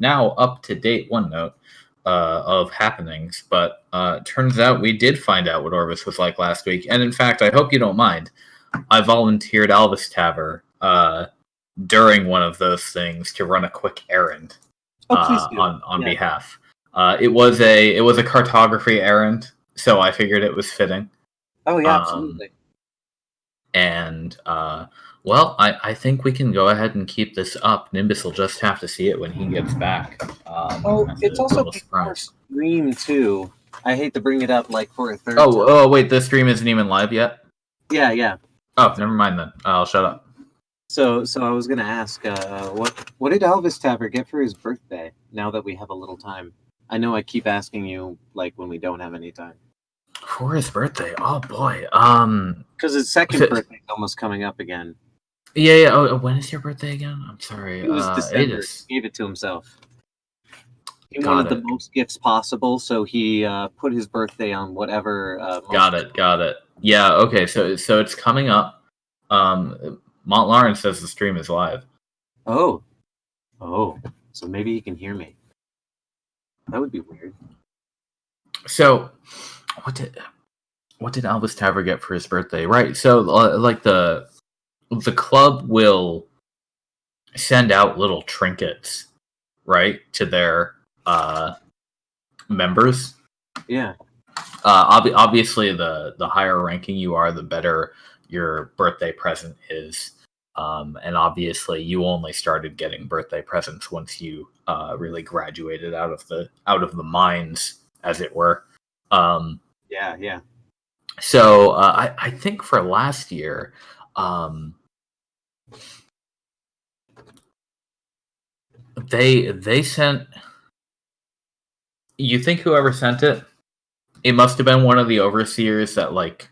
now up-to-date OneNote of happenings, but turns out we did find out what Orvis was like last week. And in fact, I hope you don't mind, I volunteered Alvis Taver during one of those things to run a quick errand on behalf. It was a cartography errand, so I figured it was fitting. Oh yeah, absolutely. And well, I think we can go ahead and keep this up. Nimbus will just have to see it when he gets back. It's also before stream too. I hate to bring it up like for a third time. Oh, wait, the stream isn't even live yet? Yeah. Oh, never mind then. I'll shut up. So I was gonna ask, what did Alvis Taver get for his birthday? Now that we have a little time, I know I keep asking you like when we don't have any time. For his birthday, oh boy, because his second birthday is almost coming up again. Yeah. Oh, when is your birthday again? I'm sorry. It was December. He gave it to himself. He wanted the most gifts possible, so he put his birthday on whatever. Got it. Yeah. Okay. So it's coming up. Mont Lauren says the stream is live. Oh. So maybe he can hear me. That would be weird. So, what did Alvis Taver get for his birthday? Right. So, like the club will send out little trinkets, right, to their members. Yeah. Obviously, the higher ranking you are, the better your birthday present is. And obviously, you only started getting birthday presents once you really graduated out of the mines, as it were. Yeah. So I think for last year, they sent. You think whoever sent it? It must have been one of the overseers that like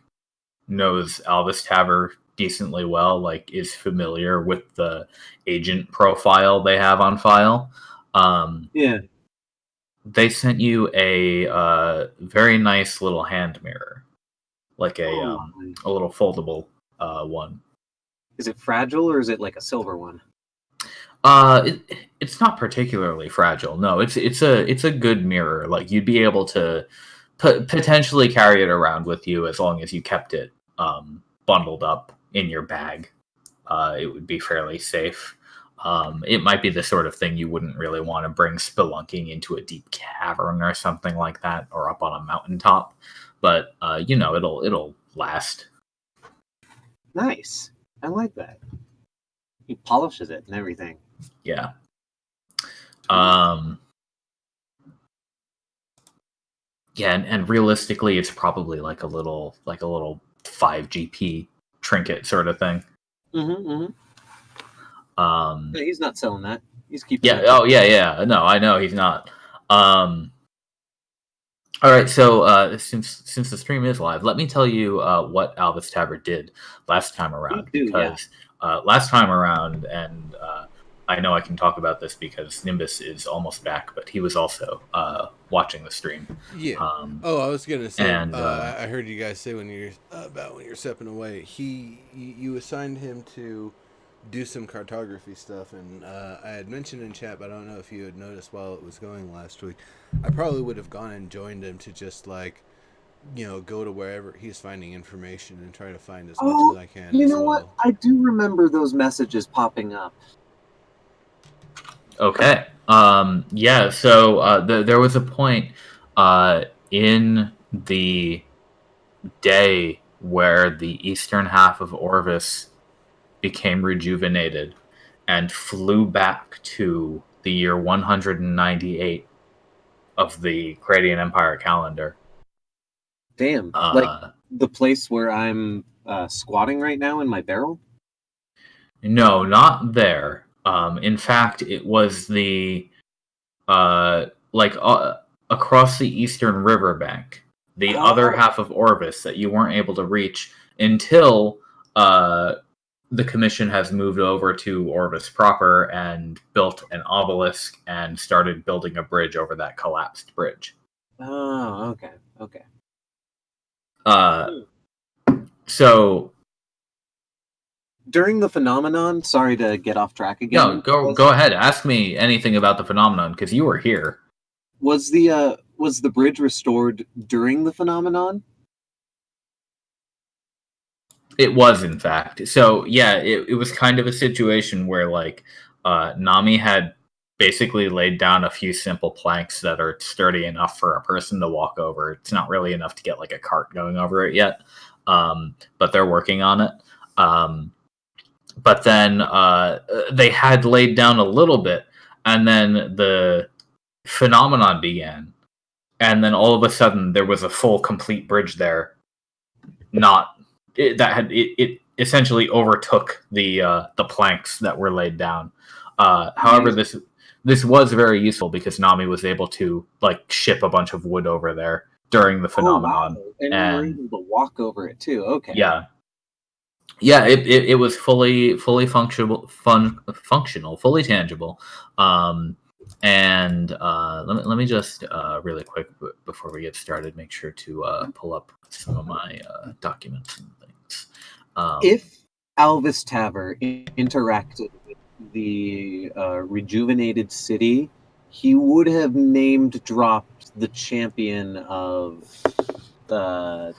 knows Alvis Taver decently well, like is familiar with the agent profile they have on file. Yeah. They sent you a very nice little hand mirror, like a little foldable one. Is it fragile or is it like a silver one? It's not particularly fragile. No, it's a good mirror. Like you'd be able to potentially carry it around with you as long as you kept it bundled up in your bag. It would be fairly safe. It might be the sort of thing you wouldn't really want to bring spelunking into a deep cavern or something like that, or up on a mountaintop. But it'll last. Nice. I like that. He polishes it and everything. Yeah. Yeah, and realistically, it's probably like a little 5 GP trinket sort of thing. Mm-hmm. He's not selling that. He's keeping. Yeah. Oh, yeah. No, I know he's not. All right. So since the stream is live, let me tell you what Alvis Taver did last time around. Last time around, and I know I can talk about this because Nimbus is almost back, but he was also watching the stream. Yeah. I was gonna say. And I heard you guys say when you're stepping away, you assigned him to do some cartography stuff, and I had mentioned in chat, but I don't know if you had noticed while it was going last week. I probably would have gone and joined him to just go to wherever he's finding information and try to find as much as I can. You know what? I do remember those messages popping up. Okay. Yeah. So there was a point in the day where the eastern half of Orvis became rejuvenated and flew back to the year 198 of the Gradian Empire calendar. Damn. Like the place where I'm squatting right now in my barrel? No, not there. In fact, it was the across the eastern riverbank, the other half of Orvis that you weren't able to reach until the commission has moved over to Orvis proper and built an obelisk and started building a bridge over that collapsed bridge. Oh, okay. So during the phenomenon, sorry to get off track again. No, go ahead. Ask me anything about the phenomenon because you were here. Was the bridge restored during the phenomenon? It was, in fact. So yeah, it was kind of a situation where like Nami had basically laid down a few simple planks that are sturdy enough for a person to walk over. It's not really enough to get like a cart going over it yet, but they're working on it. But then they had laid down a little bit, and then the phenomenon began, and then all of a sudden there was a full, complete bridge there. It essentially overtook the planks that were laid down. However, this was very useful because Nami was able to like ship a bunch of wood over there during the phenomenon, wow. And we were able to walk over it too. Okay. Yeah. It was fully functional, fully tangible. And let me just really quick before we get started, make sure to pull up some of my documents and things. If Alvis Taver interacted with the rejuvenated city, he would have named dropped the champion of the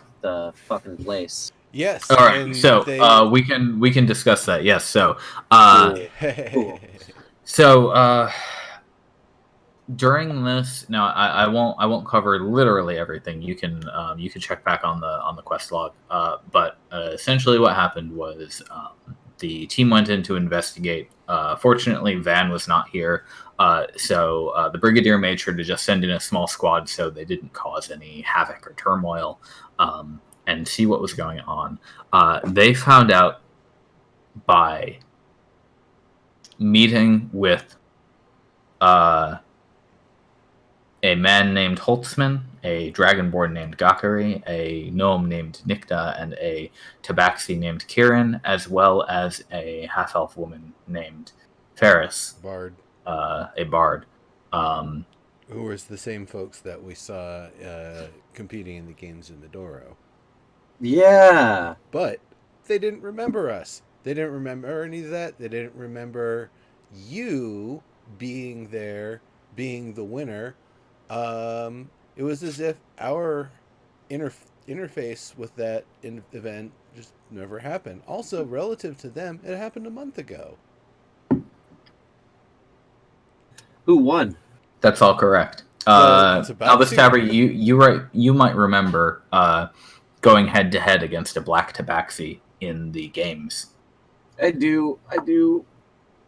fucking place. Yes. All right. So we can discuss that. Yes. So Cool. So during this, now I won't cover literally everything. You can check back on the quest log. But essentially, what happened was the team went in to investigate. Fortunately, Van was not here, so the Brigadier made sure to just send in a small squad so they didn't cause any havoc or turmoil, and see what was going on. They found out by meeting with a man named Holtzman, a dragonborn named Gakari, a gnome named Nikta, and a tabaxi named Kieran, as well as a half-elf woman named Ferris. Bard. A bard. Who was the same folks that we saw competing in the games in Medoro. Yeah. But they didn't remember us. They didn't remember any of that. They didn't remember you being there, being the winner. It was as if our interface with that event just never happened. Also, relative to them, it happened a month ago. Who won? That's all correct. Albus Taber, you might remember going head to head against a black tabaxi in the games. I do.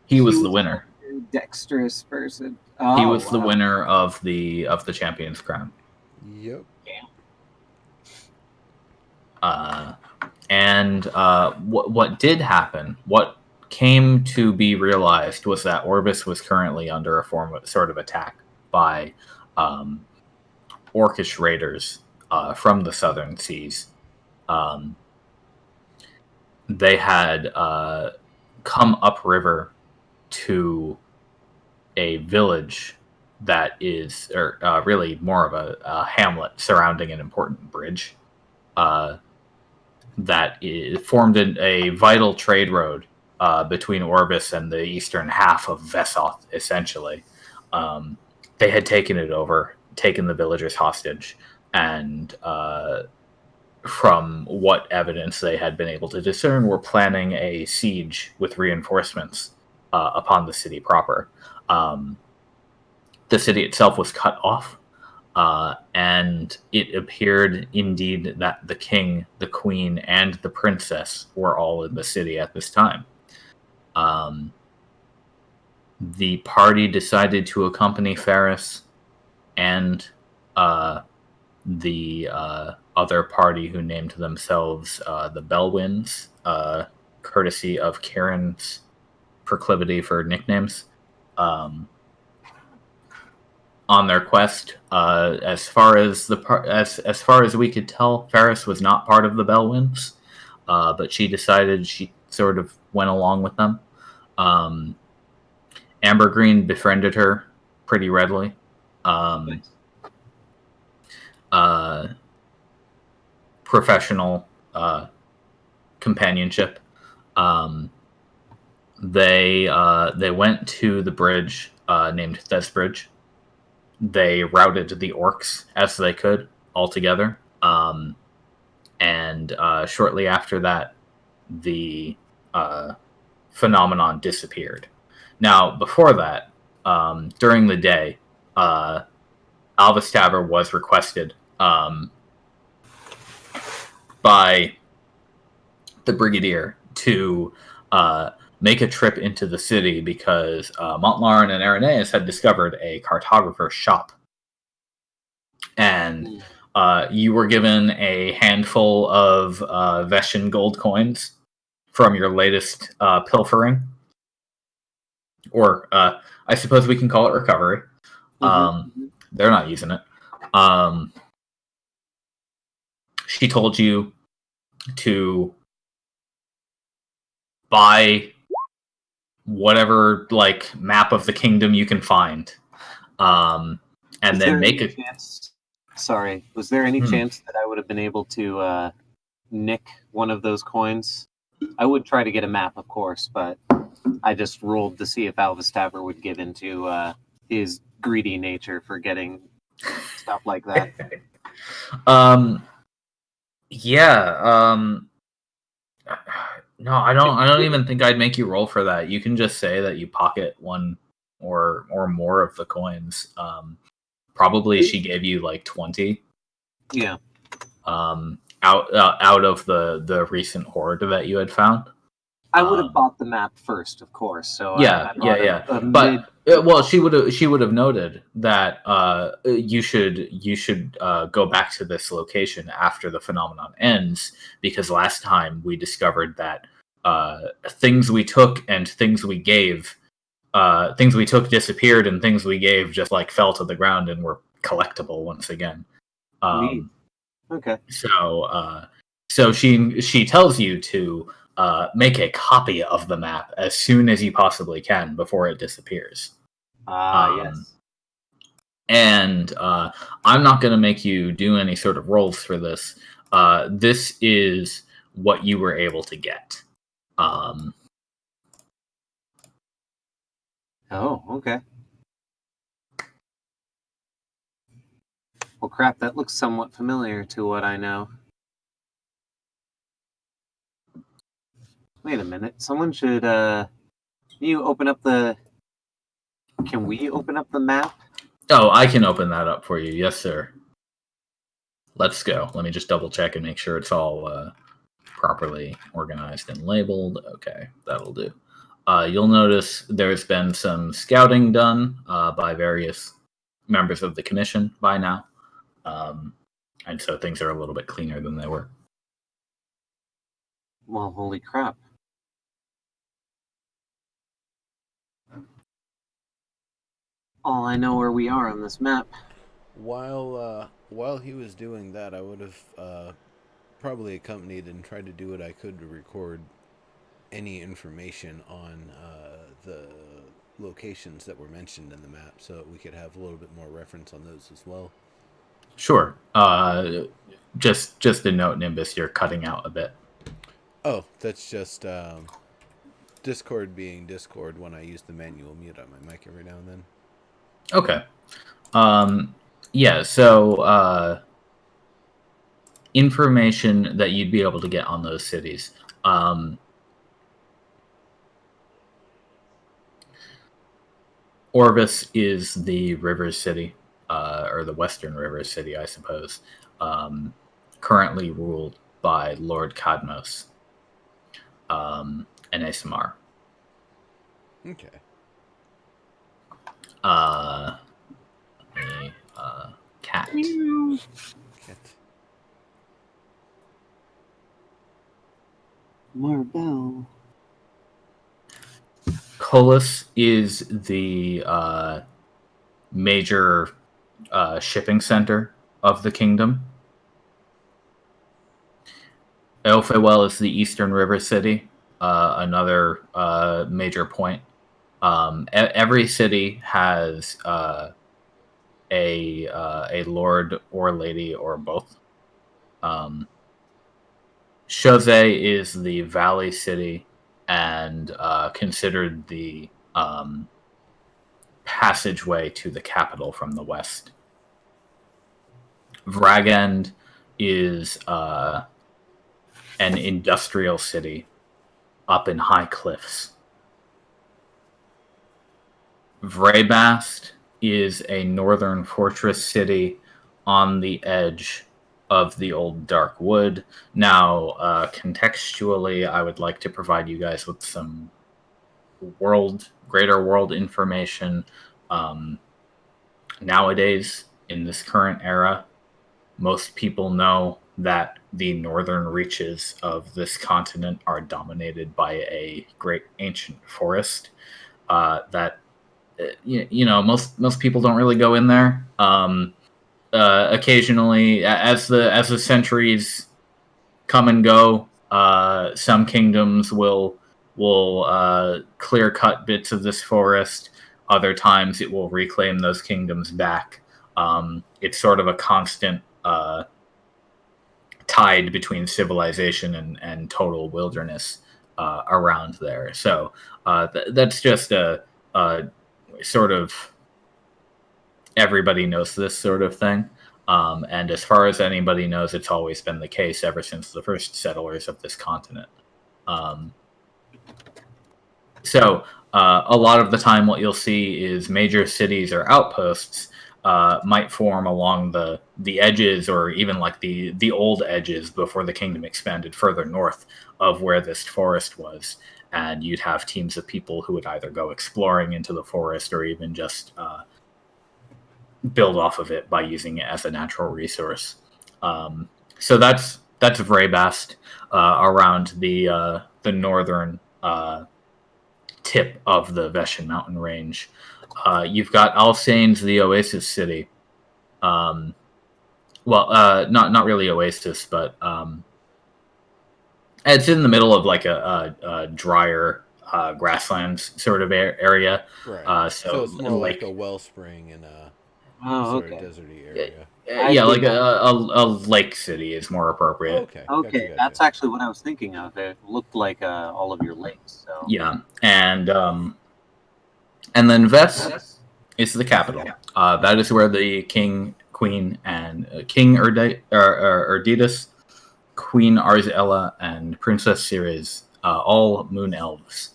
He was the winner. A dexterous person. He was the winner of the Champion's Crown. Yep. And what did happen? What came to be realized was that Orbis was currently under a sort of attack by Orcish raiders from the southern seas. They had come upriver to a village that is, really more of a hamlet surrounding an important bridge that formed a vital trade road between Orbis and the eastern half of Vesoth, essentially. They had taken it over, taken the villagers hostage, and from what evidence they had been able to discern, were planning a siege with reinforcements upon the city proper. The city itself was cut off, and it appeared indeed that the king, the queen, and the princess were all in the city at this time. The party decided to accompany Ferris and the other party, who named themselves the Bellwinds, courtesy of Karen's proclivity for nicknames. On their quest, as far as we could tell, Ferris was not part of the Bellwinds, but she decided she sort of went along with them. Ambergreen befriended her pretty readily. Professional companionship. They went to the bridge named Thesbridge. They routed the orcs as they could all together. And shortly after that, the phenomenon disappeared. Now, before that, during the day, Alvis Tavern was requested by the Brigadier to make a trip into the city because Montlarin and Irenaeus had discovered a cartographer's shop. And you were given a handful of Veshan gold coins from your latest pilfering. Or I suppose we can call it recovery. They're not using it. She told you to buy whatever map of the kingdom you can find, and then make a chance. Sorry, was there any chance that I would have been able to nick one of those coins? I would try to get a map, of course, but I just rolled to see if Alvis Tavern would give into his greedy nature for getting stuff like that. No, I don't even think I'd make you roll for that. You can just say that you pocket one or more of the coins. Probably she gave you 20. Yeah. Out of the recent hoard that you had found. I would have bought the map first, of course. So yeah. Well, she would have noted that you should go back to this location after the phenomenon ends, because last time we discovered that things we took and things we gave, things we took disappeared and things we gave just fell to the ground and were collectible once again. Okay. So she tells you to make a copy of the map as soon as you possibly can before it disappears. Yes. And I'm not going to make you do any sort of rolls for this. This is what you were able to get. Oh, okay. Well, crap, that looks somewhat familiar to what I know. Wait a minute. Someone should, you open up the... Can we open up the map? Oh, I can open that up for you. Yes, sir. Let's go. Let me just double check and make sure it's all properly organized and labeled. Okay, that'll do. You'll notice there's been some scouting done by various members of the commission by now. And so things are a little bit cleaner than they were. Well, holy crap. All I know where we are on this map. While he was doing that, I would have probably accompanied and tried to do what I could to record any information on the locations that were mentioned in the map, so that we could have a little bit more reference on those as well. Sure. Just a note, Nimbus, you're cutting out a bit. Oh, that's just Discord being Discord when I use the manual mute on my mic every now and then. Okay. Yeah, so information that you'd be able to get on those cities. Orvis is the river city, or the western river city, I suppose, currently ruled by Lord Cadmos and Asamar. Okay. Cat. Marbell. Colus is the major shipping center of the kingdom. Elfewell is the eastern river city, another major point. Every city has a lord or lady or both. Chose is the valley city and considered the passageway to the capital from the west. Vragend is an industrial city up in high cliffs. Vrabast is a northern fortress city on the edge of the old dark wood. Now, contextually, I would like to provide you guys with some greater world information. Nowadays, in this current era, most people know that the northern reaches of this continent are dominated by a great ancient forest that most people don't really go in there. Occasionally, as the centuries come and go, some kingdoms will clear cut bits of this forest. Other times, it will reclaim those kingdoms back. It's sort of a constant tide between civilization and total wilderness around there. So that's just a sort of everybody knows this sort of thing. And as far as anybody knows, it's always been the case ever since the first settlers of this continent. So a lot of the time what you'll see is major cities or outposts might form along the edges, or even like the old edges before the kingdom expanded further north of where this forest was. And you'd have teams of people who would either go exploring into the forest or even just build off of it by using it as a natural resource. So that's Vrabast around the northern tip of the Veshan mountain range. You've got Alsane's, the Oasis city. Not really Oasis, but it's in the middle of like a drier grasslands sort of area. Right. So it's more like a wellspring in a sort of deserty area. Yeah, like a lake city is more appropriate. Okay. Gotcha. That's actually what I was thinking of. It looked like all of your lakes. So. Yeah, and then Ves is the capital. That is where the king, queen, and King Erditas, Queen Arzella, and Princess Ceres, all moon elves,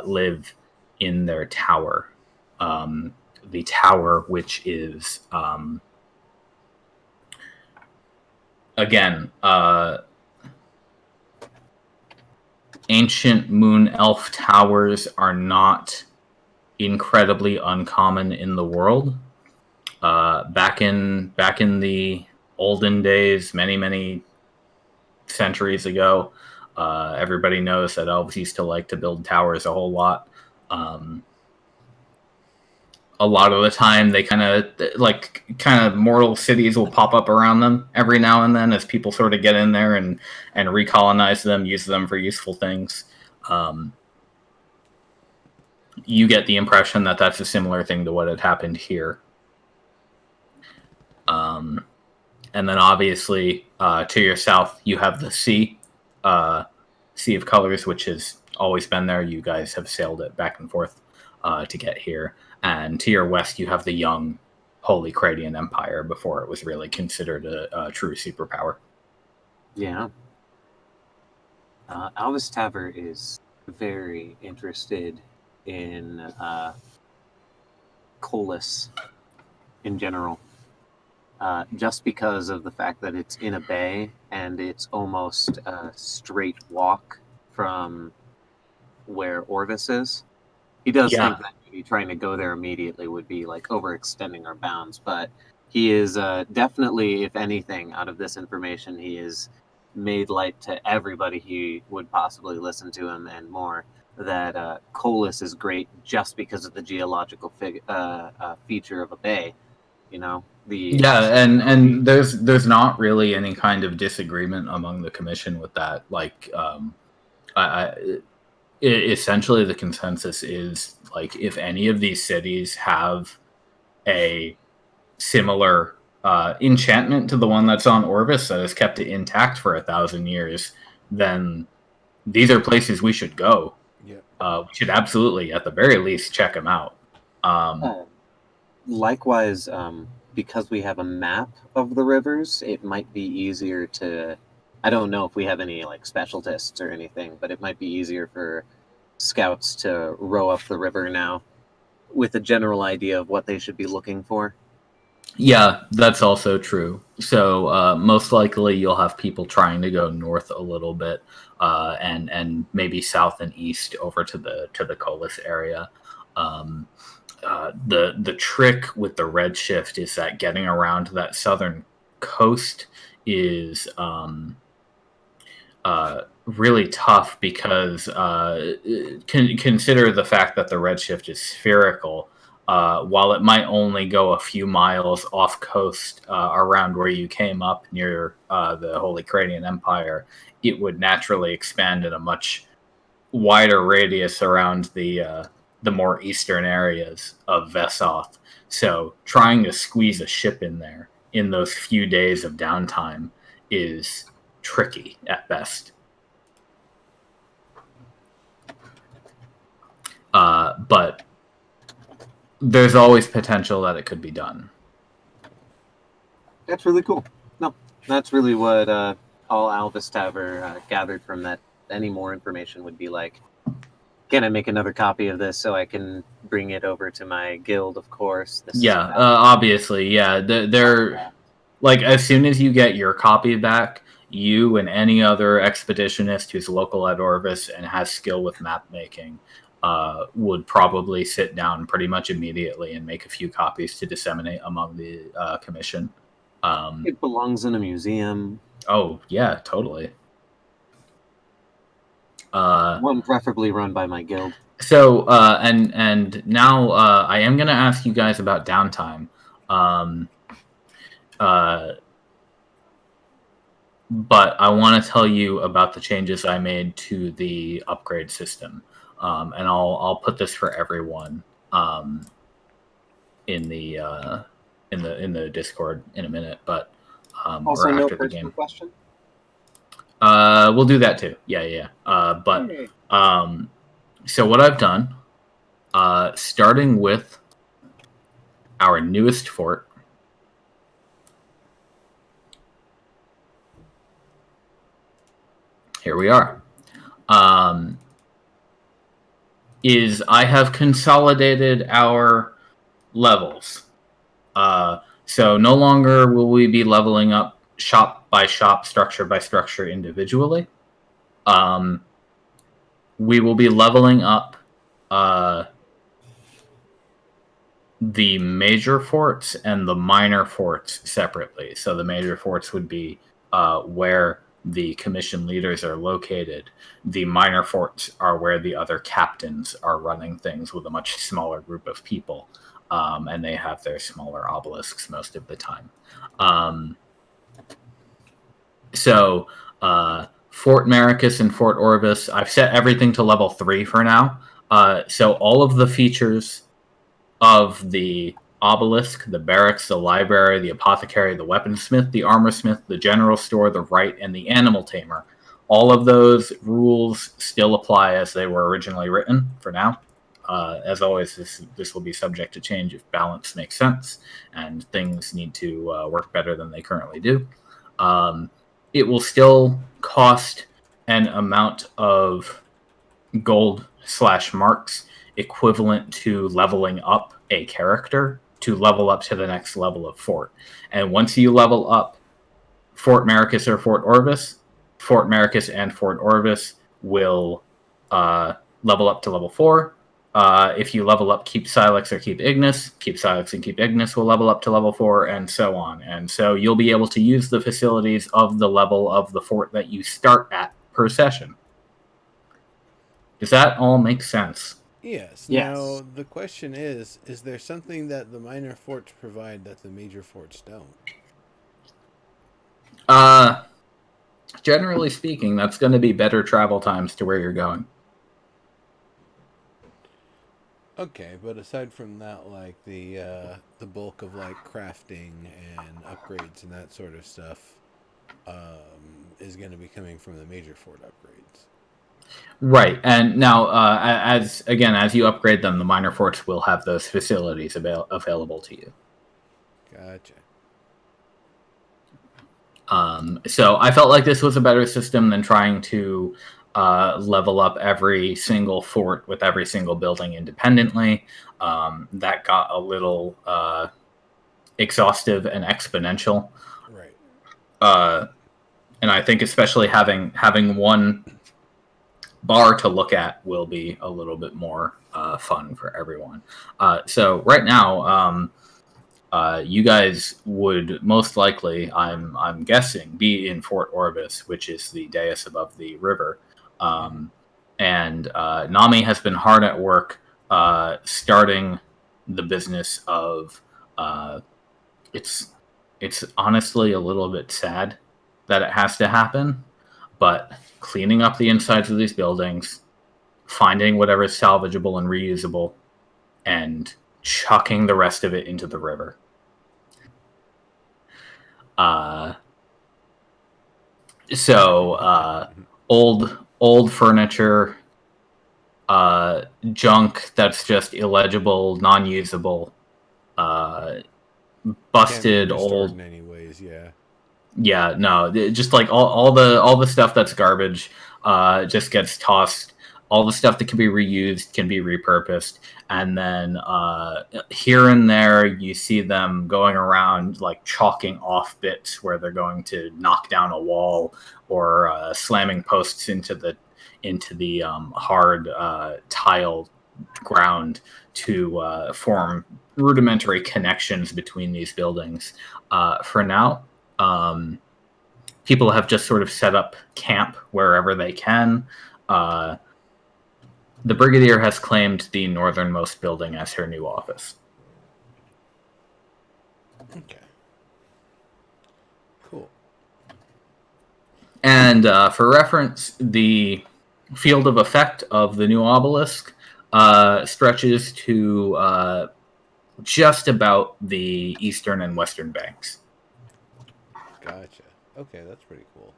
live in their tower. The tower, which is again ancient moon elf towers are not incredibly uncommon in the world. Back in the olden days, many centuries ago, everybody knows that elves used to like to build towers a whole lot. A lot of the time, they kind of mortal cities will pop up around them every now and then as people sort of get in there and recolonize them, use them for useful things. You get the impression that that's a similar thing to what had happened here. And then obviously to your south, you have the sea of Colors, which has always been there. You guys have sailed it back and forth to get here. And to your west, you have the young Holy Cradian Empire before it was really considered a true superpower. Yeah. Alvis Taver is very interested in Colas in general, just because of the fact that it's in a bay and it's almost a straight walk from where Orvis is. He does think that maybe trying to go there immediately would be like overextending our bounds, but he is definitely, if anything, out of this information, he is made light to everybody he would possibly listen to him and more, that Colas is great just because of the geological feature of a bay. You know, and there's not really any kind of disagreement among the commission with that. Like, essentially the consensus is like if any of these cities have a similar enchantment to the one that's on Orvis that has kept it intact for 1,000 years, then these are places we should go. Yeah. We should absolutely, at the very least, check them out. Likewise, because we have a map of the rivers, it might be easier to... I don't know if we have any like specialists or anything, but it might be easier for scouts to row up the river now with a general idea of what they should be looking for. Yeah, that's also true. So most likely you'll have people trying to go north a little bit, and maybe south and east over to the Colas area. The trick with the Redshift is that getting around that southern coast is really tough because consider the fact that the Redshift is spherical. While it might only go a few miles off coast around where you came up near the Holy Cranian Empire, it would naturally expand in a much wider radius around the more eastern areas of Vesoth. So trying to squeeze a ship in there in those few days of downtime is tricky at best. But there's always potential that it could be done. That's really cool. No, that's really what all Alvistaver gathered from that. Any more information would be like, can I make another copy of this so I can bring it over to my guild, of course? Obviously, yeah. They're like, as soon as you get your copy back, you and any other expeditionist who's local at Orvis and has skill with map making would probably sit down pretty much immediately and make a few copies to disseminate among the commission. It belongs in a museum. Oh, yeah, totally. One preferably run by my guild. So, and now I am going to ask you guys about downtime. But I want to tell you about the changes I made to the upgrade system, and I'll put this for everyone in the Discord in a minute. But also, or no after the personal game. question. We'll do that too. Yeah. So what I've done, starting with our newest fort. Here we are. Is I have consolidated our levels. So no longer will we be leveling up shop by shop, structure by structure individually. We will be leveling up the major forts and the minor forts separately. So the major forts would be where the commission leaders are located. The minor forts are where the other captains are running things with a much smaller group of people. And they have their smaller obelisks most of the time. So Fort Maricus and Fort Orvis, I've set everything to level 3 for now. So all of the features of the obelisk, the barracks, the library, the apothecary, the weaponsmith, the armorsmith, the general store, the right, and the animal tamer. All of those rules still apply as they were originally written for now. As always, this will be subject to change if balance makes sense and things need to work better than they currently do. It will still cost an amount of gold/marks equivalent to leveling up a character to level up to the next level of fort. And once you level up Fort Maricus or Fort Orvis, Fort Maricus and Fort Orvis will level up to level 4. If you level up Keep Silex or Keep Ignis, Keep Silex and Keep Ignis will level up to level 4, and so on. And so you'll be able to use the facilities of the level of the fort that you start at per session. Does that all make sense? Yes. Now, the question is there something that the minor forts provide that the major forts don't? Generally speaking, that's going to be better travel times to where you're going. Okay, but aside from that, like the bulk of like crafting and upgrades and that sort of stuff is going to be coming from the major fort upgrades. Right, and now as you upgrade them, the minor forts will have those facilities available to you. Gotcha. So I felt like this was a better system than trying to level up every single fort with every single building independently. That got a little exhaustive and exponential. Right. And I think especially having one bar to look at will be a little bit more fun for everyone. So right now, you guys would most likely, I'm guessing, be in Fort Orvis, which is the dais above the river. And Nami has been hard at work starting the business of. It's honestly a little bit sad that it has to happen, but cleaning up the insides of these buildings, finding whatever is salvageable and reusable, and chucking the rest of it into the river. Old furniture, junk that's just illegible, non-usable, busted old. In any ways, yeah. Yeah, no, just like all the stuff that's garbage, just gets tossed. All the stuff that can be reused can be repurposed, and then here and there you see them going around like chalking off bits where they're going to knock down a wall or slamming posts into the hard tile ground to form rudimentary connections between these buildings. For now, people have just sort of set up camp wherever they can. The Brigadier has claimed the northernmost building as her new office. Okay. Cool. And for reference, the field of effect of the new obelisk stretches to just about the eastern and western banks. Gotcha. Okay, that's pretty cool.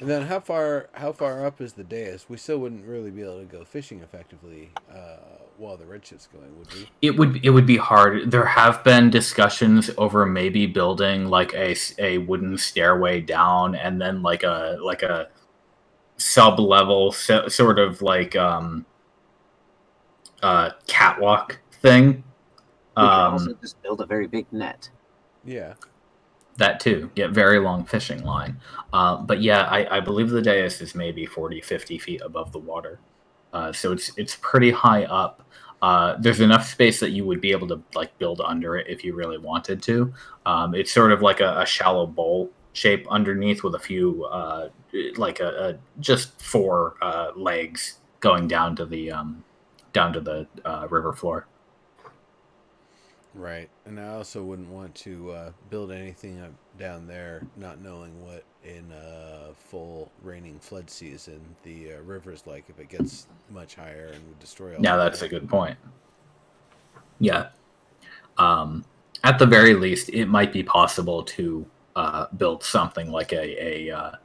And then how far up is the dais? We still wouldn't really be able to go fishing effectively while the Redshift's going, would we? It would be hard. There have been discussions over maybe building like a wooden stairway down, and then like a sub level sort of like catwalk thing. We could also just build a very big net. Yeah. That too. Get very long fishing line. But yeah, I believe the dais is maybe 40, 50 feet above the water. So it's pretty high up. There's enough space that you would be able to like build under it if you really wanted to. It's sort of like a shallow bowl shape underneath with a few just 4 legs going down to the river floor. Right, and I also wouldn't want to build anything up down there, not knowing what in a full raining flood season the river's like if it gets much higher and would destroy all. Yeah, that's a good point. Yeah, at the very least, it might be possible to build something like a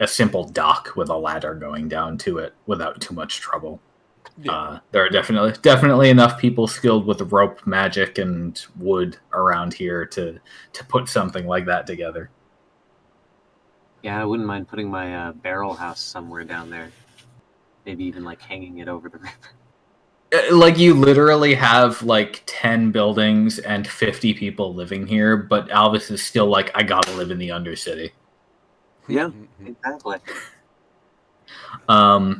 simple dock with a ladder going down to it without too much trouble. Yeah. There are definitely enough people skilled with rope magic and wood around here to put something like that together. Yeah, I wouldn't mind putting my barrel house somewhere down there. Maybe even like hanging it over the river. Like you literally have like 10 buildings and 50 people living here, but Alvis is still like, I gotta live in the Undercity. Yeah, exactly. All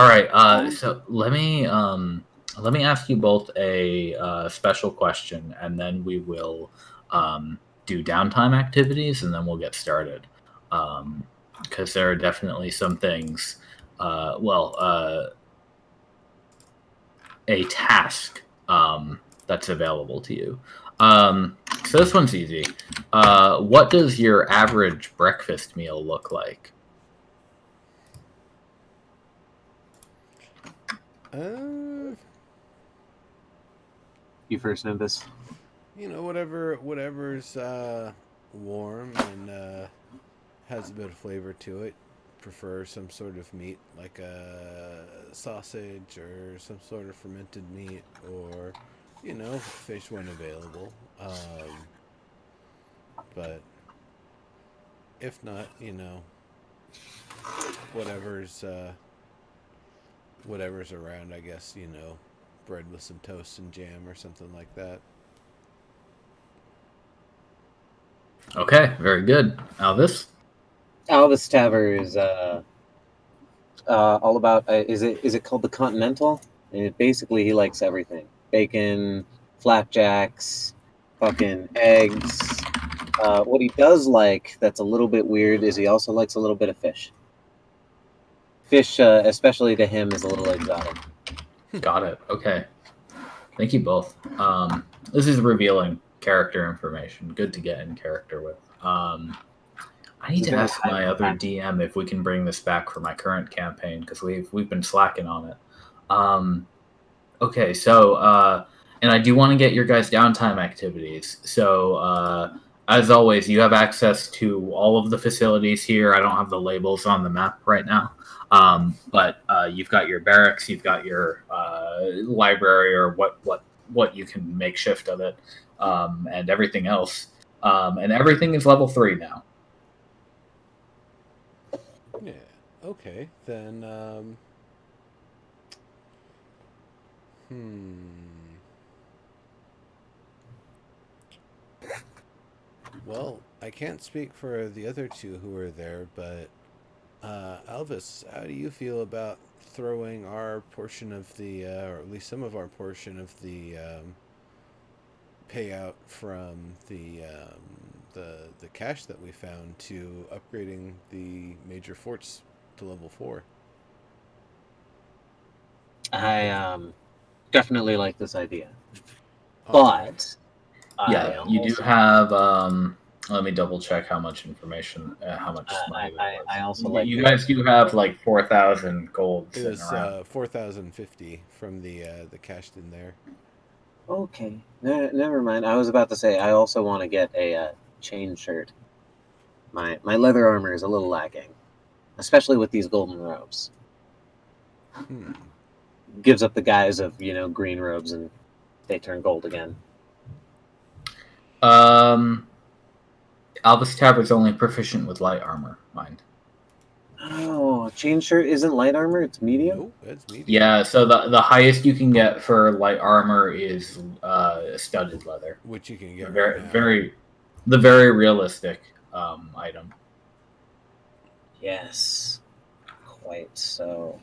right. So let me ask you both a special question, and then we will do downtime activities, and then we'll get started. Because there are definitely some things. A task that's available to you. So this one's easy. What does your average breakfast meal look like? You first, Nimbus. You know, whatever's warm and has a bit of flavor to it. Prefer some sort of meat, like a sausage or some sort of fermented meat, or fish when available. But if not, whatever's whatever's around, I guess, bread with some toast and jam or something like that. Okay, very good. Alvis? Alvis Tavern is all about. Is it called the Continental? And basically, he likes everything: bacon, flapjacks, fucking eggs. What he does like that's a little bit weird is he also likes a little bit of fish. Fish, especially to him, is a little exotic. Got it. Okay. Thank you both. This is revealing character information. Good to get in character with. I need to ask my other DM if we can bring this back for my current campaign, because we've been slacking on it. Okay, so and I do want to get your guys' downtime activities. So as always, you have access to all of the facilities here. I don't have the labels on the map right now, but you've got your barracks, you've got your library, or what you can make shift of it, and everything else. And everything is level 3 now. Yeah. Okay. Then. Well, I can't speak for the other two who are there, but Alvis, how do you feel about throwing our portion of the, or at least some of our portion of the payout from the cash that we found to upgrading the major forts to level 4? I definitely like this idea, but yeah, you do have. Let me double check how much information, how much money there was. I also like. You guys do have like 4,000 gold. It was 4,050 from the cashed in there. Okay, never mind. I was about to say I also want to get a chain shirt. My leather armor is a little lacking, especially with these golden robes. Gives up the guise of green robes and they turn gold again. Alvis Tavern's only proficient with light armor, mind. Oh, chain shirt isn't light armor, it's medium? Nope, it's medium. Yeah, so the highest you can get for light armor is studded leather. Which you can get very realistic item. Yes. Quite so.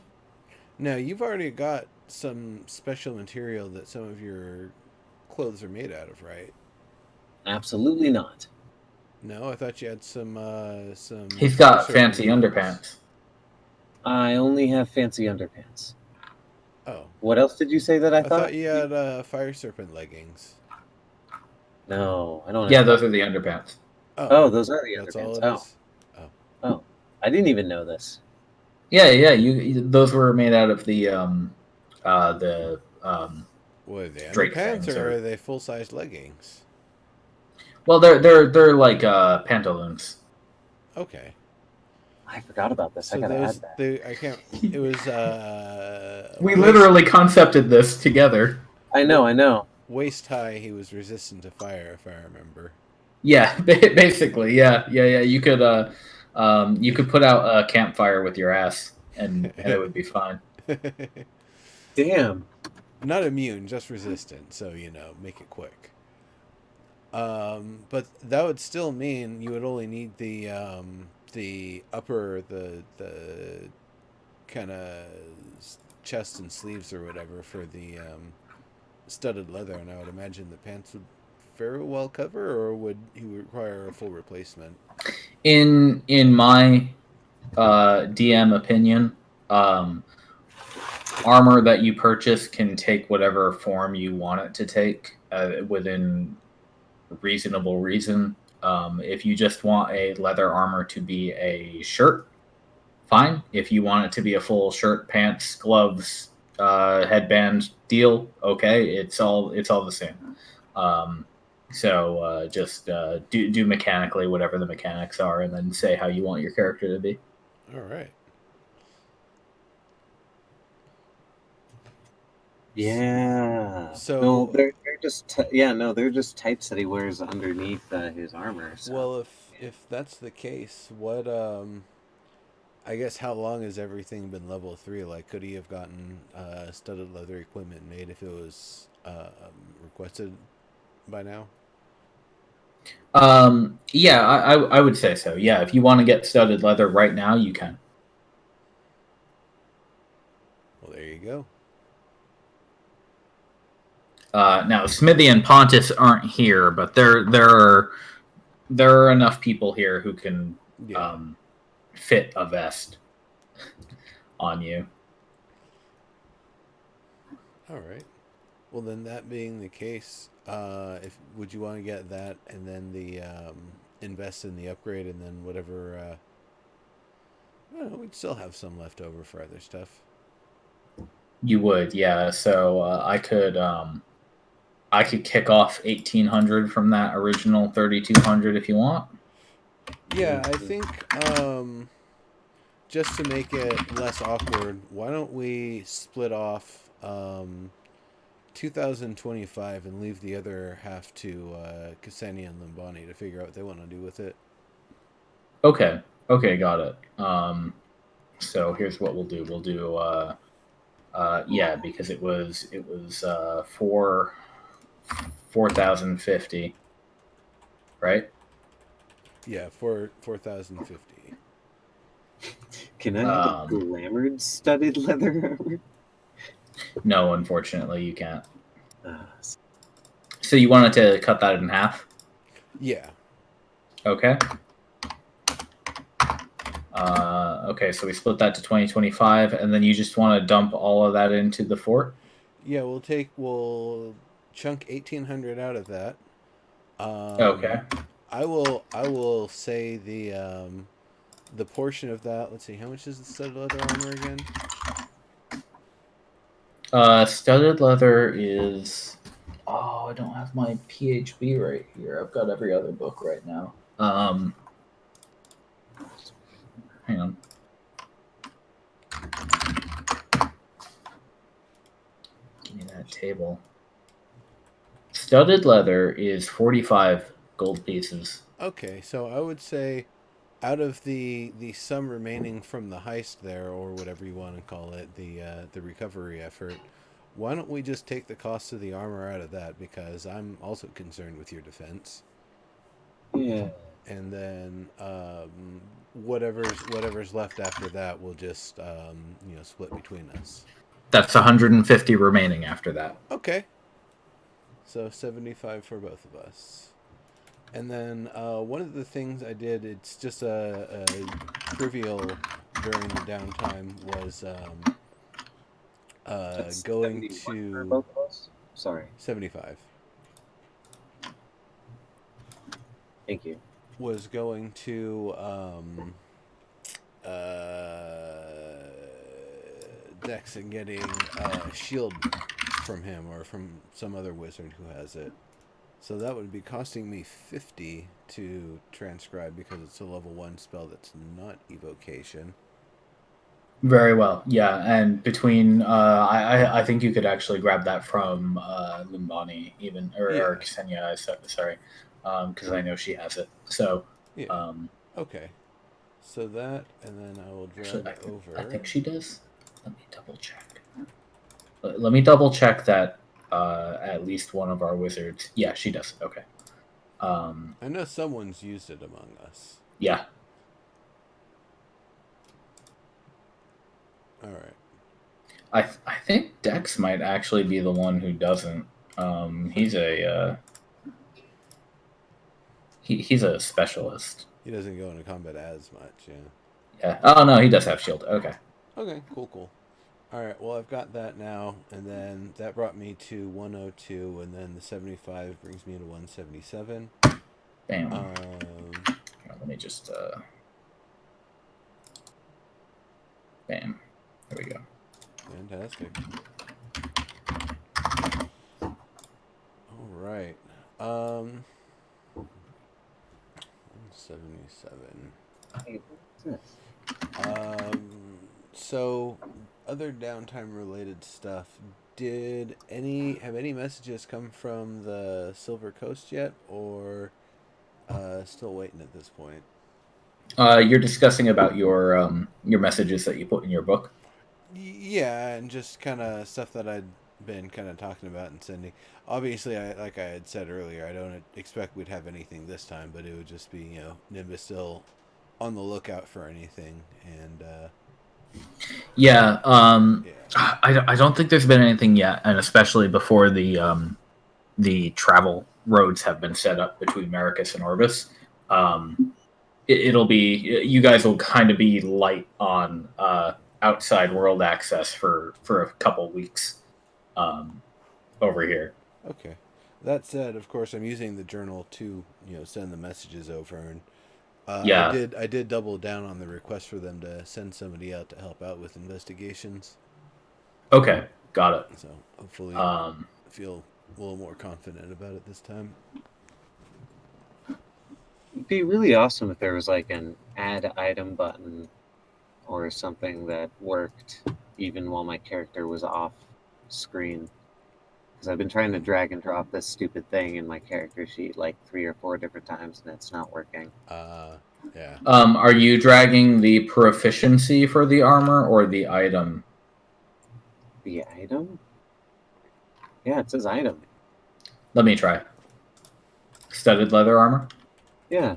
Now, you've already got some special material that some of your clothes are made out of, right? Absolutely not. No, I thought you had some. He's got fancy underpants. I only have fancy underpants. Oh. What else did you say that I thought? I thought you had fire serpent leggings. No, I don't. Yeah, those are the underpants. Oh, those are the that's underpants. All it is? Oh, I didn't even know this. Yeah. Those were made out of the What are they, underpants, or are they full-sized leggings? Well, they're like pantaloons. Okay. I forgot about this. So I gotta add that. I can't. It was. We literally concepted this together. I know. Waist high, he was resistant to fire, if I remember. Yeah, basically, yeah. You could put out a campfire with your ass, and it would be fine. Damn. Not immune, just resistant. So make it quick. But that would still mean you would only need the upper the kind of chest and sleeves or whatever for the studded leather, and I would imagine the pants would very well cover, or would he require a full replacement? In my DM opinion, armor that you purchase can take whatever form you want it to take within reasonable reason. If you just want a leather armor to be a shirt, fine. If you want it to be a full shirt, pants, gloves, headband deal, okay. It's all the same. So just do mechanically whatever the mechanics are, and then say how you want your character to be. All right. Yeah. So no, they're just they're just types that he wears underneath his armor. So. Well, if that's the case, what I guess how long has everything been level 3? Like, could he have gotten studded leather equipment made if it was requested by now? Yeah, I would say so. Yeah, if you want to get studded leather right now, you can. Well, there you go. Now, Smithy and Pontus aren't here, but there are enough people here who can fit a vest on you. All right. Well, then that being the case, if would you want to get that and then the invest in the upgrade and then whatever? I don't know, we'd still have some left over for other stuff. You would, yeah. So I could kick off 1,800 from that original 3,200 if you want. Yeah, I think just to make it less awkward, why don't we split off 2025 and leave the other half to Ksenia and Limbani to figure out what they want to do with it. Okay, got it. So here's what we'll do. We'll do because it was 4,050, right? Yeah, 4,050. Can I have a glamored studded leather armor? No, unfortunately, you can't. So you wanted to cut that in half? Yeah. Okay. Okay, so we split that to 2025, and then you just want to dump all of that into the fort? Yeah, we'll chunk 1,800 out of that. Okay. I will say the portion of that. Let's see, how much is the studded leather armor again? Studded leather is. Oh, I don't have my PHB right here. I've got every other book right now. Hang on. Give me that table. Studded leather is 45 gold pieces. Okay, so I would say out of the sum remaining from the heist there, or whatever you want to call it, the recovery effort, why don't we just take the cost of the armor out of that, because I'm also concerned with your defense. Yeah. And then whatever's left after that, we'll just split between us. That's 150 remaining after that. Okay. So 75 for both of us. And then one of the things I did, it's just a trivial during the downtime, was going to both of us? Sorry. 75. Thank you. Was going to Dex and getting a shield from him or from some other wizard who has it. So that would be costing me 50 to transcribe because it's a level 1 spell that's not evocation. Very well, yeah. And between, I think you could actually grab that from Limbani, even, or Ksenia, sorry, because I know she has it. So, yeah. Okay. So that, and then I will drag actually, over. I think she does. Let me double check. Let me double check that at least one of our wizards. Yeah, she does. Okay. I know someone's used it among us. Yeah. All right. I think Dex might actually be the one who doesn't. He's a he's a specialist. He doesn't go into combat as much, yeah. Yeah. Oh no, he does have shield. Okay. Okay, cool. All right, well, I've got that now, and then that brought me to 102, and then the 75 brings me to 177. Bam. Let me just bam. There we go. Fantastic. All right. 77. Hey, what's this? So other downtime related stuff. Have any messages come from the Silver Coast yet, or still waiting at this point? You're discussing about your messages that you put in your book. Yeah, and just kind of stuff that I'd been kind of talking about and sending. Obviously, like I had said earlier, I don't expect we'd have anything this time, but it would just be Nimbus still on the lookout for anything, and Yeah, yeah. I don't think there's been anything yet, and especially before the travel roads have been set up between Maricus and Orbis. It'll be, you guys will kind of be light on outside world access for a couple weeks over here. Okay. That said, of course, I'm using the journal to send the messages over, and Yeah. I did double down on the request for them to send somebody out to help out with investigations. Okay, got it. So hopefully, feel a little more confident about it this time. It'd be really awesome if there was like an add item button or something that worked even while my character was off screen. Because I've been trying to drag and drop this stupid thing in my character sheet like 3 or 4 different times, and it's not working. Yeah. Are you dragging the proficiency for the armor or the item? The item? Yeah, it says item. Let me try. Studded leather armor? Yeah.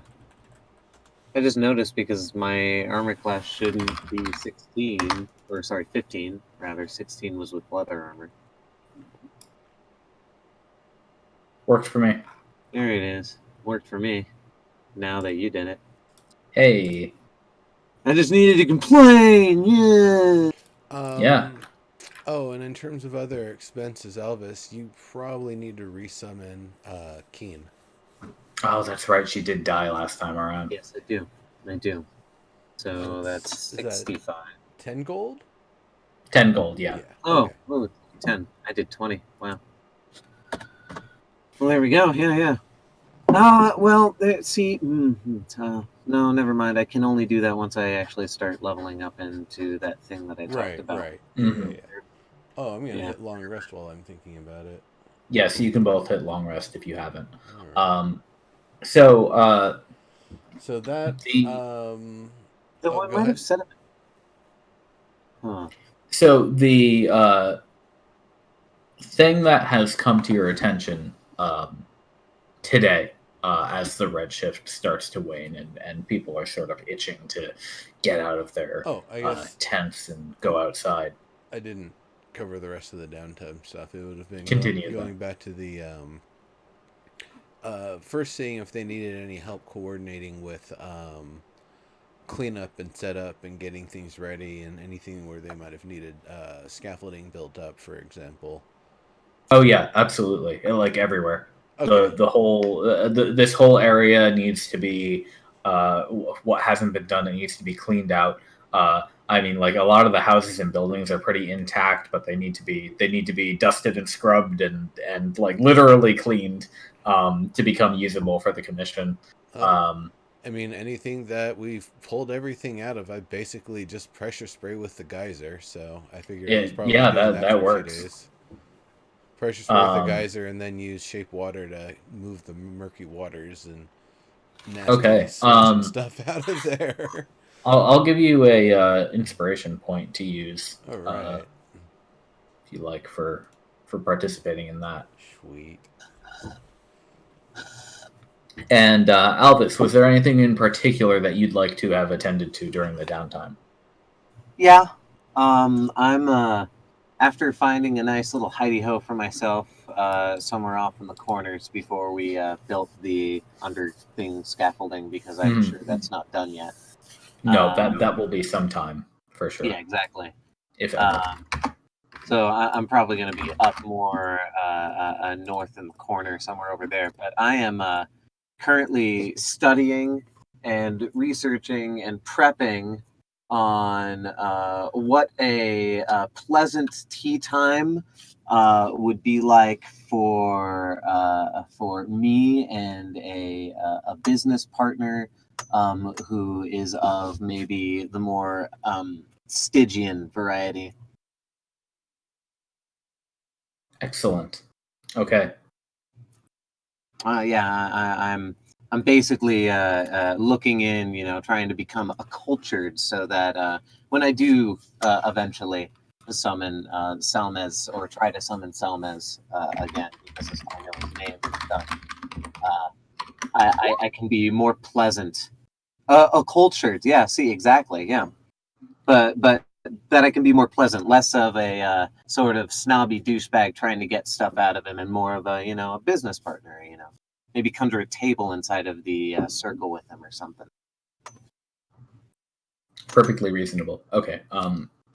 I just noticed because my armor class shouldn't be 16, or sorry, 15, rather. 16 was with leather armor. Worked for me. There it is. Worked for me. Now that you did it. Hey. I just needed to complain! Yeah! Yeah. Oh, and in terms of other expenses, Elvis, you probably need to resummon Keen. Oh, that's right. She did die last time around. Yes, I do. I do. So that's 65. That 10 gold? 10 gold, yeah. Oh, okay. 10. I did 20. Wow. Well, there we go. Yeah. Well, see, no, never mind. I can only do that once I actually start leveling up into that thing that I talked about. Right. Mm-hmm. Yeah. Oh, I'm gonna hit long rest while I'm thinking about it. Yes, you can both hit long rest if you haven't. Right. So that Though I might have said it. Huh. So the thing that has come to your attention today, as the redshift starts to wane and people are sort of itching to get out of their tents and go outside. I didn't cover the rest of the downtime stuff. It would have been going back to the first seeing if they needed any help coordinating with cleanup and setup and getting things ready, and anything where they might have needed scaffolding built up, for example. Oh yeah, absolutely. Like everywhere. Okay. The whole this whole area needs to be what hasn't been done. It needs to be cleaned out. I mean, like a lot of the houses and buildings are pretty intact, but they need to be dusted and scrubbed and like literally cleaned to become usable for the commission. I mean, anything that we've pulled everything out of, I basically just pressure spray with the geyser. So I figured I was probably doing that for works. A few days. Pressure spray with the geyser, and then use shape water to move the murky waters and nasty stuff out of there. I'll give you a inspiration point to use. All right. If you like for participating in that. Sweet. And Alvis, was there anything in particular that you'd like to have attended to during the downtime? Yeah. I'm after finding a nice little hidey ho for myself somewhere off in the corners before we built the under thing scaffolding, because I'm sure that's not done yet. No, that will be sometime for sure. Yeah, exactly. If ever. So I'm probably going to be up more north in the corner somewhere over there. But I am currently studying and researching and prepping on what a pleasant tea time would be like for me and a business partner who is of maybe the more Stygian variety. Excellent. Okay. I'm basically looking in, trying to become accultured so that when I do eventually summon Selmez or try to summon Selmez again, because it's I know his name and stuff, I can be more pleasant. Accultured, yeah. See, exactly, yeah. But that I can be more pleasant, less of a sort of snobby douchebag trying to get stuff out of him, and more of a business partner. Maybe come to a table inside of the circle with him or something. Perfectly reasonable. Okay.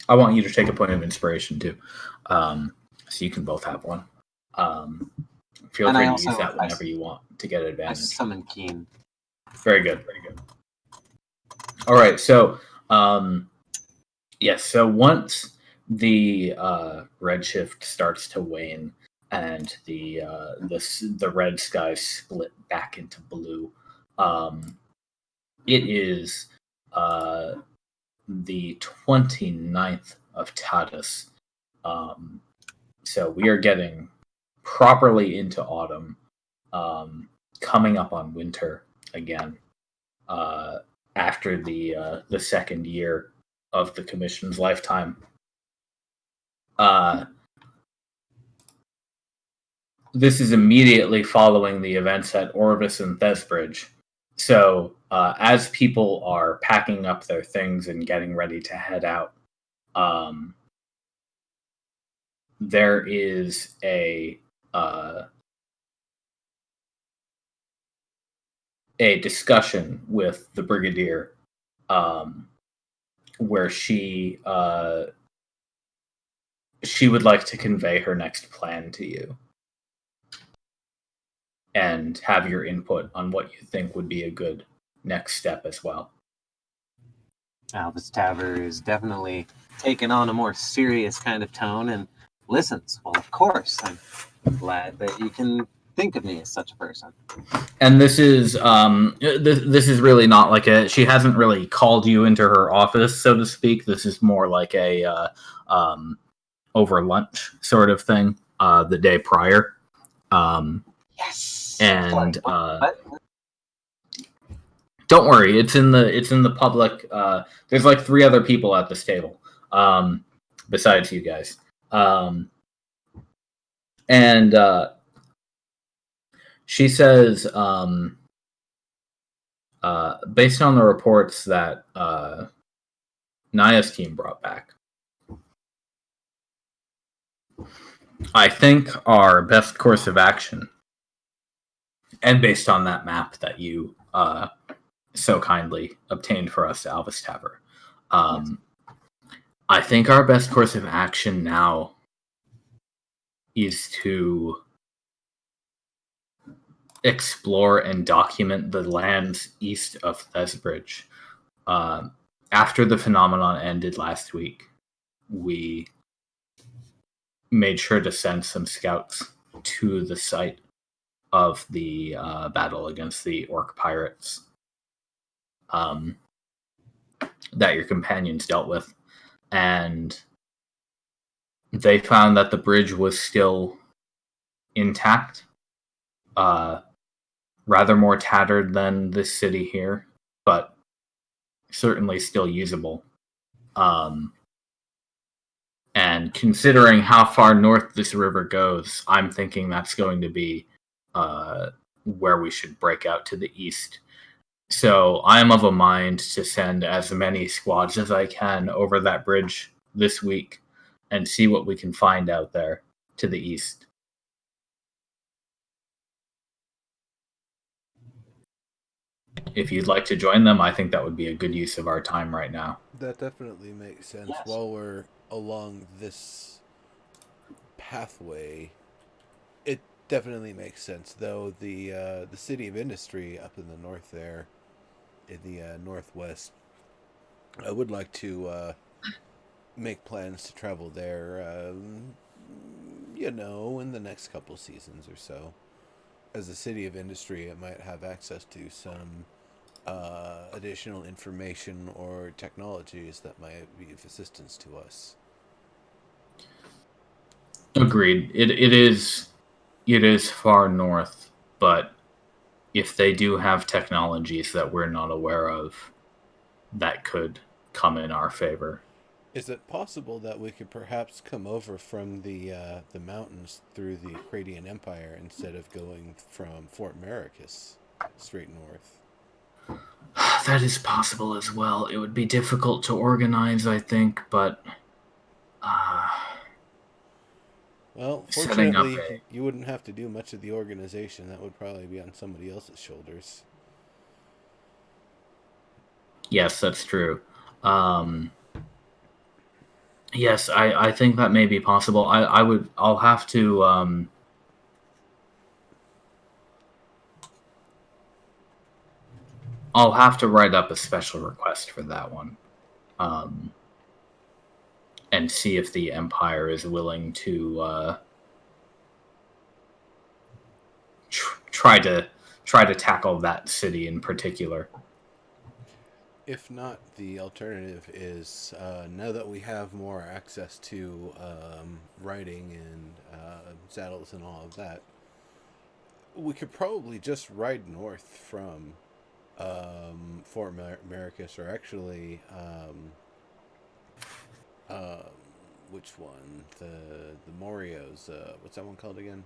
I want you to take a point of inspiration too, so you can both have one. Feel free to use that whenever you want to get advantage. I summon Keen. Very good. Very good. All right. So, yes. So once the redshift starts to wane and the red sky split back into blue, it is the 29th of Tatus. So we are getting properly into autumn, coming up on winter again, after the second year of the commission's lifetime. This is immediately following the events at Orvis and Thesbridge. So as people are packing up their things and getting ready to head out, there is a discussion with the Brigadier, where she would like to convey her next plan to you and have your input on what you think would be a good next step as well. Alvis Taver is definitely taken on a more serious kind of tone and listens. Well, of course, I'm glad that you can think of me as such a person. And this is this is really not like she hasn't really called you into her office, so to speak. This is more like a over lunch sort of thing, the day prior. Yes. And don't worry, it's in the public. There's like 3 other people at this table, besides you guys. And she says, based on the reports that Naya's team brought back, I think our best course of action, and based on that map that you so kindly obtained for us to Alvis Taver, I think our best course of action now is to explore and document the lands east of Thesbridge. After the phenomenon ended last week, we made sure to send some scouts to the site of the battle against the orc pirates that your companions dealt with. And they found that the bridge was still intact, rather more tattered than this city here, but certainly still usable. And considering how far north this river goes, I'm thinking that's going to be where we should break out to the east. So I'm of a mind to send as many squads as I can over that bridge this week and see what we can find out there to the east. If you'd like to join them, I think that would be a good use of our time right now. That definitely makes sense. Yes. While we're along this pathway, it definitely makes sense. Though the city of industry up in the north there, in the northwest, I would like to make plans to travel there. In the next couple seasons or so. As a city of industry, it might have access to some additional information or technologies that might be of assistance to us. Agreed. It is far north, but if they do have technologies that we're not aware of, that could come in our favor. Is it possible that we could perhaps come over from the mountains through the Cradian Empire instead of going from Fort Maricus straight north? That is possible as well. It would be difficult to organize, I think, but well, setting up fortunately, you wouldn't have to do much of the organization. That would probably be on somebody else's shoulders. Yes, that's true. Yes, I think that may be possible. I'll have to I'll have to write up a special request for that one, and see if the Empire is willing to try to tackle that city in particular. If not, the alternative is now that we have more access to riding and saddles and all of that, we could probably just ride north from Fort Maricus, or actually, which one? The Morios. What's that one called again?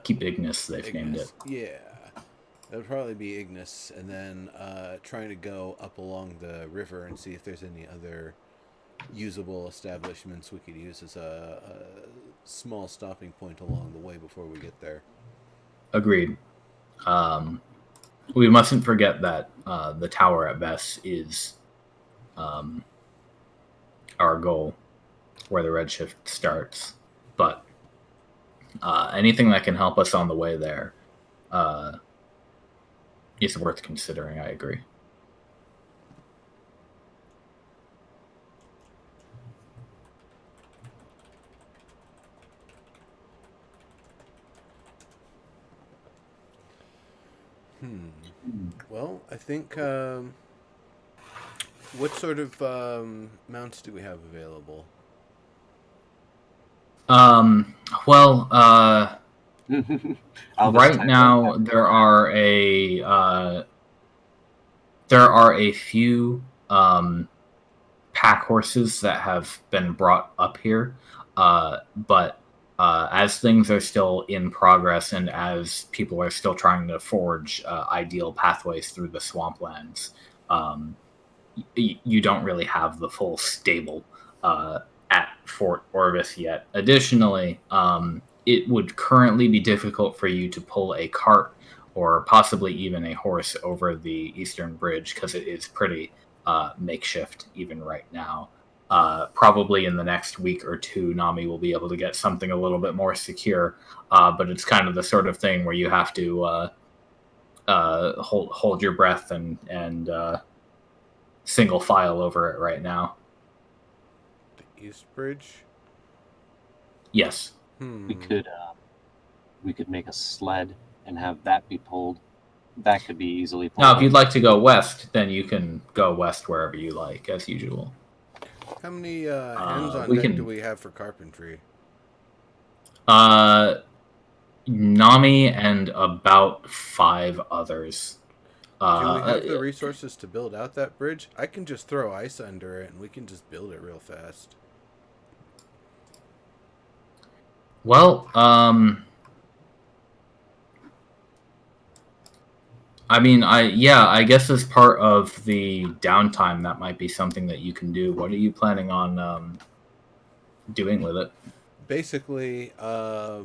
Keep Ignis, they've named it. Yeah. That would probably be Ignis, and then trying to go up along the river and see if there's any other usable establishments we could use as a small stopping point along the way before we get there. Agreed. We mustn't forget that the tower at Vess is our goal, where the Redshift starts. But anything that can help us on the way there is worth considering, I agree. Well, I think what sort of mounts do we have available? Well, right now there are a few pack horses that have been brought up here, but as things are still in progress and as people are still trying to forge ideal pathways through the swamplands, you don't really have the full stable at Fort Orvis yet. Additionally, it would currently be difficult for you to pull a cart or possibly even a horse over the Eastern Bridge because it is pretty makeshift even right now. Probably in the next week or two, Nami will be able to get something a little bit more secure, but it's kind of the sort of thing where you have to hold your breath and single file over it right now. The East Bridge? Yes. We could make a sled and have that be pulled. That could be easily pulled. Now, if you'd like to go west, then you can go west wherever you like, as usual. How many hands on deck do we have for carpentry? Nami and about 5 others. Do we have the resources to build out that bridge? I can just throw ice under it and we can just build it real fast. Well, I mean, I guess as part of the downtime, that might be something that you can do. What are you planning on doing with it? Basically, I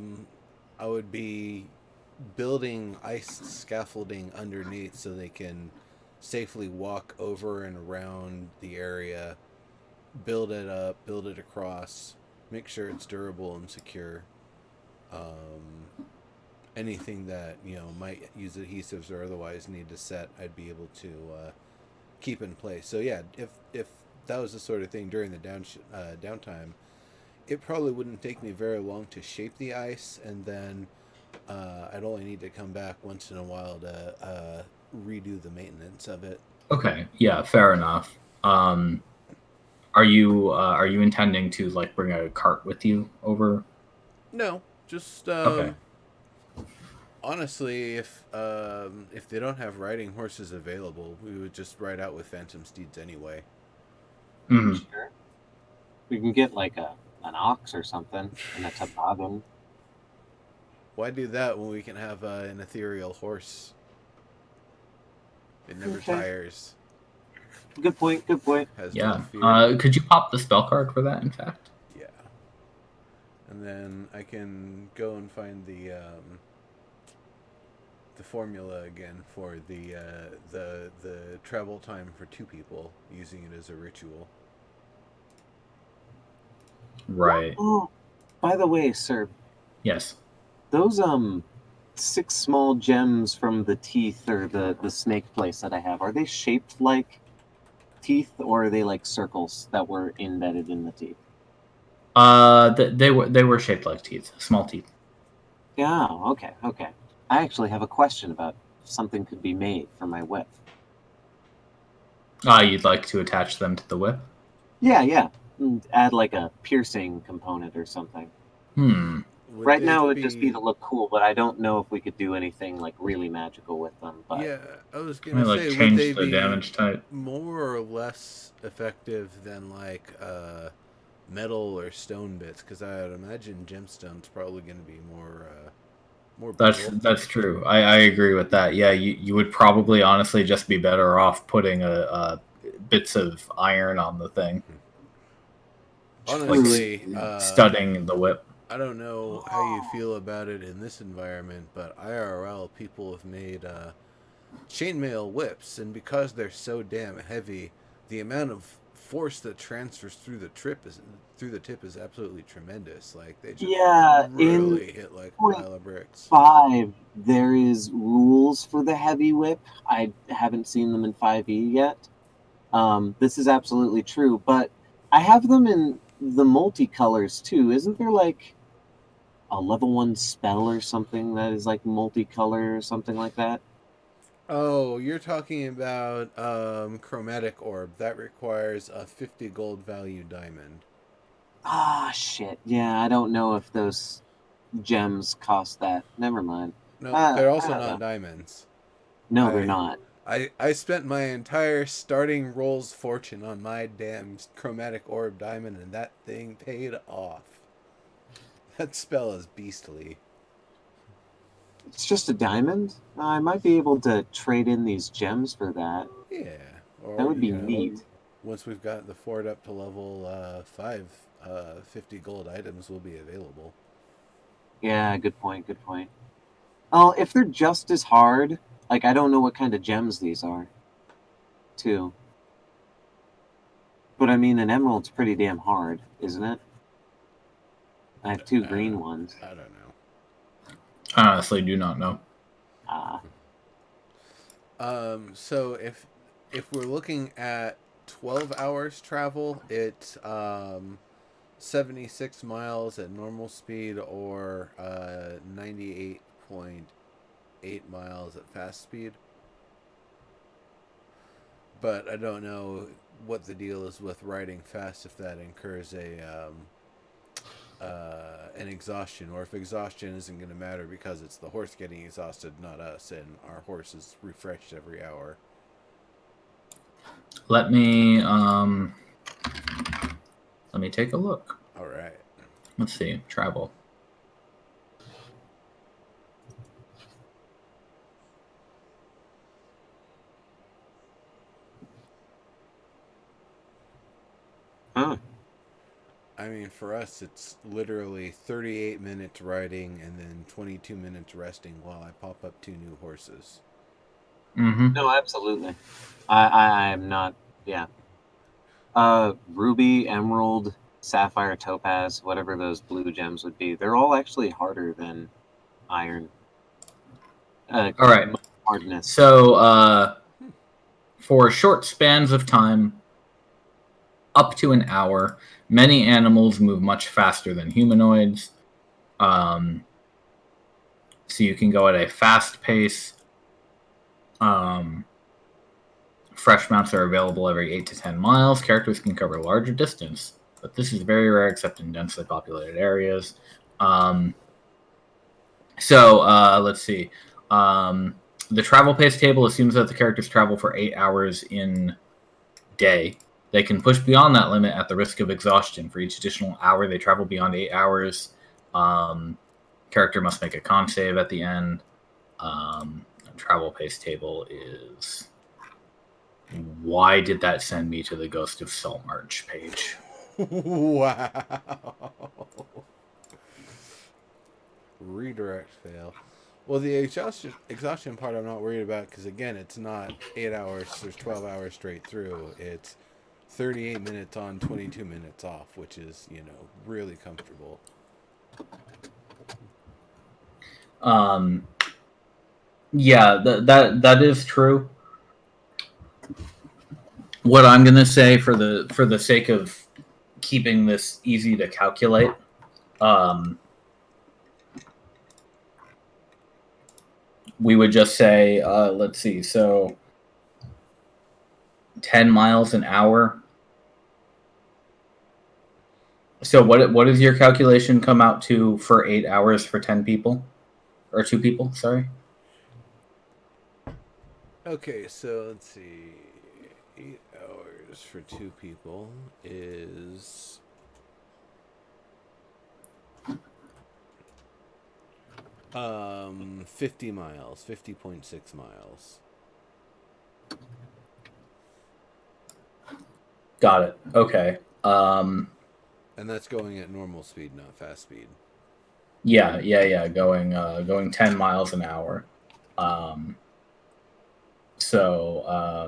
would be building ice scaffolding underneath so they can safely walk over and around the area, build it up, build it across, make sure it's durable and secure. Anything that might use adhesives or otherwise need to set, I'd be able to keep in place. So yeah, if that was the sort of thing during the downtime, it probably wouldn't take me very long to shape the ice, and then I'd only need to come back once in a while to redo the maintenance of it. Okay, yeah, fair enough. Are you intending to like bring a cart with you over? No, just Okay. honestly, if they don't have riding horses available, we would just ride out with phantom steeds anyway. Mm-hmm. Sure. We can get like an ox or something and a toboggan. Why do that when we can have an ethereal horse? It never tires. Good point. Good point. Has Yeah. no fear. Could you pop the spell card for that? In fact. Yeah. And then I can go and find the formula again for the travel time for 2 people, using it as a ritual. Right. Oh, by the way, sir. Yes. Those 6 small gems from the teeth or the snake place that I have, are they shaped like teeth or are they like circles that were embedded in the teeth? They were shaped like teeth, small teeth. Yeah. Okay. Okay. I actually have a question about if something could be made for my whip. You'd like to attach them to the whip? Yeah. Yeah. And add like a piercing component or something. Right now, it would just be to look cool, but I don't know if we could do anything like really magical with them. But yeah, I was gonna say, change would they the be damage type more or less effective than like metal or stone bits? Because I'd imagine gemstone's probably going to be more. That's true. I agree with that. Yeah, you would probably honestly just be better off putting a bits of iron on the thing. Honestly, studding the whip. I don't know how you feel about it in this environment, but IRL people have made chainmail whips, and because they're so damn heavy, the amount of force that transfers through the tip is absolutely tremendous. Like they just really hit like a pile of bricks. 5, there is rules for the heavy whip. I haven't seen them in 5e yet. This is absolutely true, but I have them in the multicolors too. Isn't there like a level 1 spell or something that is like multicolor or something like that? Oh, you're talking about chromatic orb. That requires a 50 gold value diamond. Ah, shit. Yeah, I don't know if those gems cost that. Never mind. No, they're also not diamonds. No, they're not. I spent my entire starting roll's fortune on my damn chromatic orb diamond, and that thing paid off. That spell is beastly. It's just a diamond? I might be able to trade in these gems for that. Yeah. Or, that would be neat. Once we've got the fort up to level 5, 50 gold items will be available. Yeah, good point, good point. Oh, if they're just as hard, like, I don't know what kind of gems these are, too. But, I mean, an emerald's pretty damn hard, isn't it? I have 2 green ones. I don't know. I honestly do not know. So if we're looking at 12 hours travel, it's 76 miles at normal speed or 98.8 miles at fast speed. But I don't know what the deal is with riding fast, if that incurs an exhaustion, or if exhaustion isn't going to matter because it's the horse getting exhausted, not us, and our horse is refreshed every hour. Let me take a look. All right. Let's see. Travel. I mean, for us, it's literally 38 minutes riding and then 22 minutes resting while I pop up 2 new horses. Mm-hmm. No, absolutely. I'm not, yeah. Ruby, emerald, sapphire, topaz, whatever those blue gems would be, they're all actually harder than iron. All right. Hardness. So, for short spans of time, up to an hour, many animals move much faster than humanoids. So you can go at a fast pace. Fresh mounts are available every 8 to 10 miles. Characters can cover larger distance, but this is very rare except in densely populated areas. Let's see. The travel pace table assumes that the characters travel for 8 hours in day. They can push beyond that limit at the risk of exhaustion. For each additional hour they travel beyond 8 hours, character must make a con save at the end. Travel pace table is... Why did that send me to the Ghost of Saltmarsh page? Wow. Redirect fail. Well, the exhaustion part I'm not worried about because, again, it's not 8 hours. There's 12 hours straight through. It's 38 minutes on, 22 minutes off, which is, really comfortable. Yeah, that is true. What I'm gonna say for the sake of keeping this easy to calculate, we would just say, let's see, so 10 miles an hour. So what does your calculation come out to for 8 hours for 10 people? Or 2 people, sorry? Okay, so let's see. 8 hours for 2 people is... 50 miles, 50.6 miles. Got it. Okay. And that's going at normal speed, not fast speed. Yeah. Going 10 miles an hour. So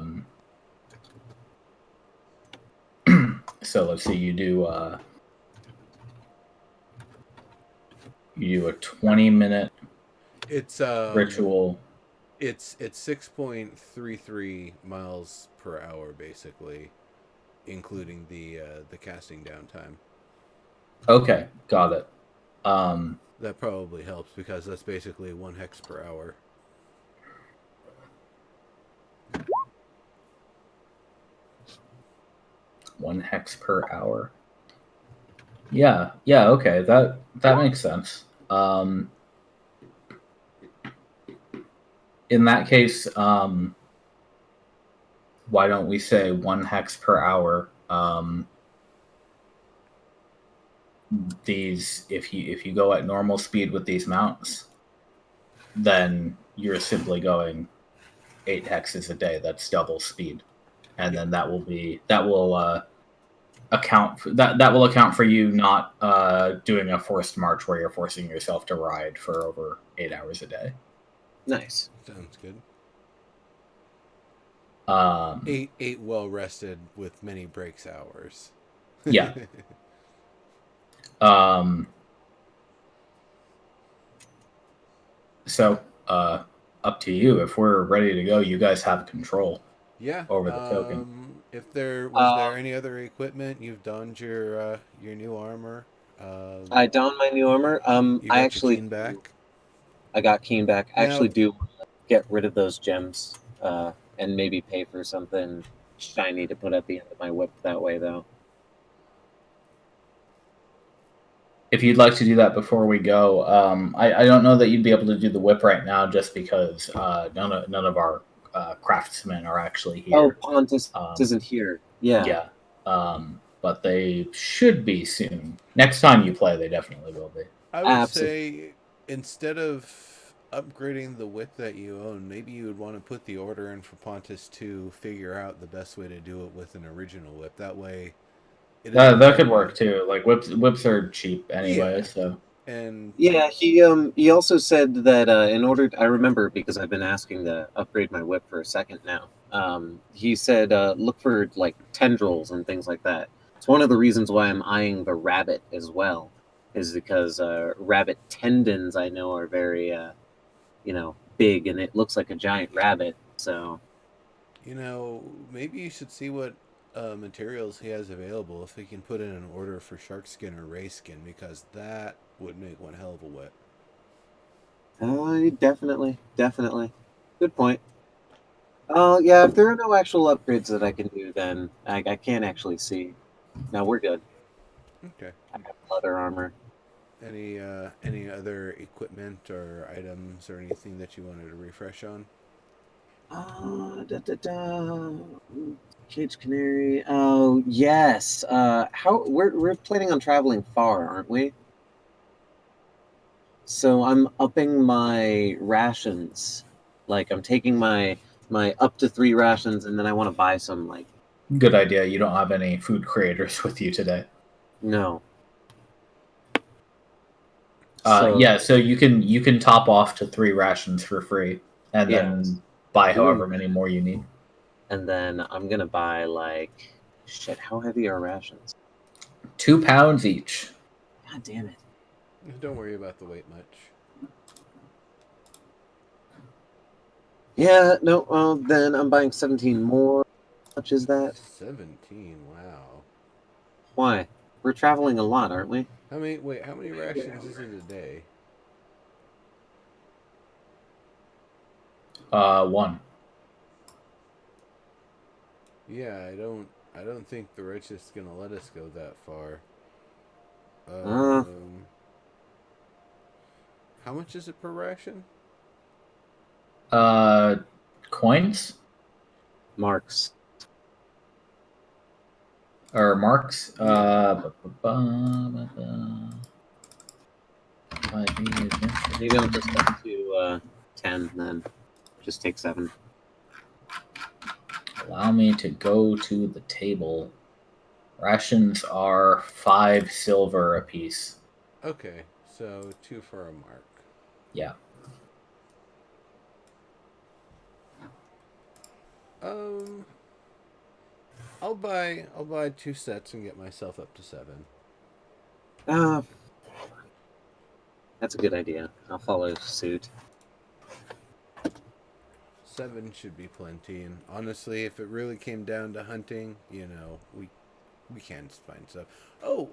let's see. You do a 20-minute. It's ritual. It's 6.33 miles per hour, basically, including the casting downtime. Okay, got it. That probably helps because that's basically 1 hex per hour. One hex per hour. Yeah. Okay, that makes sense. In that case, why don't we say 1 hex per hour? If you go at normal speed with these mounts, then you're simply going 8 hexes a day. That's double speed, and then that will account for you not doing a forced march where you're forcing yourself to ride for over 8 hours a day. Nice. Sounds good. 8 well rested with many breaks hours. Yeah. So up to you. If we're ready to go, you guys have control. Yeah. Over the token. If there was any other equipment, you've donned your new armor. I donned my new armor. I actually Keen back. I got Keen back. I actually do get rid of those gems and maybe pay for something shiny to put at the end of my whip that way, though. If you'd like to do that before we go, I don't know that you'd be able to do the whip right now just because none of our craftsmen are actually here. Oh, Pontus isn't here. Yeah. Yeah. But they should be soon. Next time you play, they definitely will be. I would say instead of upgrading the whip that you own, maybe you would want to put the order in for Pontus to figure out the best way to do it with an original whip. That way, that could work too. Like whips are cheap anyway, yeah. So. And yeah, he also said that in order I remember because I've been asking to upgrade my whip for a second now. He said look for like tendrils and things like that. It's one of the reasons why I'm eyeing the rabbit as well, is because rabbit tendons I know are very big, and it looks like a giant rabbit. So, maybe you should see what materials he has available if he can put in an order for shark skin or ray skin, because that would make one hell of a whip. Definitely. Good point. Oh, yeah, if there are no actual upgrades that I can do, then I can't actually see. No, we're good. Okay. I have leather armor. Any other equipment or items or anything that you wanted to refresh on? Da, da, da. Cage Canary. Oh, yes. How we're planning on traveling far, aren't we? So I'm upping my rations. Like I'm taking my up to 3 rations, and then I want to buy some. Like, Good idea. You don't have any food creators with you today. no. Yeah, so you can top off to 3 rations for free, and then buy however many more you need. And then I'm gonna buy like shit. How heavy are rations? 2 pounds each. God damn it! Don't worry about the weight much. Yeah, no. Well, then I'm buying 17 more. How much is that? 17. Wow. Why? We're traveling a lot, aren't we? How many rations is it a day? 1. Yeah, I don't think the Redshift's gonna let us go that far. How much is it per ration? Coins? Marks. Or marks? Maybe I'll just up to 10 then. Just take 7. Allow me to go to the table. Rations are 5 silver apiece. Okay, so 2 for a mark. Yeah. I'll buy 2 sets and get myself up to 7. That's a good idea. I'll follow suit. 7 should be plenty, and honestly, if it really came down to hunting, we can find stuff. Oh,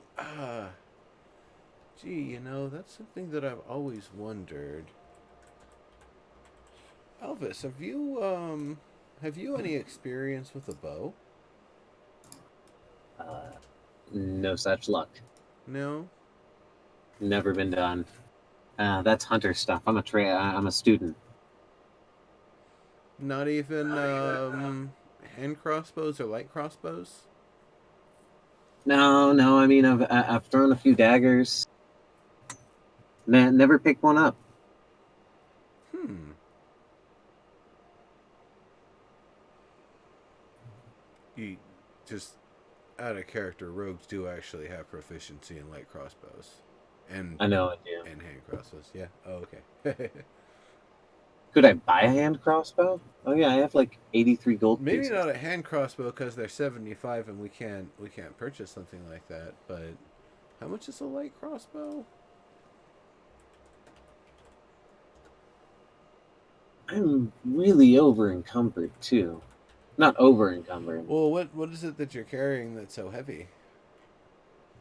gee, that's something that I've always wondered. Elvis, have you any experience with a bow? No such luck. No. Never been done. That's hunter stuff. I'm a student. Not even hand crossbows or light crossbows? No. I mean, I've thrown a few daggers. Man, never picked one up. You just out of character, rogues do actually have proficiency in light crossbows, and I know I do. and hand crossbows. Yeah. Oh, okay. Could I buy a hand crossbow? Oh yeah, I have like 83 gold Maybe pieces. not a hand crossbow because they're 75, and we can't purchase something like that. But how much is a light crossbow? I'm really over encumbered too. Not over encumbered. Well, what is it that you're carrying that's so heavy?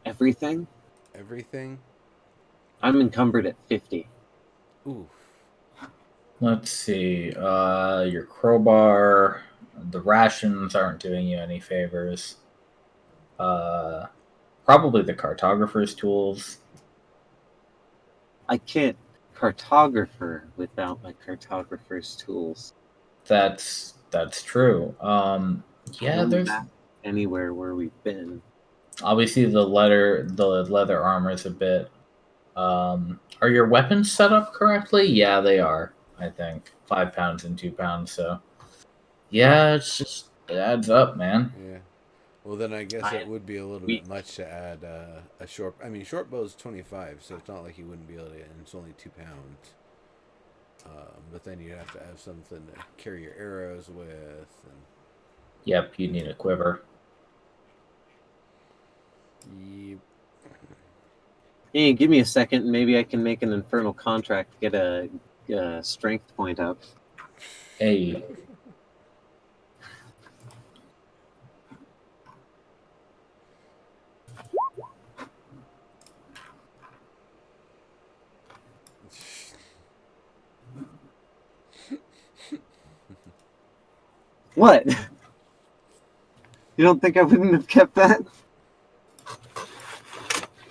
Everything? Everything? I'm encumbered at 50. Oof. Let's see. Your crowbar. The rations aren't doing you any favors. Probably the cartographer's tools. I can't cartographer without my cartographer's tools. That's true. Yeah, there's anywhere where we've been. Obviously the leather armor is a bit. Are your weapons set up correctly? Yeah, they are. I think 5 pounds and 2 pounds. So yeah, it adds up, man. Yeah. Well, then I guess it would be a little bit much to add a short. I mean, short bow is 25, so it's not like you wouldn't be able to. And it's only 2 pounds. But then you have to have something to carry your arrows with. And... Yep, you need a quiver. Yep. Hey, give me a second, and maybe I can make an infernal contract to get a strength point up. Hey. What? You don't think I wouldn't have kept that?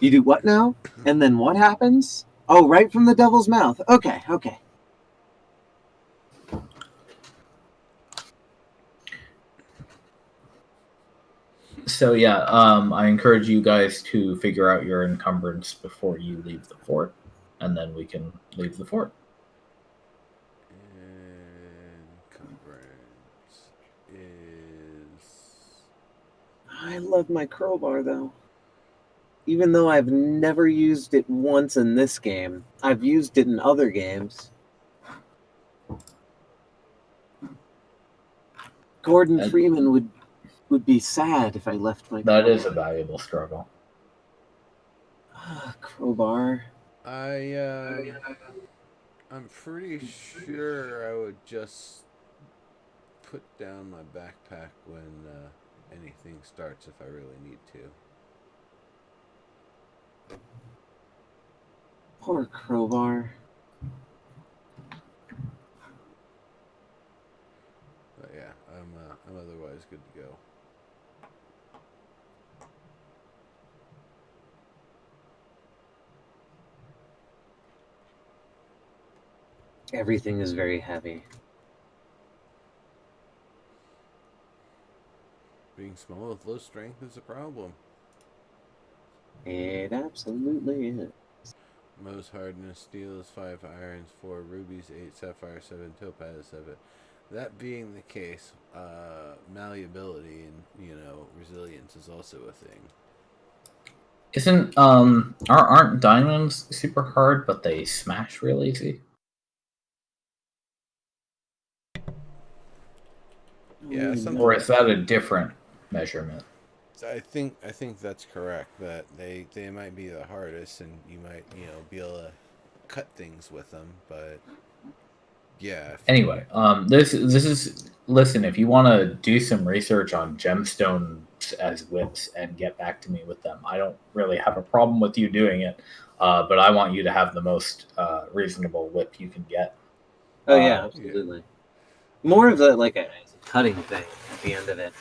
You do what now? And then what happens? Oh, right from the devil's mouth. Okay. So yeah, I encourage you guys to figure out your encumbrance before you leave the fort, and then we can leave the fort. Encumbrance is... I love my crowbar, though. Even though I've never used it once in this game, I've used it in other games. Gordon Freeman would be sad if I left my crowbar. That is a valuable struggle. Crowbar. I'm pretty sure I would just put down my backpack when anything starts if I really need to. Poor crowbar. But yeah, I'm otherwise good to go. Everything is very heavy. Being small with low strength is a problem. It absolutely is. Most hardness: steel is 5 irons, 4 rubies, 8 sapphire, 7 topaz, 7. That being the case, malleability and resilience is also a thing. Aren't diamonds super hard, but they smash real easy? Yeah, or is that a different measurement? I think that's correct. That they might be the hardest, and you might be able to cut things with them. But yeah. Anyway, this is listen. If you want to do some research on gemstones as whips and get back to me with them, I don't really have a problem with you doing it. But I want you to have the most reasonable whip you can get. Oh yeah, absolutely. Yeah. More of like a cutting thing at the end of it.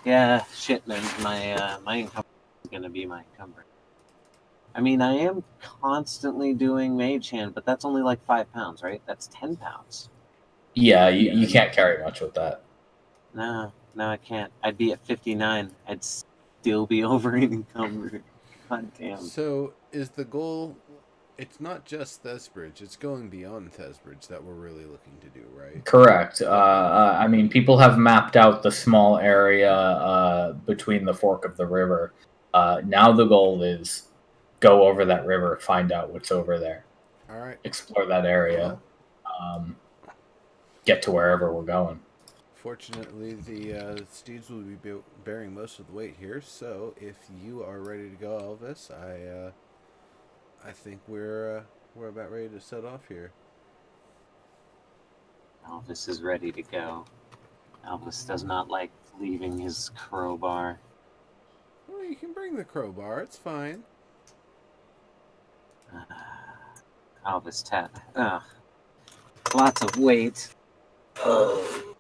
Yeah, shit, man. My encumbrance is gonna be my encumbrance. I mean, I am constantly doing mage hand, but that's only like 5 pounds, right? That's 10 pounds. Yeah, you can't carry much with that. No, I can't. I'd be at 59. I'd still be over encumbered. God damn. So is the goal? It's not just Thesbridge, it's going beyond Thesbridge that we're really looking to do, right? Correct. I mean, people have mapped out the small area between the fork of the river. Now the goal is go over that river, find out what's over there. All right. Explore that area. Get to wherever we're going. Fortunately, the steeds will be bearing most of the weight here, so if you are ready to go, Elvis, I think we're about ready to set off here. Elvis is ready to go. Elvis does not like leaving his crowbar. Well, you can bring the crowbar. It's fine. Elvis tap. Lots of weight. Don't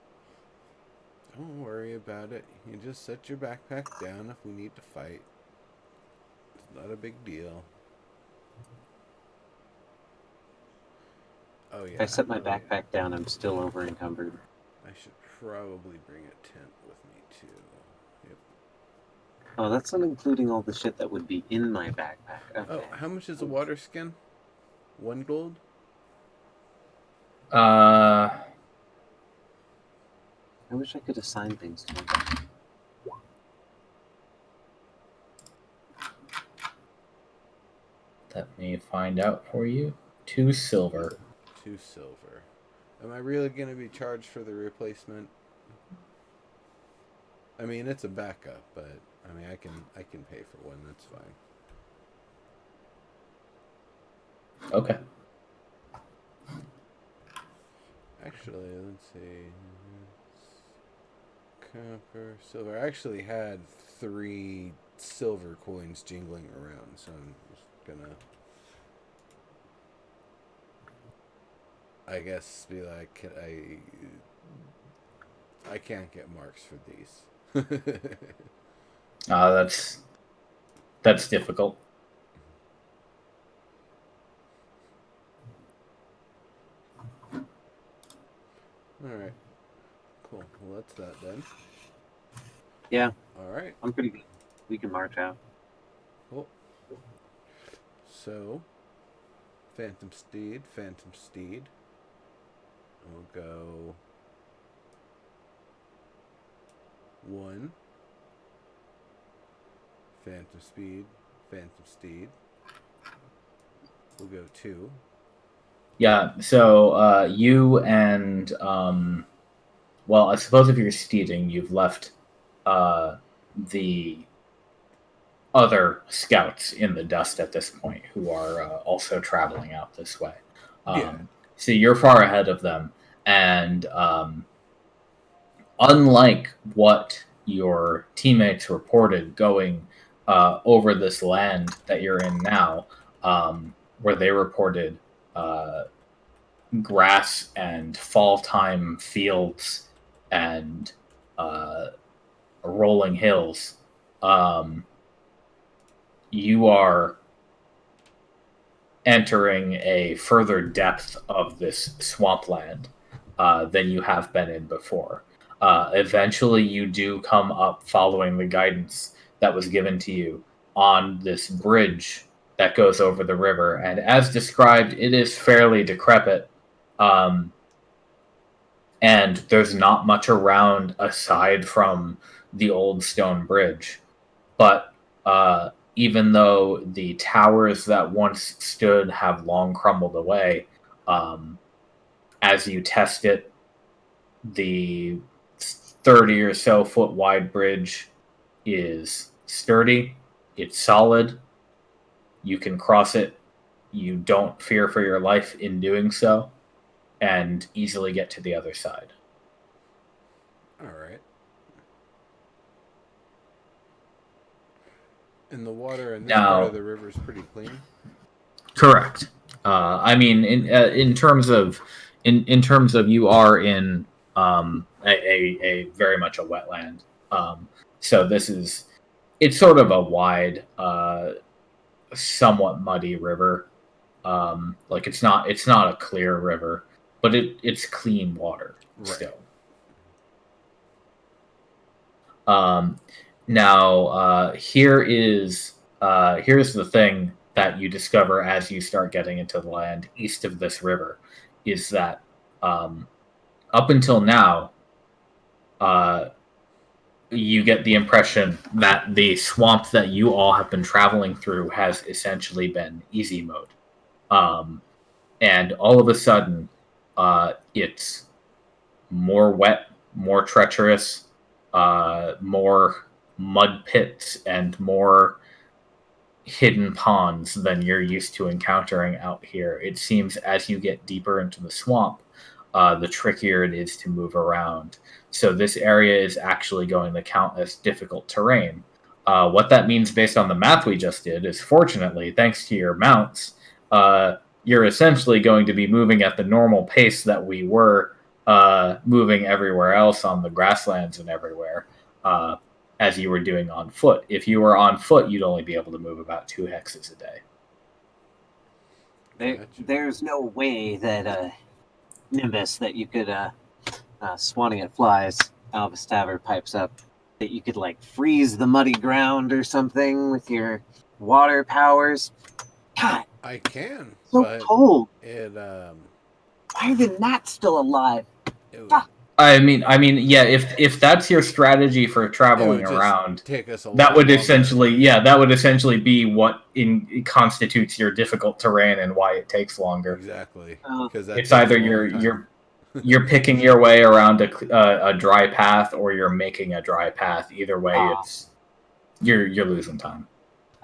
worry about it. You just set your backpack down if we need to fight. It's not a big deal. Oh yeah. If I set my backpack down, I'm still over encumbered. I should probably bring a tent with me too. Yep. Oh, that's not including all the shit that would be in my backpack. Okay. Oh, how much is a water skin? 1 gold? I wish I could assign things to him. Let me find out for you. 2 silver. 2 silver. Am I really going to be charged for the replacement? I mean, it's a backup, but I mean, I can pay for one. That's fine. Okay. Actually, let's see. Copper, silver. I actually had 3 silver coins jingling around, so I'm just gonna, I guess, be like, I can't get marks for these. That's difficult. Alright. Cool. Well, that's that then. Yeah. Alright. I'm pretty good. We can march out. Cool. So, Phantom Steed. We'll go 1. Phantom Steed. We'll go 2. Yeah, so you and well, I suppose if you're steeding, you've left the other scouts in the dust at this point who are also traveling out this way. So you're far ahead of them, and unlike what your teammates reported going over this land that you're in now, where they reported grass and fall time fields and rolling hills, you are entering a further depth of this swampland than you have been in before. Eventually, you do come up following the guidance that was given to you on this bridge that goes over the river. And as described, it is fairly decrepit. And there's not much around aside from the old stone bridge. But even though the towers that once stood have long crumbled away, as you test it, the 30 or so foot wide bridge is sturdy, it's solid, you can cross it, you don't fear for your life in doing so, and easily get to the other side. Alright. And the water in this part of the river is pretty clean? Correct. I mean, in terms of you are in a very much a wetland. So it's sort of a wide, somewhat muddy river. Like it's not a clear river, but it's clean water still. Now here's the thing that you discover as you start getting into the land east of this river, is that up until now, you get the impression that the swamp that you all have been traveling through has essentially been easy mode. And all of a sudden, it's more wet, more treacherous, more mud pits, and more hidden ponds than you're used to encountering out here. It seems as you get deeper into the swamp, the trickier it is to move around. So this area is actually going to count as difficult terrain. What that means based on the math we just did is, fortunately, thanks to your mounts, you're essentially going to be moving at the normal pace that we were moving everywhere else on the grasslands and everywhere, as you were doing on foot. If you were on foot, you'd only be able to move about 2 hexes a day. There's no way that Nimbus, that you could swanning at flies, Alvis Taver pipes up, that you could like freeze the muddy ground or something with your water powers. God, I can. So but cold. Why are the gnats still alive? I mean, yeah. If that's your strategy for traveling around, that would essentially be what constitutes your difficult terrain and why it takes longer. Exactly. Because it's either you're picking your way around a dry path, or you're making a dry path. Either way, it's you're losing time.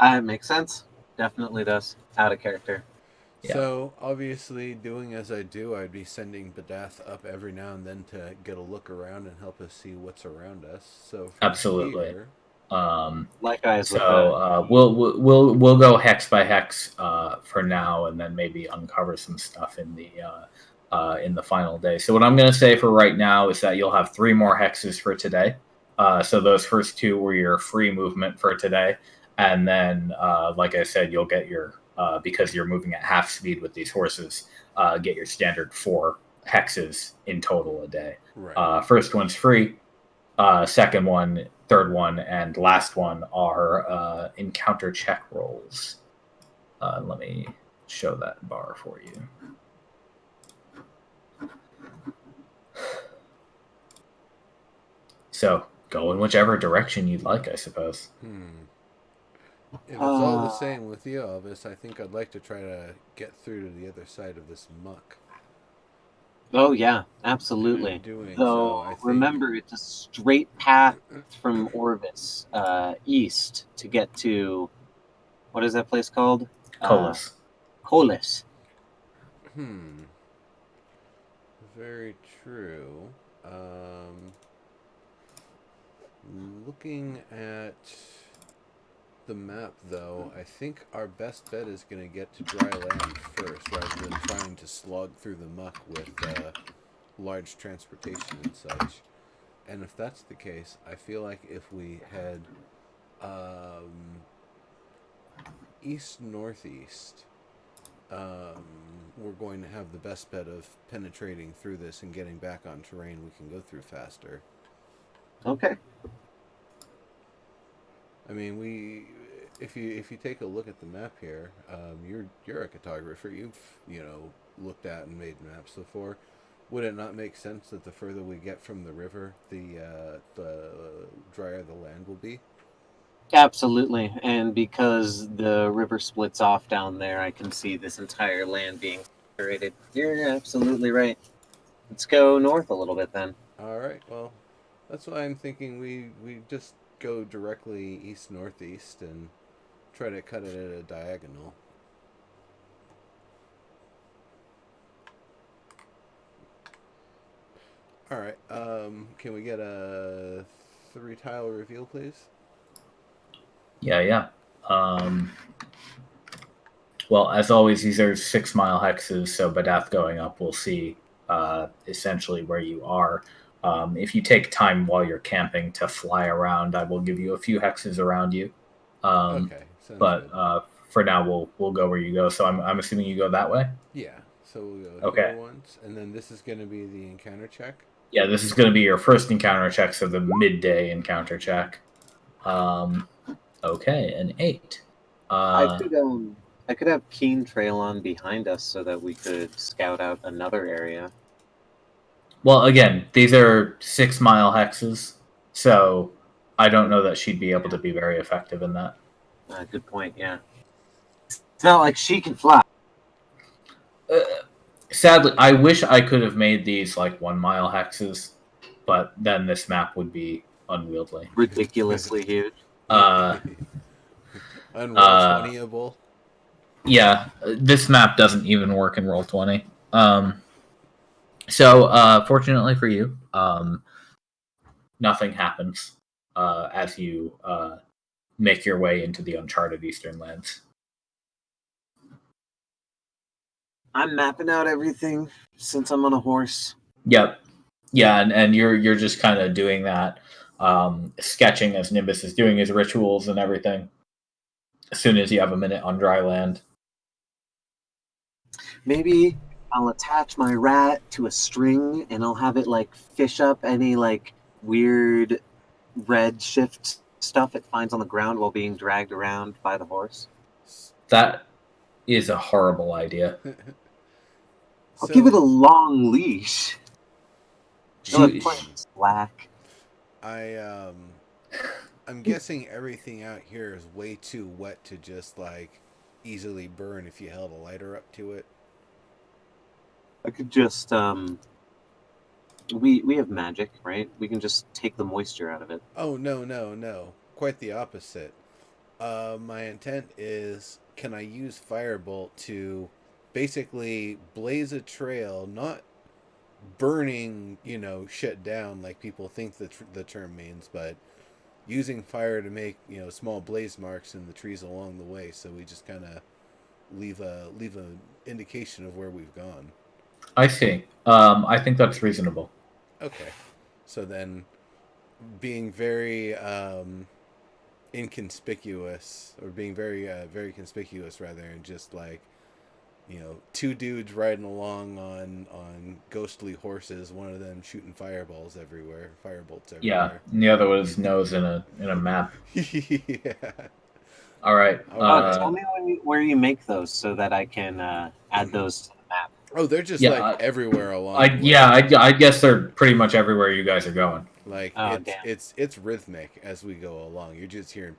It makes sense. Definitely does. Out of character. Yeah. So, obviously, doing as I do, I'd be sending Badath up every now and then to get a look around and help us see what's around us. So, absolutely. Here, Likewise. So, we'll go hex by hex for now, and then maybe uncover some stuff in the in the final day. So what I'm going to say for right now is that you'll have 3 more hexes for today. So those first 2 were your free movement for today. And then, like I said, you'll get your, because you're moving at half speed with these horses, get your standard 4 hexes in total a day. Right. First one's free. Second one, third one, and last one are encounter check rolls. Let me show that bar for you. So go in whichever direction you'd like, I suppose. If it's all the same with you, Elvis, I think I'd like to try to get through to the other side of this muck. Oh, yeah, absolutely. Though, remember, it's a straight path from Orvis east to get to, what is that place called? Colas. Colas. Very true. Looking at the map, though, I think our best bet is going to get to dry land first, rather than trying to slog through the muck with large transportation and such. And if that's the case, I feel like if we head east-northeast, we're going to have the best bet of penetrating through this and getting back on terrain we can go through faster. Okay. I mean, if you take a look at the map here, you're a cartographer. You've looked at and made maps before. Would it not make sense that the further we get from the river, the drier the land will be? Absolutely, and because the river splits off down there, I can see this entire land being saturated. You're absolutely right. Let's go north a little bit then. All right. Well, that's why I'm thinking we just go directly east-northeast and try to cut it at a diagonal. All right. Can we get a 3-tile reveal, please? Yeah. Well, as always, these are 6-mile hexes, so Badath going up, we'll see essentially where you are. If you take time while you're camping to fly around, I will give you a few hexes around you. Okay, sounds but good. For now, we'll go where you go. So I'm assuming you go that way. Yeah. So we'll go here once, and then this is going to be the encounter check. Yeah, this is going to be your first encounter check, so the midday encounter check. Okay, an 8. I could have Keen Trail on behind us so that we could scout out another area. Well, again, these are 6-mile hexes, so I don't know that she'd be able to be very effective in that. Good point, yeah. It's not like she can fly. Sadly, I wish I could have made these like 1-mile hexes, but then this map would be unwieldy. Ridiculously huge. Unroll-20able. Yeah, this map doesn't even work in Roll20. So, fortunately for you, nothing happens as you make your way into the uncharted Eastern Lands. I'm mapping out everything since I'm on a horse. Yep. Yeah, and you're just kind of doing that, sketching as Nimbus is doing his rituals and everything. As soon as you have a minute on dry land. Maybe I'll attach my rat to a string and I'll have it like fish up any like weird Redshift stuff it finds on the ground while being dragged around by the horse. That is a horrible idea. I'll give it a long leash. Slack. I'm guessing everything out here is way too wet to just like easily burn if you held a lighter up to it. I could just we have magic, right? We can just take the moisture out of it. Oh no. Quite the opposite. My intent is, can I use Firebolt to basically blaze a trail, not burning, shit down like people think the term means, but using fire to make, small blaze marks in the trees along the way, so we just kind of leave an indication of where we've gone. I see. I think that's reasonable. Okay. So then, being very inconspicuous, or being very conspicuous rather, and just like, two dudes riding along on ghostly horses, one of them shooting firebolts everywhere. Yeah, and the other was nose in a map. Yeah. All right. Tell me where you make those so that I can add those to the map. Oh, they're just everywhere along. I guess they're pretty much everywhere you guys are going. Like it's rhythmic as we go along. You're just hearing.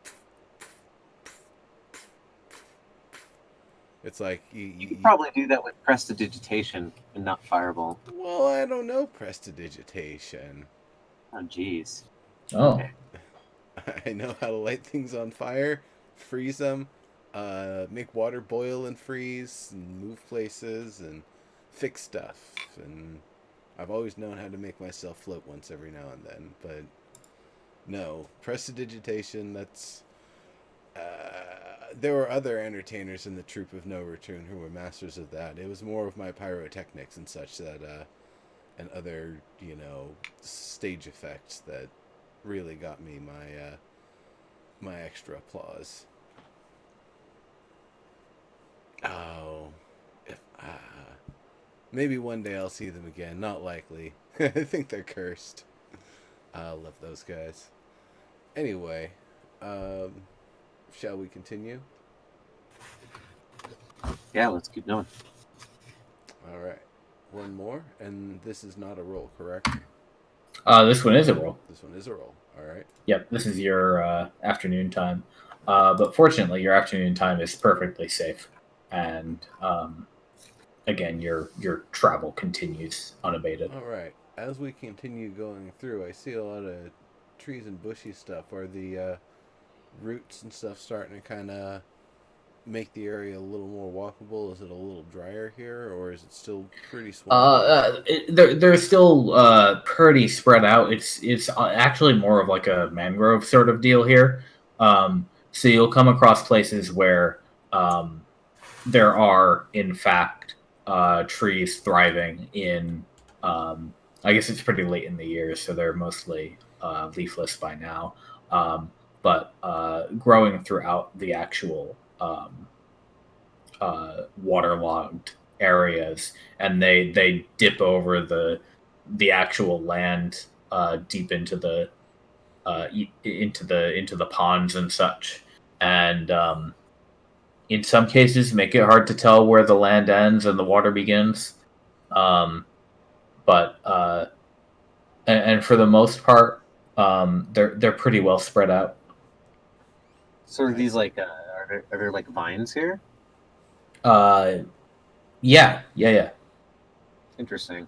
It's like you could probably do that with prestidigitation and not fireball. Well, I don't know prestidigitation. Oh, jeez. Oh. Okay. I know how to light things on fire, freeze them, make water boil and freeze, and move places, and fix stuff. And I've always known how to make myself float once every now and then. But no, prestidigitation, that's... there were other entertainers in the Troop of No Return who were masters of that. It was more of my pyrotechnics and such that, and other, stage effects that really got me my extra applause. Oh, maybe one day I'll see them again. Not likely. I think they're cursed. I love those guys. Anyway, shall we continue? Yeah, let's keep going. All right. One more, and this is not a roll, correct? This one is a roll. This one is a roll. All right. Yep, this is your afternoon time. But fortunately, your afternoon time is perfectly safe. And again, your travel continues unabated. All right. As we continue going through, I see a lot of trees and bushy stuff. Are the roots and stuff starting to kind of make the area a little more walkable? Is it a little drier here, or is it still pretty swampy? They're still pretty spread out. It's actually more of like a mangrove sort of deal here. So you'll come across places where there are, in fact, trees thriving in. I guess it's pretty late in the year, so they're mostly leafless by now. But growing throughout the actual waterlogged areas, and they dip over the actual land deep into the ponds and such, and in some cases make it hard to tell where the land ends and the water begins. But for the most part, they're pretty well spread out. So are these like are there like vines here? Yeah. Interesting.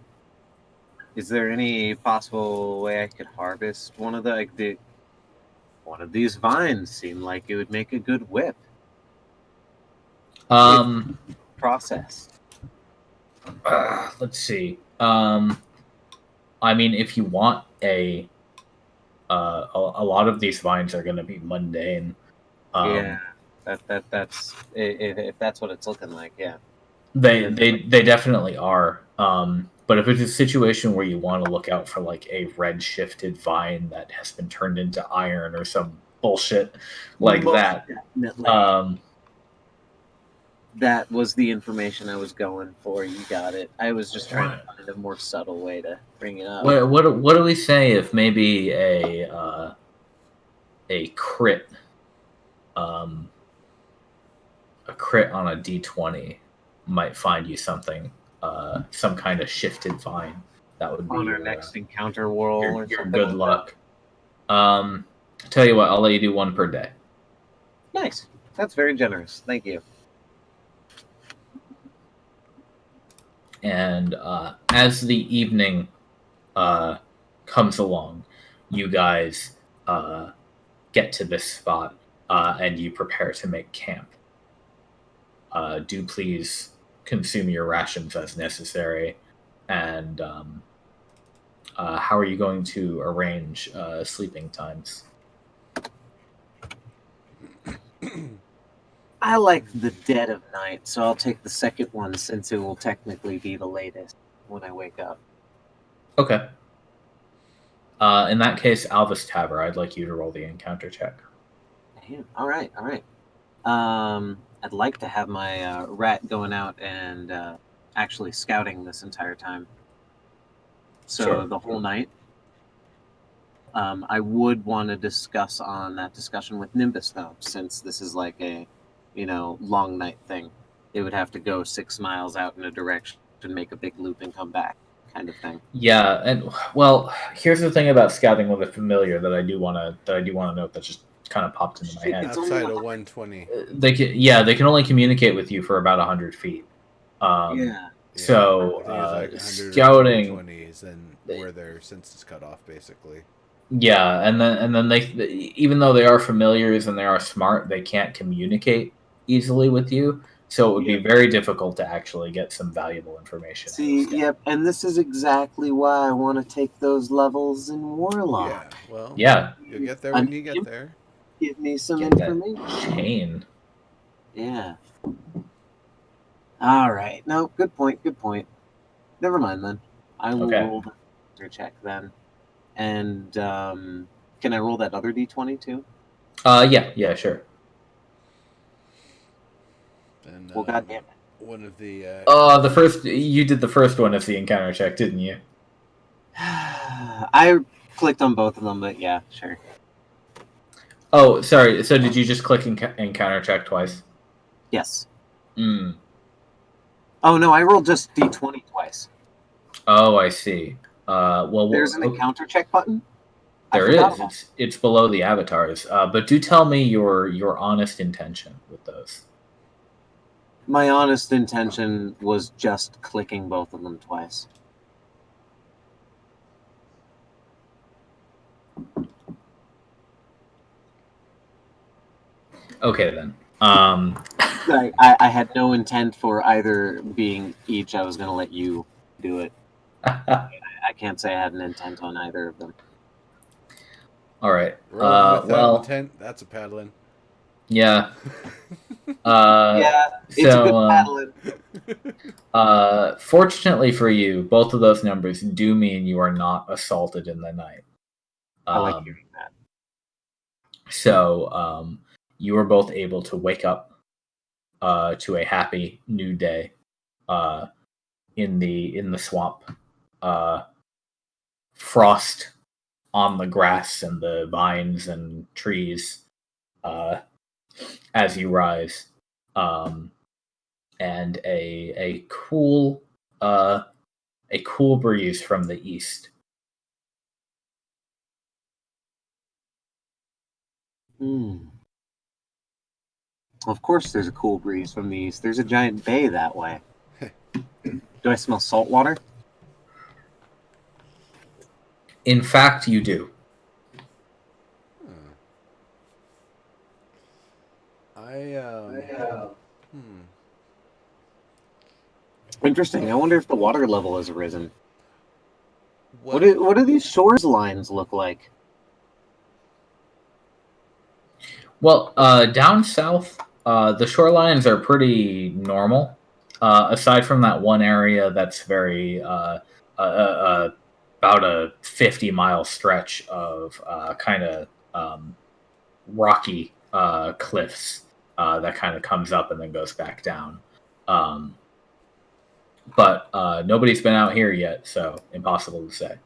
Is there any possible way I could harvest one of these vines? Seemed like it would make a good whip. Process. Let's see. I mean, if you want a lot of these vines are going to be mundane. Yeah, that's if that's what it's looking like. Yeah, they definitely are. But if it's a situation where you want to look out for like a red-shifted vine that has been turned into iron or some bullshit like that, that was the information I was going for. You got it. I was just trying to find a more subtle way to bring it up. What do we say if maybe a crit, a crit on a D20 might find you something, some kind of shifted vine that would be on our next encounter roll or your something. Good luck. Tell you what, I'll let you do one per day. Nice. That's very generous. Thank you. And as the evening comes along, you guys get to this spot and you prepare to make camp. Do please consume your rations as necessary. And how are you going to arrange sleeping times? I like the dead of night, so I'll take the second one since it will technically be the latest when I wake up. Okay. In that case, Alvis Taver, I'd like you to roll the encounter check. Damn. All right. I'd like to have my rat going out and actually scouting this entire time. So Sure. the whole night. I would want to discuss on that discussion with Nimbus, though, since this is like a, long night thing. It would have to go 6 miles out in a direction and make a big loop and come back, kind of thing. Yeah, and well, here's the thing about scouting with a familiar that I do want to note that just kind of popped into my head. Outside of 120, they can only communicate with you for about 100 feet. So scouting is then where their senses cut off, basically. Yeah, and then they, even though they are familiars and they are smart, they can't communicate easily with you. So it would be very difficult to actually get some valuable information. See, yep, and this is exactly why I want to take those levels in Warlock. Yeah, well, you'll get there when you get there. Give me some information. Chain. Yeah. All right. No, good point. Never mind then. I will roll the check then. And can I roll that other d20 too? Yeah, sure. And, well, goddamn it. One of the you did the first one as the encounter check, didn't you? I clicked on both of them, but yeah, sure. Oh, sorry. So did you just click encounter check twice? Yes. Oh no, I rolled just d20 twice. Oh, I see. Well, there's an encounter check button. There is. It's below the avatars. But do tell me your honest intention with those. My honest intention was just clicking both of them twice. Okay then. I had no intent for either being each. I was going to let you do it. I can't say I had an intent on either of them. All right. Without intent, that's a paddling. Yeah. Yeah, it's a good paddling. Fortunately for you, both of those numbers do mean you are not assaulted in the night. I like hearing that. So you are both able to wake up to a happy new day in the swamp. Frost on the grass and the vines and trees as you rise, and a cool breeze from the east. Of course there's a cool breeze from the east. There's a giant bay that way. Do I smell salt water? In fact, you do. Interesting. I wonder if the water level has risen. What do these shores lines look like? Well, down south, the shorelines are pretty normal. Aside from that one area that's very about a 50-mile stretch of kind of rocky cliffs that kind of comes up and then goes back down. But nobody's been out here yet, so impossible to say.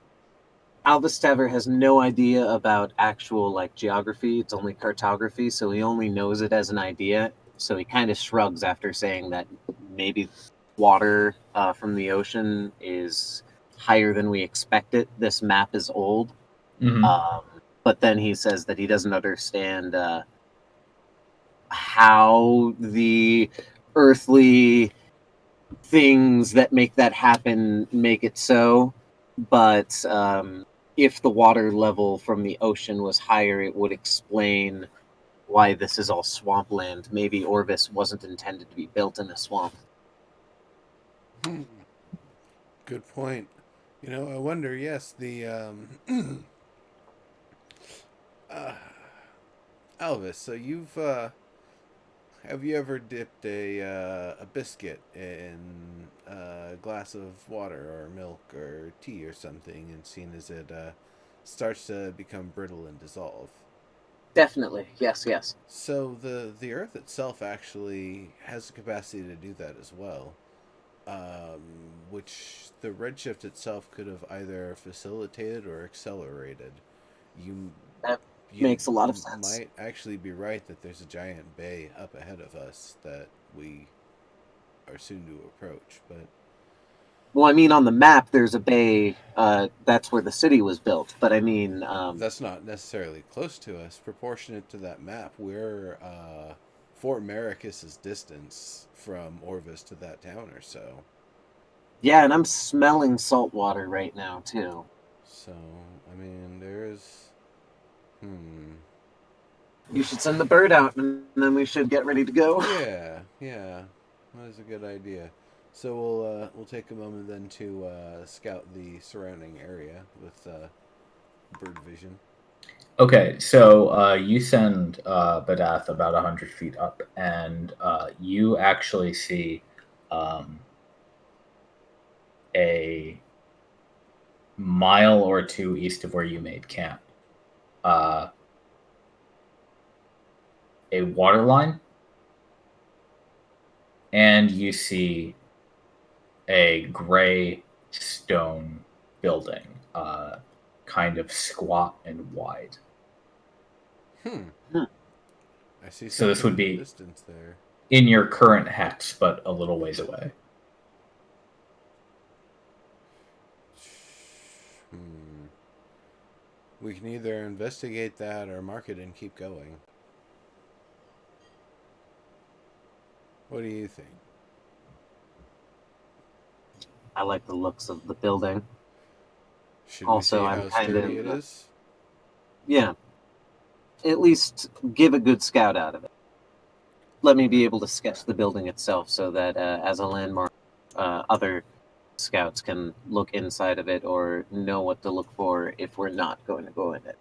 Alvis Taver has no idea about actual geography. It's only cartography, so he only knows it as an idea. So he kind of shrugs after saying that maybe water from the ocean is higher than we expected. This map is old. Mm-hmm. But then he says that he doesn't understand how the earthly things that make that happen make it so. But if the water level from the ocean was higher, it would explain why this is all swampland. Maybe Orvis wasn't intended to be built in a swamp. Good point. I wonder, yes, the Alvis, so you've have you ever dipped a biscuit in a glass of water or milk or tea or something and seen as it starts to become brittle and dissolve? Definitely. Yes, yes. So the Earth itself actually has the capacity to do that as well, which the redshift itself could have either facilitated or accelerated. You That you makes a lot of sense. might actually be right that there's a giant bay up ahead of us that we are soon to approach, but Well, I mean, on the map, there's a bay. That's where the city was built. But I mean, that's not necessarily close to us. Proportionate to that map, we're Fort Maricus's distance from Orvis to that town or so. yeah, and I'm smelling salt water right now too. So, I mean, there's You should send the bird out, and then we should get ready to go. Yeah, that is a good idea. So we'll take a moment then to scout the surrounding area with bird vision. Okay, so you send Badath about 100 feet up, and you actually see a mile or two east of where you made camp a water line, and you see a gray stone building, kind of squat and wide. I see. So this would be distance there in your current hex, but a little ways away. We can either investigate that or mark it and keep going. What do you think? I like the looks of the building. Should also, we see I'm how sturdy it is? Yeah. At least give a good scout out of it. Let me be able to sketch the building itself so that as a landmark, other scouts can look inside of it or know what to look for if we're not going to go in it.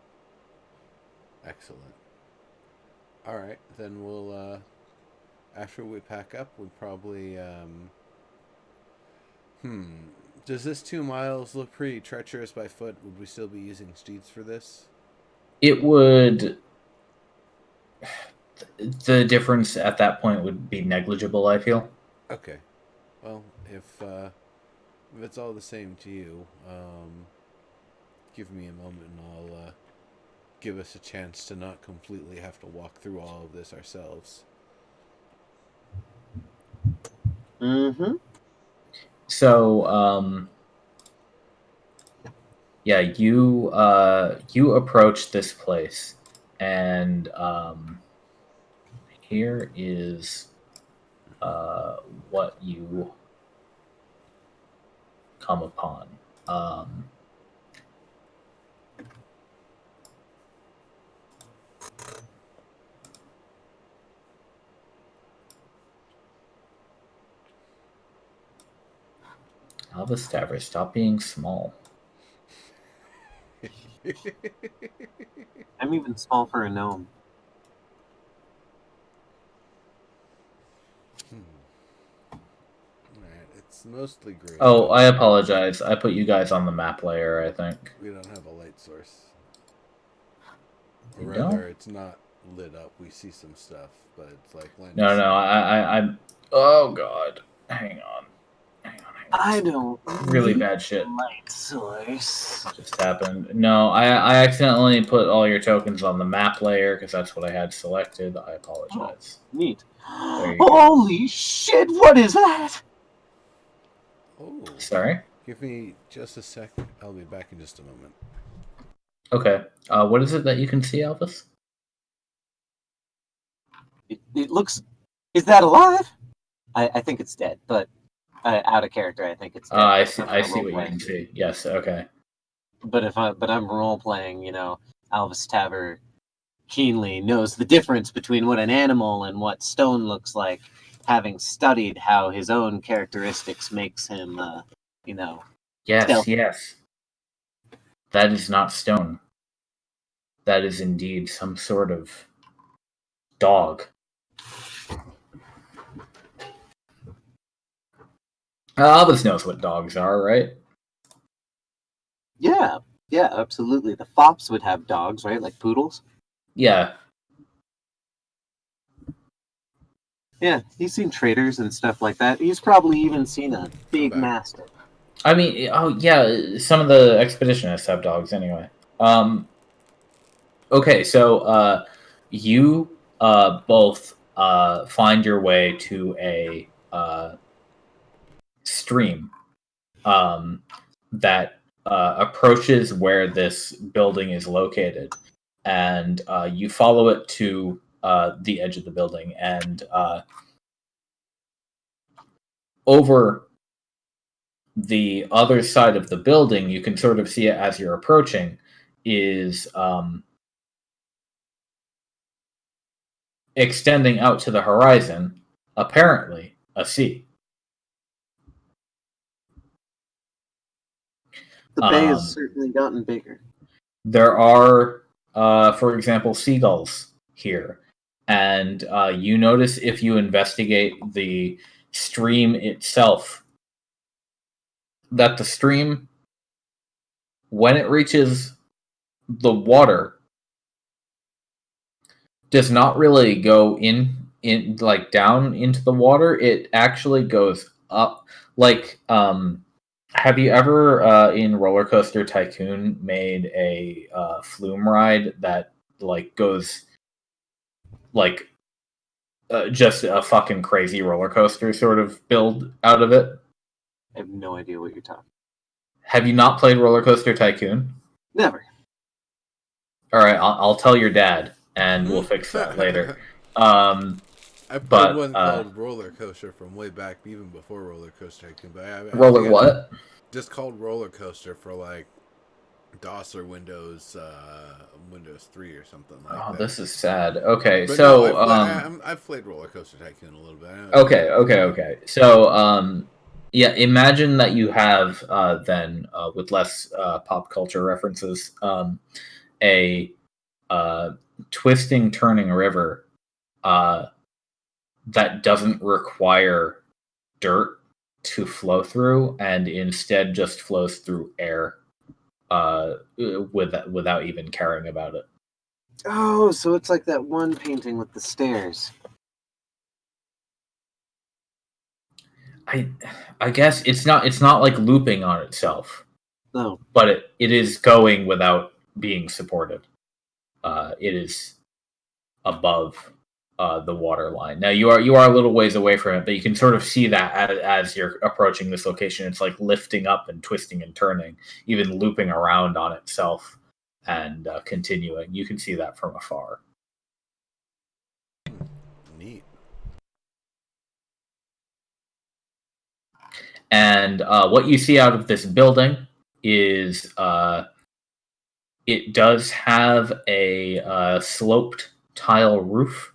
Excellent. All right, then we'll after we pack up, we probably Does this 2 miles look pretty treacherous by foot? Would we still be using steeds for this? It would. The difference at that point would be negligible, I feel. Okay. Well, if it's all the same to you, give me a moment and I'll give us a chance to not completely have to walk through all of this ourselves. Mm-hmm. So, yeah, you approach this place, and here is what you come upon. Albus Tavern, stop being small. I'm even small for a gnome. Alright, it's mostly green. Oh, I apologize. I put you guys on the map layer, I think. We don't have a light source. Or You rather, don't? it's not lit up. We see some stuff, but it's like... No, I'm... Oh, God. Hang on. I don't really bad shit light source just happened. No, I accidentally put all your tokens on the map layer because that's what I had selected. I apologize. Oh, neat. Holy shit, what is that? Oh. Sorry? Give me just a sec. I'll be back in just a moment. Okay. What is it that you can see, Elvis? It looks... Is that alive? I think it's dead, but out of character, I think it's dead. I see what you can see. Yes, okay. But I'm role playing, Alvis Taver keenly knows the difference between what an animal and what stone looks like, having studied how his own characteristics makes him, Yes, stealthy. yes. That is not stone. That is indeed some sort of dog. Albus knows what dogs are, right? Yeah, absolutely. The fops would have dogs, right? Like poodles? Yeah. Yeah, he's seen traders and stuff like that. He's probably even seen a big mastiff. I mean, oh yeah, some of the expeditionists have dogs anyway. Okay, so you both find your way to a stream that approaches where this building is located, and you follow it to the edge of the building, and over the other side of the building, you can sort of see it as you're approaching, is extending out to the horizon, apparently a sea. The bay has certainly gotten bigger. There are, for example, seagulls here. And you notice if you investigate the stream itself, that the stream, when it reaches the water, does not really go in like down into the water. It actually goes up. Like, have you ever in Roller Coaster Tycoon made a flume ride that like goes like just a fucking crazy roller coaster sort of build out of it? I have no idea what you're talking. Have you not played Roller Coaster Tycoon? Never. All right, I'll tell your dad, and we'll fix that later. I played one called Roller Coaster from way back, even before Roller Coaster Tycoon. But Roller what? Just called Roller Coaster for like DOS or Windows 3 or something like that. Oh, this is sad. Okay, but so no, I've played Roller Coaster Tycoon a little bit. Okay. So yeah, imagine that you have then with less pop culture references a twisting, turning river that doesn't require dirt to flow through, and instead just flows through air without even caring about it. Oh, so it's like that one painting with the stairs. I guess it's not like looping on itself. No. But it is going without being supported. It is above the water line. Now you are a little ways away from it, but you can sort of see that as you're approaching this location. It's like lifting up and twisting and turning, even looping around on itself and continuing. You can see that from afar. Neat. And what you see out of this building is it does have a sloped tile roof.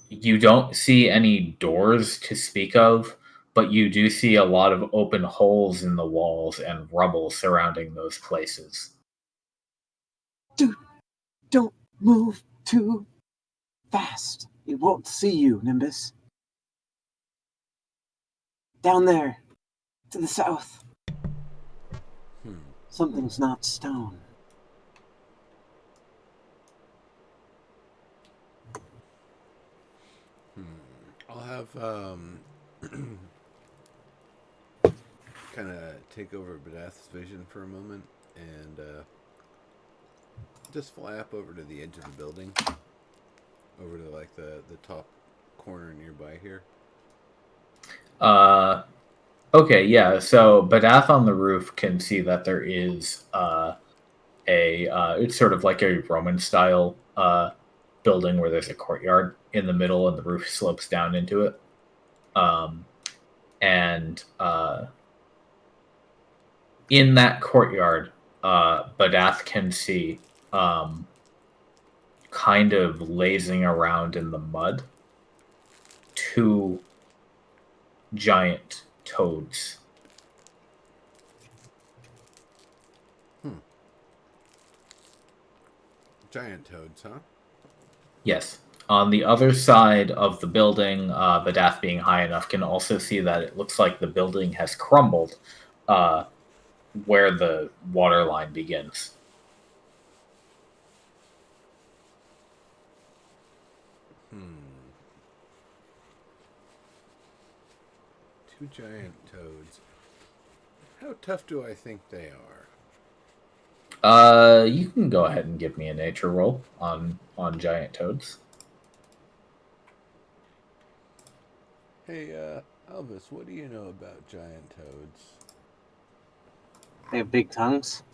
You don't see any doors to speak of, but you do see a lot of open holes in the walls and rubble surrounding those places. Dude, don't move too fast. It won't see you, Nimbus. Down there, to the south. Something's not stone. I'll have kind of take over Badath's vision for a moment and just fly up over to the edge of the building, over to like the top corner nearby here. Okay, yeah. So Badath on the roof can see that there is it's sort of like a Roman style building where there's a courtyard in the middle and the roof slopes down into it. And in that courtyard, Badath can see kind of lazing around in the mud 2 giant toads. Giant toads, huh? Yes. On the other side of the building, Badath being high enough can also see that it looks like the building has crumbled where the water line begins. Two giant toads. How tough do I think they are? You can go ahead and give me a nature roll on giant toads. Hey, Elvis, what do you know about giant toads? They have big tongues.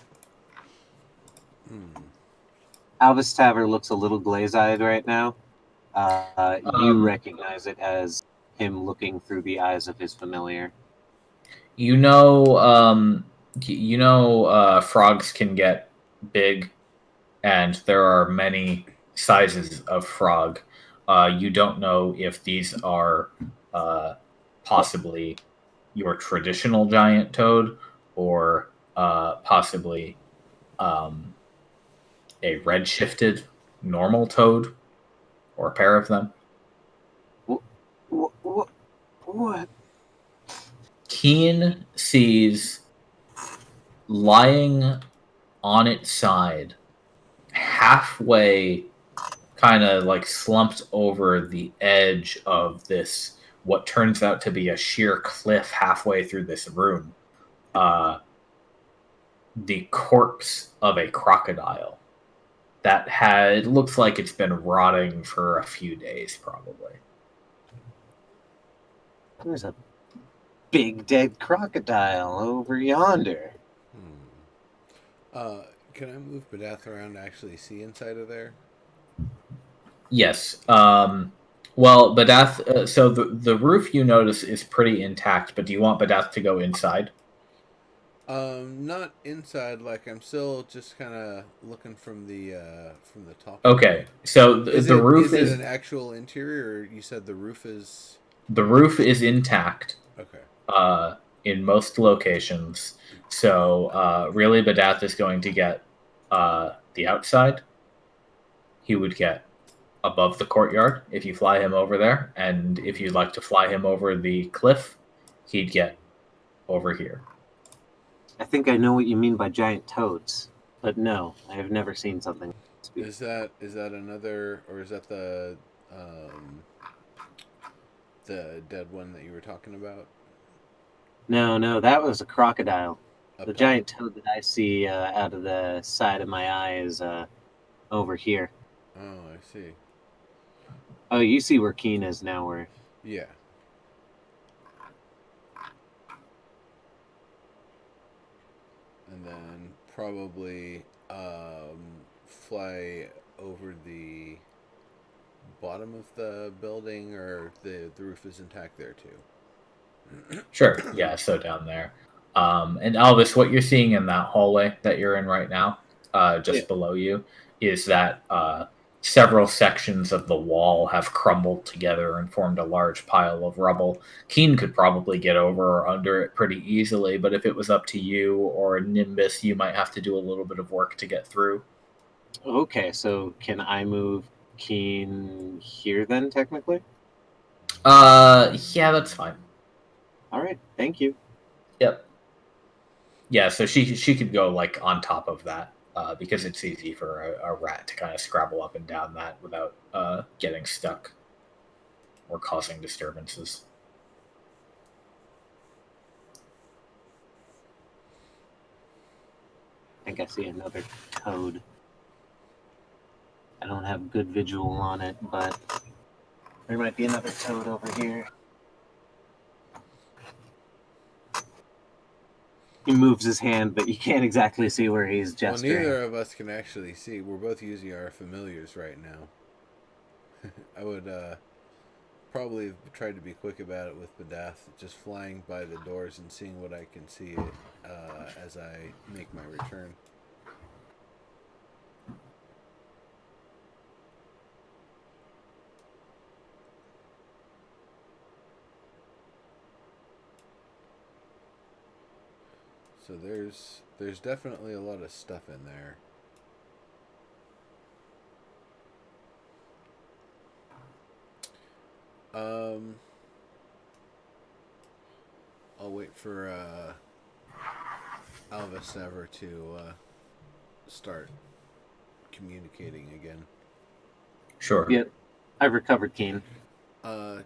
Alvis Taver looks a little glaze-eyed right now. You recognize it as him looking through the eyes of his familiar. Frogs can get big, and there are many sizes of frog. You don't know if these are possibly your traditional giant toad or possibly a redshifted normal toad, or a pair of them. What? Keen sees lying on its side, halfway kind of like slumped over the edge of this, what turns out to be a sheer cliff halfway through this room, the corpse of a crocodile that it looks like it's been rotting for a few days, probably. There's a big dead crocodile over yonder. Can I move Badath around to actually see inside of there? Yes. Well, Badath, so the roof you notice is pretty intact, but do you want Badath to go inside? Not inside. Like, I'm still just kind of looking from the top. Okay, so the roof is it an actual interior, or you said the roof is? The roof is intact. Okay. In most locations. So really, Badath is going to get the outside. He would get above the courtyard if you fly him over there, and if you'd like to fly him over the cliff, he'd get over here. I think I know what you mean by giant toads, but no, I have never seen something. Is that another, or is that the dead one that you were talking about? No, that was a crocodile. The giant toad that I see out of the side of my eye is over here. Oh, I see. Oh, you see where Keen is now, where? Yeah. And then probably fly over the bottom of the building, or the roof is intact there too. Sure. Yeah, so down there. And Elvis, what you're seeing in that hallway that you're in right now, just below you, is that several sections of the wall have crumbled together and formed a large pile of rubble. Keen could probably get over or under it pretty easily, but if it was up to you or Nimbus, you might have to do a little bit of work to get through. Okay, so can I move Keen here then, technically? Yeah, that's fine. All right, thank you. Yep. Yeah, so she could go like on top of that. Because it's easy for a rat to kind of scrabble up and down that without getting stuck or causing disturbances. I think I see another toad. I don't have good visual on it, but there might be another toad over here. He moves his hand, but you can't exactly see where he's gesturing. Well, neither of us can actually see. We're both using our familiars right now. I would probably have tried to be quick about it with Badath, just flying by the doors and seeing what I can see as I make my return. So there's definitely a lot of stuff in there. I'll wait for Alvis Never to start communicating again. Sure. Yep. I've recovered Keen. After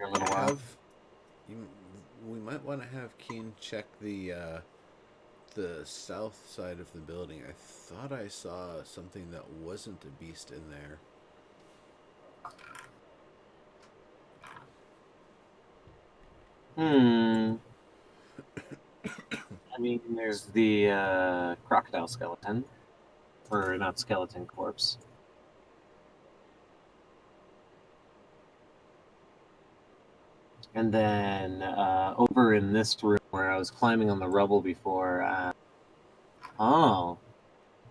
a little while. We might want to have Keen check the south side of the building. I thought I saw something that wasn't a beast in there. I mean, there's the crocodile skeleton. Or not skeleton, corpse. And then over in this room where I was climbing on the rubble before,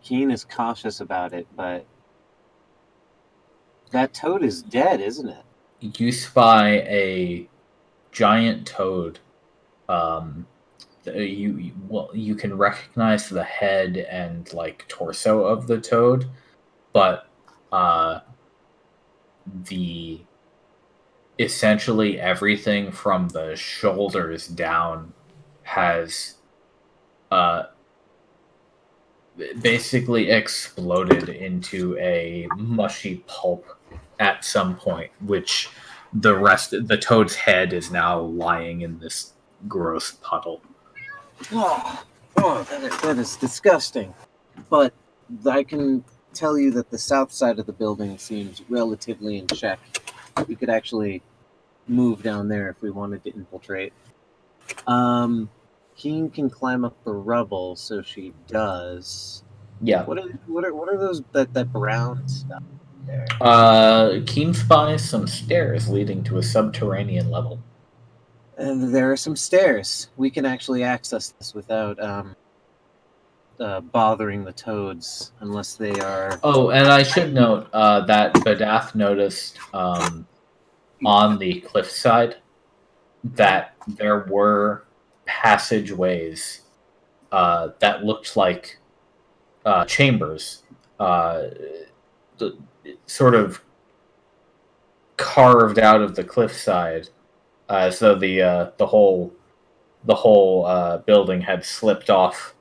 Keen is cautious about it, but that toad is dead, isn't it? You spy a giant toad. You can recognize the head and like torso of the toad, but the essentially everything from the shoulders down has basically exploded into a mushy pulp at some point, which the toad's head is now lying in this gross puddle. That is disgusting. But I can tell you that the south side of the building seems relatively in check. We could actually move down there if we wanted to infiltrate. Keen can climb up the rubble, so she does. Yeah. What are those that brown stuff there? Keen spies some stairs leading to a subterranean level. And there are some stairs. We can actually access this without bothering the toads, unless they are. Oh, and I should note that Badath noticed on the cliffside that there were passageways that looked like chambers, sort of carved out of the cliffside, as though the whole building had slipped off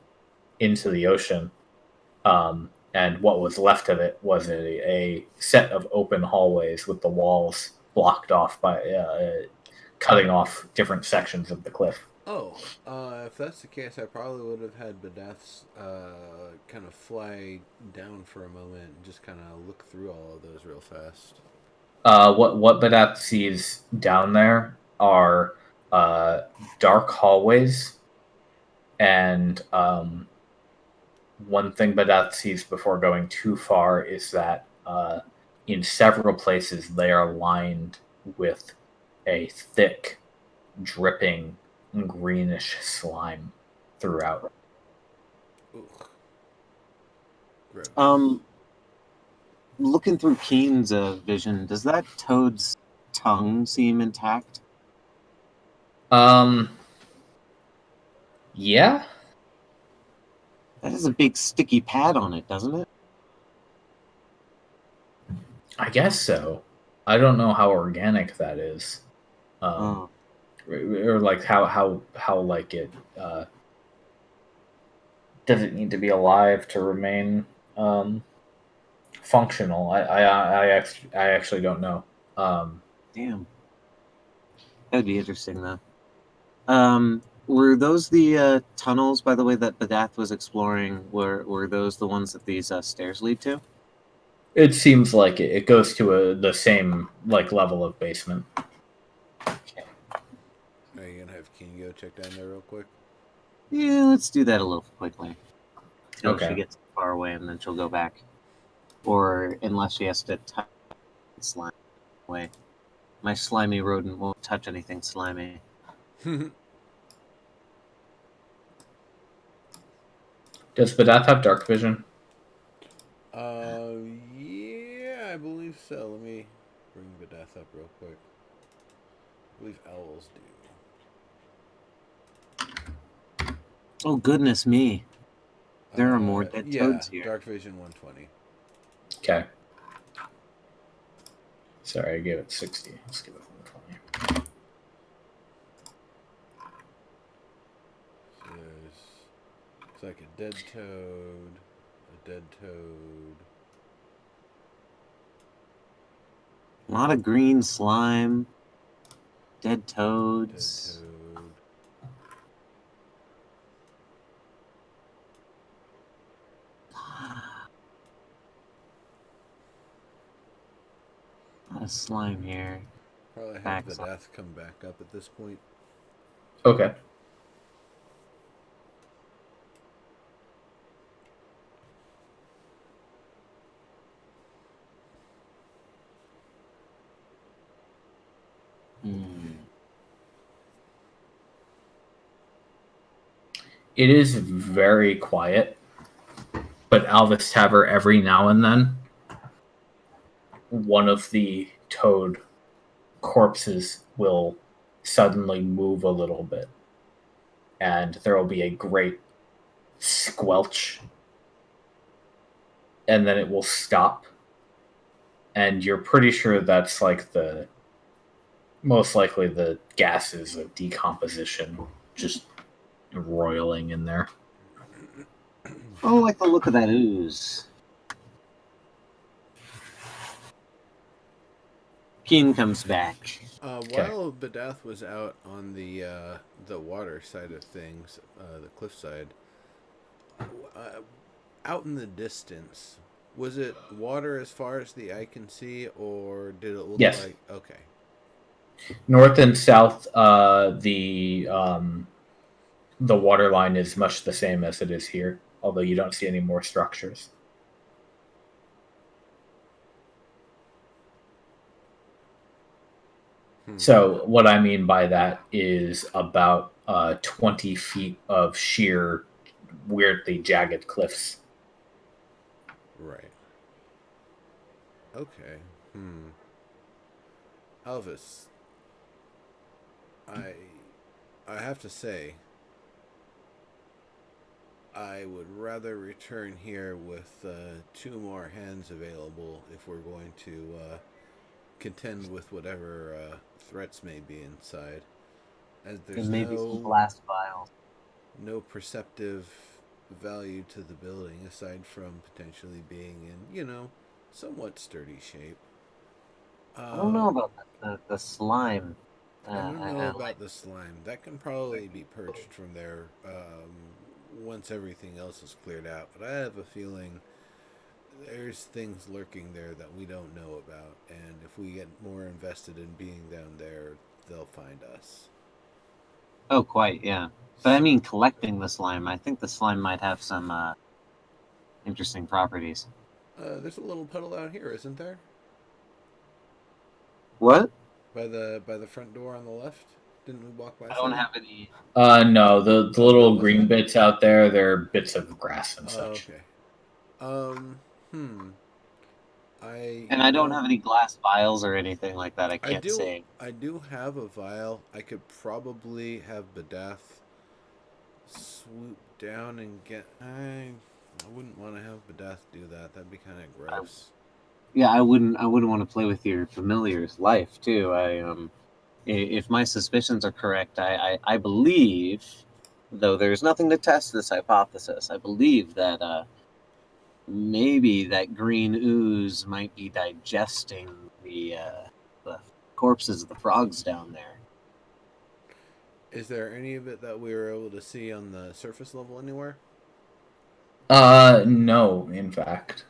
into the ocean, and what was left of it was a set of open hallways with the walls blocked off by cutting off different sections of the cliff. Oh, if that's the case, I probably would have had Badath's kind of fly down for a moment and just kind of look through all of those real fast. What Badath sees down there are dark hallways, and one thing Badath sees before going too far is that in several places they are lined with a thick, dripping, greenish slime throughout. Looking through Keen's vision, does that toad's tongue seem intact? Yeah. That has a big sticky pad on it, doesn't it? I guess so. I don't know how organic that is. Or like how like it does it need to be alive to remain functional? I actually don't know. Damn, that'd be interesting though. Were those the tunnels, by the way, that Badath was exploring? Were those the ones that these stairs lead to? It seems like it goes to the same like level of basement. Okay. Are you gonna have Keen go check down there real quick? Yeah, let's do that a little quickly. Until Okay. she gets far away, and then she'll go back. Or unless she has to touch slime away. My slimy rodent won't touch anything slimy. Does Badath have dark vision? Yeah, I believe so. Let me bring Badath up real quick. I believe owls do. Oh, goodness me. There are more dead toads here. Dark vision 120. Okay. Sorry, I gave it 60. Let's give it 120. So it's like a dead toad, a dead toad. A lot of green slime, dead toads. Dead toad. A lot of slime here. Probably have the death come back up at this point. Okay. It is very quiet, but Alvis Taver, every now and then, one of the toad corpses will suddenly move a little bit, and there will be a great squelch, and then it will stop, and you're pretty sure that's like most likely the gases of decomposition just roiling in there. I don't like the look of that ooze. Keen comes back. While Badath was out on the water side of things, the cliffside, out in the distance, was it water as far as the eye can see, or did it look like... Okay. North and south, the water line is much the same as it is here, although you don't see any more structures. So what I mean by that is about 20 feet of sheer, weirdly jagged cliffs. Right. Okay. Elvis, I have to say, I would rather return here with 2 more hands available if we're going to contend with whatever threats may be inside. As there's maybe some blast vials. No perceptive value to the building aside from potentially being in, somewhat sturdy shape. I don't know about the slime. I don't know about the slime. That can probably be purged from there once everything else is cleared out. But I have a feeling there's things lurking there that we don't know about. And if we get more invested in being down there, they'll find us. Oh, quite, yeah. But I mean collecting the slime. I think the slime might have some interesting properties. There's a little puddle out here, isn't there? What? By the front door on the left? Didn't we walk by? I don't have any. No, the little green bits out there, they're bits of grass and such. Okay. I don't have any glass vials or anything like that. I can't say. I do have a vial. I could probably have Badath swoop down and get. I wouldn't want to have Badath do that. That'd be kind of gross. I wouldn't want to play with your familiar's life too. If my suspicions are correct, I believe, though there's nothing to test this hypothesis, I believe that maybe that green ooze might be digesting the corpses of the frogs down there. Is there any of it that we were able to see on the surface level anywhere? No, in fact.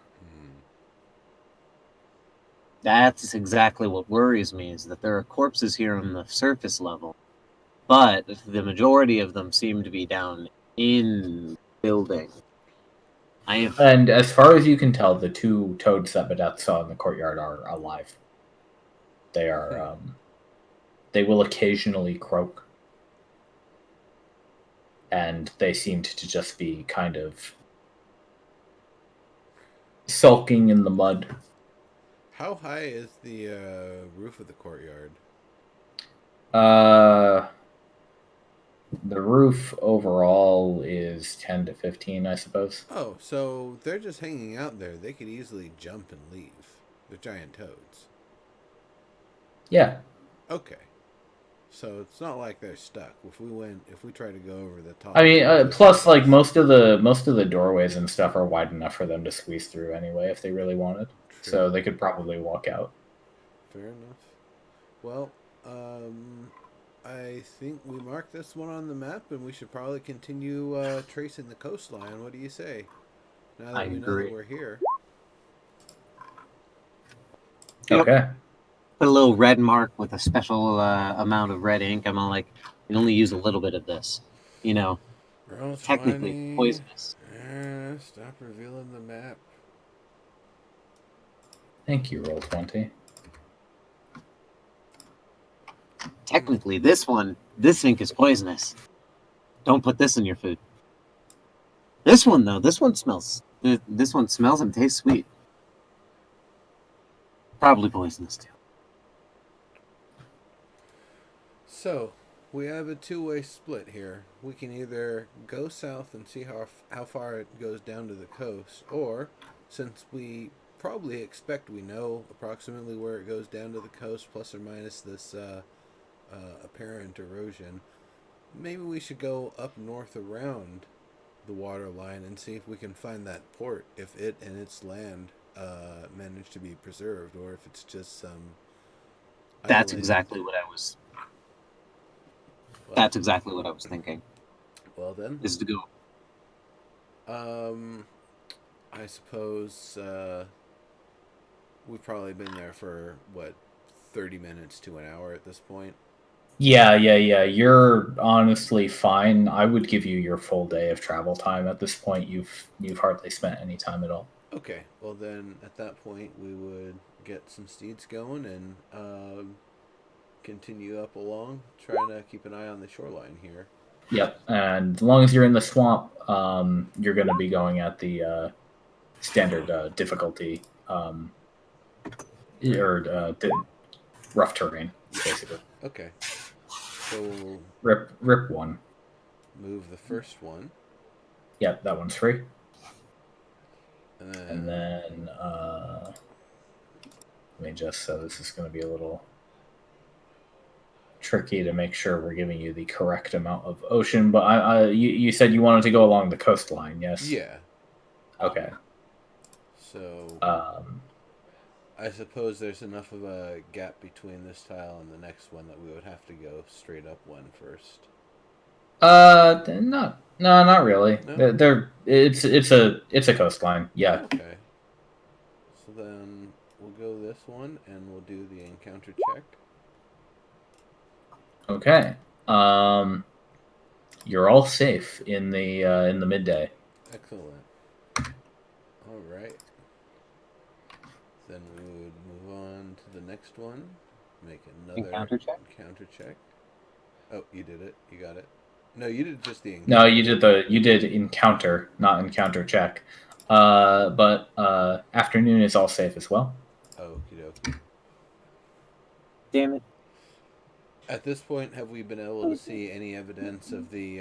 That's exactly what worries me, is that there are corpses here on the surface level, but the majority of them seem to be down in the building. And as far as you can tell, the 2 toads that Badath saw in the courtyard are alive. They are, they will occasionally croak. And they seemed to just be kind of sulking in the mud. How high is the roof of the courtyard? The roof overall is 10 to 15, I suppose. Oh, so they're just hanging out there. They could easily jump and leave. They're giant toads. Yeah. Okay. So it's not like they're stuck. If we try to go over the top. I mean, plus, like most of the doorways and stuff are wide enough for them to squeeze through anyway, if they really wanted. True. So they could probably walk out. Fair enough. Well, I think we marked this one on the map, and we should probably continue tracing the coastline. What do you say? Now that we know that we're here. Yep. Okay. Put a little red mark with a special amount of red ink. I'm like, you can only use a little bit of this. You know, Roll technically 20. poisonous. Stop revealing the map. Thank you, Roll20. Technically, this ink is poisonous. Don't put this in your food. This one, though, this one smells and tastes sweet. Probably poisonous, too. So, we have a two-way split here. We can either go south and see how far it goes down to the coast, or, since we probably expect we know approximately where it goes down to the coast, plus or minus this apparent erosion, maybe we should go up north around the water line and see if we can find that port, if it and its land manage to be preserved, or if it's just some... That's exactly what I was... That's exactly what I was thinking. Well then, is to go. I suppose we've probably been there for 30 minutes to an hour at this point. Yeah. You're honestly fine. I would give you your full day of travel time at this point. You've hardly spent any time at all. Okay. Well then, at that point, we would get some steeds going and continue up along, trying to keep an eye on the shoreline here. Yep, and as long as you're in the swamp, you're going to be going at the standard difficulty, or rough terrain, basically. Okay. So rip one. Move the first one. Yep, that one's free. And then let me just, so this is going to be a little tricky to make sure we're giving you the correct amount of ocean, but you said you wanted to go along the coastline, yes? Yeah. Okay. So I suppose there's enough of a gap between this tile and the next one that we would have to go straight up one first. Not really. No? It's a coastline. Yeah. Okay. So then we'll go this one and we'll do the encounter check. Okay. You're all safe in the midday. Excellent. All right. Then we would move on to the next one. Make another encounter check. Oh, you did it. You got it. No, you did just the encounter. No, you did encounter, not encounter check. But afternoon is all safe as well. Okie dokie. Damn it. At this point, have we been able to see any evidence of the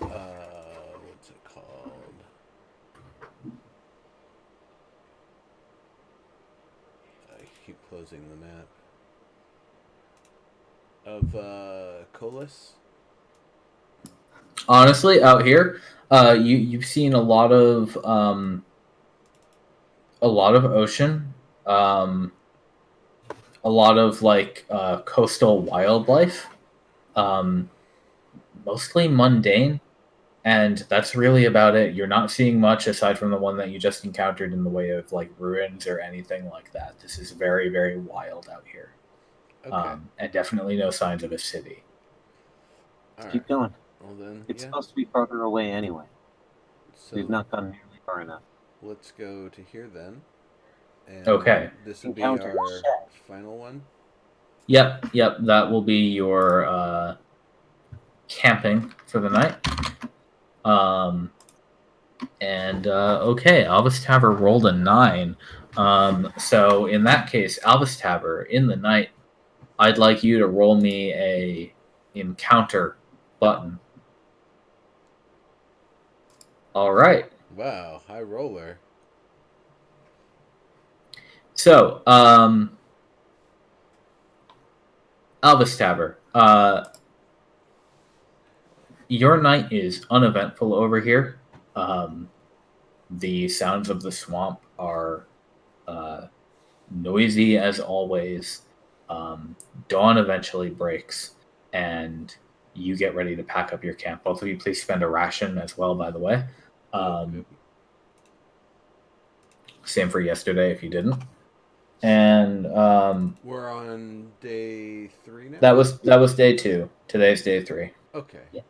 what's it called? I keep closing the map. Of Colas? Honestly, out here, you've seen a lot of ocean, a lot of coastal wildlife, mostly mundane, and that's really about it. You're not seeing much aside from the one that you just encountered in the way of ruins or anything like that. This is very, very wild out here. Okay. And definitely no signs of a city. Keep going. Well then, it's supposed to be farther away anyway. So we've not gone nearly far enough. Let's go to here then. And okay. This will be our final one. Yep. That will be your camping for the night. Okay, Alvis Taver rolled a 9. So in that case, Alvis Taver, in the night, I'd like you to roll me a encounter button. All right. Wow, high roller. So, Albus Tabber, your night is uneventful over here. The sounds of the swamp are noisy as always. Dawn eventually breaks, and you get ready to pack up your camp. Both of you, please spend a ration as well, by the way. Same for yesterday if you didn't. And we're on day 3 now. That was day 2. Today's day 3. Okay. Yeah.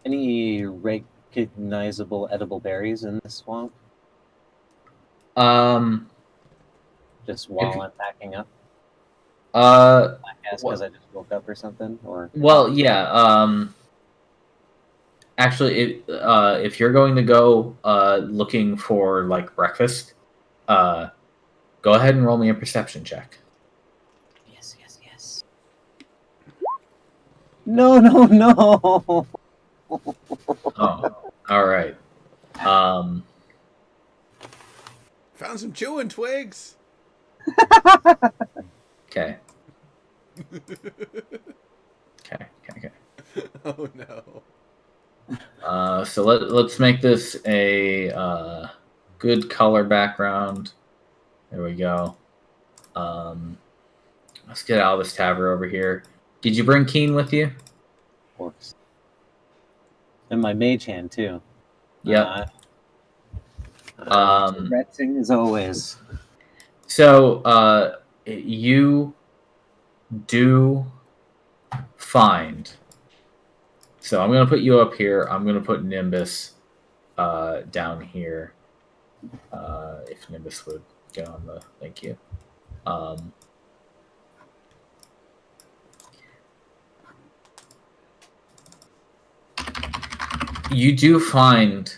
Any recognizable edible berries in the swamp? Just while I'm packing up. I guess because I just woke up or something, or yeah. Actually, if you're going to go looking for like breakfast, go ahead and roll me a perception check. Yes. No. Oh, all right. Found some chewing twigs. Okay. Oh no. So let's make this a good color background. There we go. Let's get Albus Tabber over here. Did you bring Keen with you? Of course. And my mage hand too. Yep. Retzing as always. So you do find. So I'm going to put you up here. I'm going to put Nimbus down here. If Nimbus would get on the... Thank you. You do find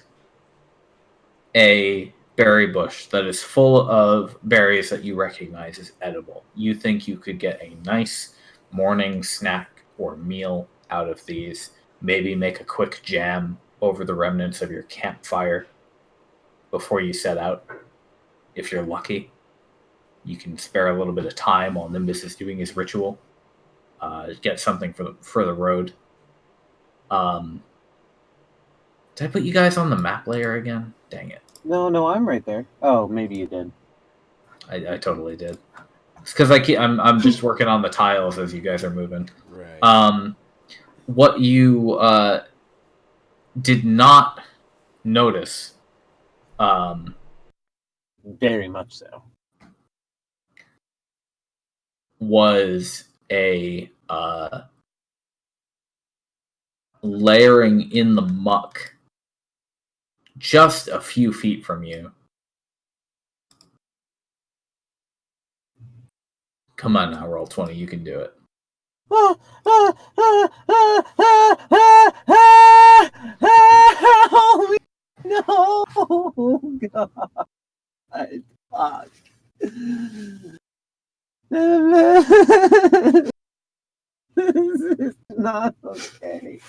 a berry bush that is full of berries that you recognize as edible. You think you could get a nice morning snack or meal out of these. Maybe make a quick jam over the remnants of your campfire before you set out. If you're lucky, you can spare a little bit of time while Nimbus is doing his ritual. Get something for the road. Did I put you guys on the map layer again? Dang it. No, I'm right there. Oh, maybe you did. I totally did. It's because I'm just working on the tiles as you guys are moving. Right. What you did not notice, very much so, was a layering in the muck just a few feet from you. Come on now, roll 20. You can do it. No, God. Fuck. This is not okay.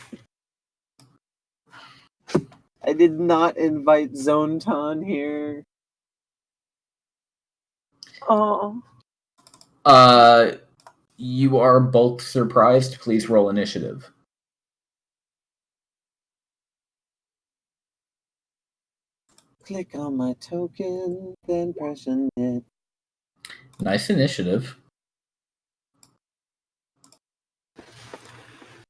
I did not invite Zontan here. Oh. You are both surprised. Please roll initiative. Click on my token, then press it. Nice initiative.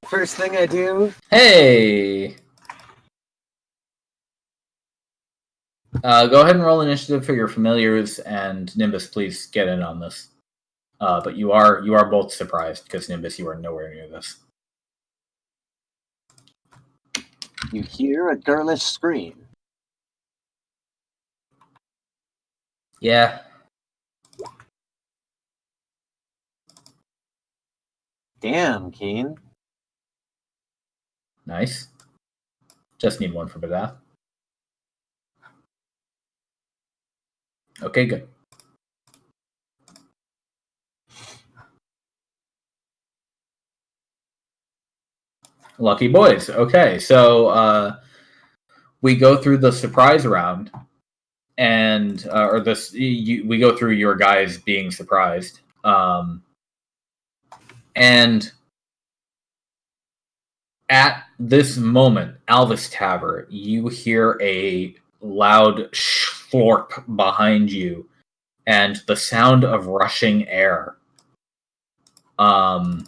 First thing I do. Hey! Go ahead and roll initiative for your familiars, and Nimbus, please get in on this. But you are both surprised because Nimbus, you are nowhere near this. You hear a girlish scream. Yeah. Damn, Keen. Nice. Just need one for Badath. Okay, good. Lucky boys. Okay, so we go through the surprise round, and we go through your guys being surprised. And at this moment, Alvis Taver, you hear a loud schlorp behind you and the sound of rushing air. Oh,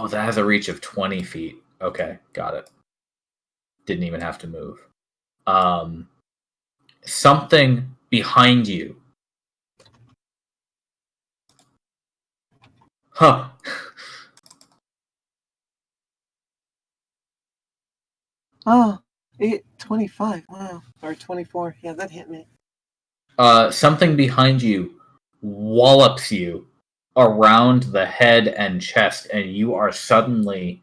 that has a reach of 20 feet. Okay, got it. Didn't even have to move. Something behind you. Huh. Oh, 25. Wow. Or 24. Yeah, that hit me. Something behind you wallops you around the head and chest, and you are suddenly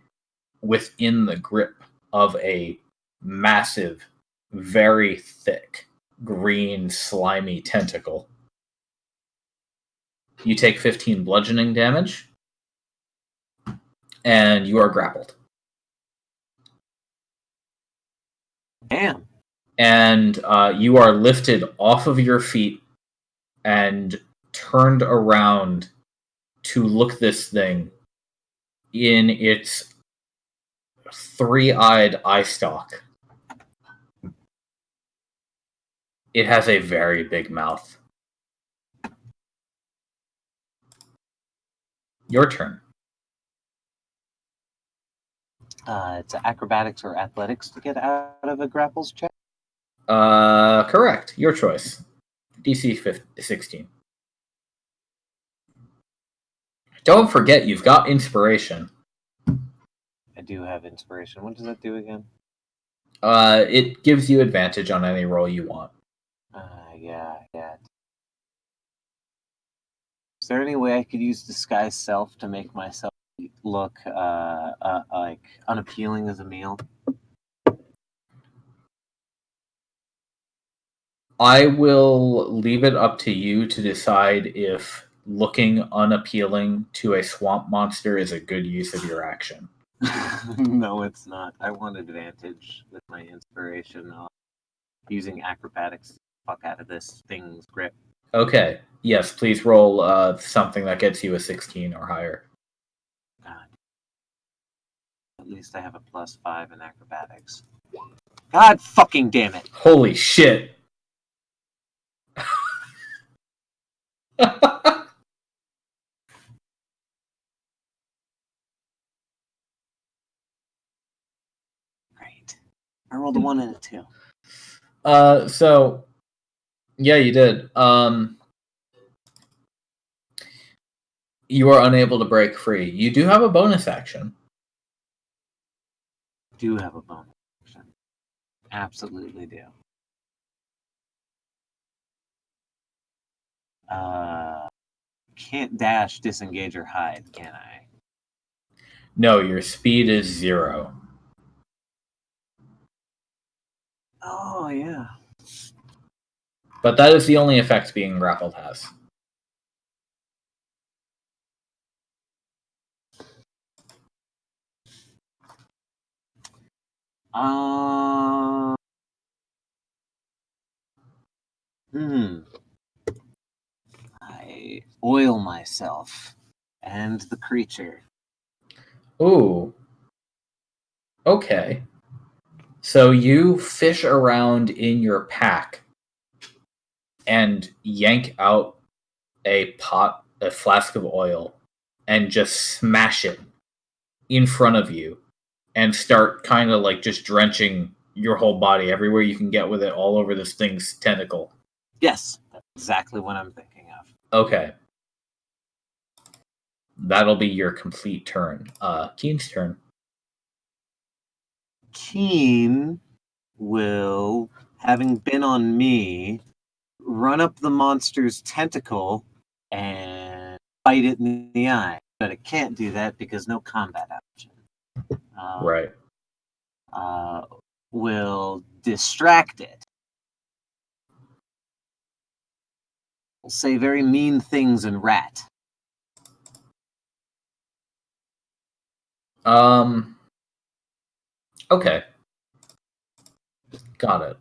within the grip of a massive, very thick, green, slimy tentacle. You take 15 bludgeoning damage, and you are grappled. Damn. And you are lifted off of your feet and turned around to look this thing in its three-eyed eye stalk. It has a very big mouth. Your turn. It's acrobatics or athletics to get out of a grapples check? Correct. Your choice. DC 16. Don't forget, you've got inspiration. I do have inspiration. What does that do again? It gives you advantage on any roll you want. Yeah. Is there any way I could use disguise self to make myself look like unappealing as a meal? I will leave it up to you to decide if looking unappealing to a swamp monster is a good use of your action. No, it's not. I want advantage with my inspiration on using acrobatics to fuck out of this thing's grip. Okay. Yes, please roll something that gets you a 16 or higher. God. At least I have a +5 in acrobatics. God fucking damn it. Holy shit. Great. I rolled a 1 and a 2. So yeah, you did. You are unable to break free. You do have a bonus action. Do have a bonus action. Absolutely do. Can't dash, disengage, or hide, can I? No, your speed is 0. Oh, yeah. But that is the only effect being grappled has. I oil myself and the creature. Ooh. Okay. So you fish around in your pack and yank out a flask of oil, and just smash it in front of you and start kind of like just drenching your whole body everywhere you can get with it, all over this thing's tentacle. Yes, that's exactly what I'm thinking of. Okay. That'll be your complete turn. Keen's turn. Keen will, having been on me, run up the monster's tentacle and bite it in the eye. But it can't do that because no combat option. Right. Will distract it. Will say very mean things and rat. Okay. Got it.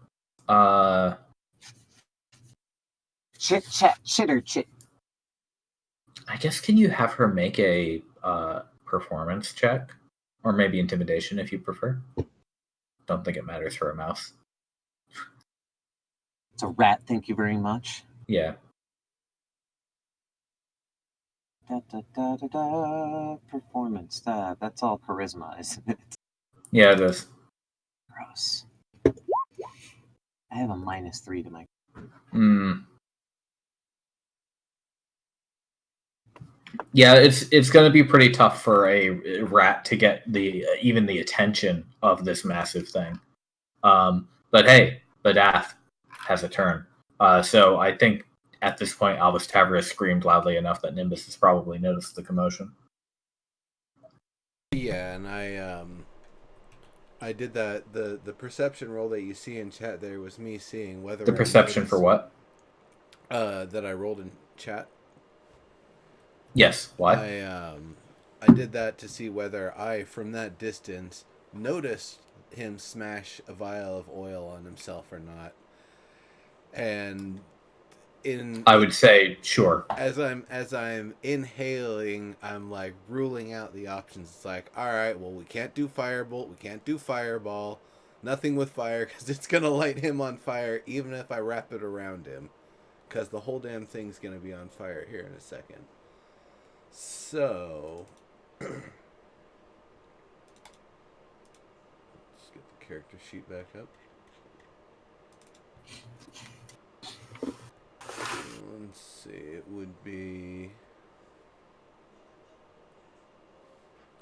Chit chat chitter chit. I guess can you have her make a performance check? Or maybe intimidation if you prefer. Don't think it matters for a mouse. It's a rat, thank you very much. Yeah. Performance. That's all charisma, isn't it? Yeah, it is. Gross. I have a -3 to my... Yeah, it's going to be pretty tough for a rat to get even the attention of this massive thing. But hey, Badath has a turn. So I think at this point, Albus Tavris screamed loudly enough that Nimbus has probably noticed the commotion. Yeah, and I did that. The perception roll that you see in chat there was me seeing whether the perception for what? That I rolled in chat. Yes. Why? I did that to see whether I, from that distance, noticed him smash a vial of oil on himself or not. And I would say sure. As I'm inhaling, I'm like ruling out the options. It's like, all right, well, we can't do firebolt, we can't do fireball, nothing with fire because it's gonna light him on fire even if I wrap it around him, because the whole damn thing's gonna be on fire here in a second. So let's get the character sheet back up. Let's see, it would be...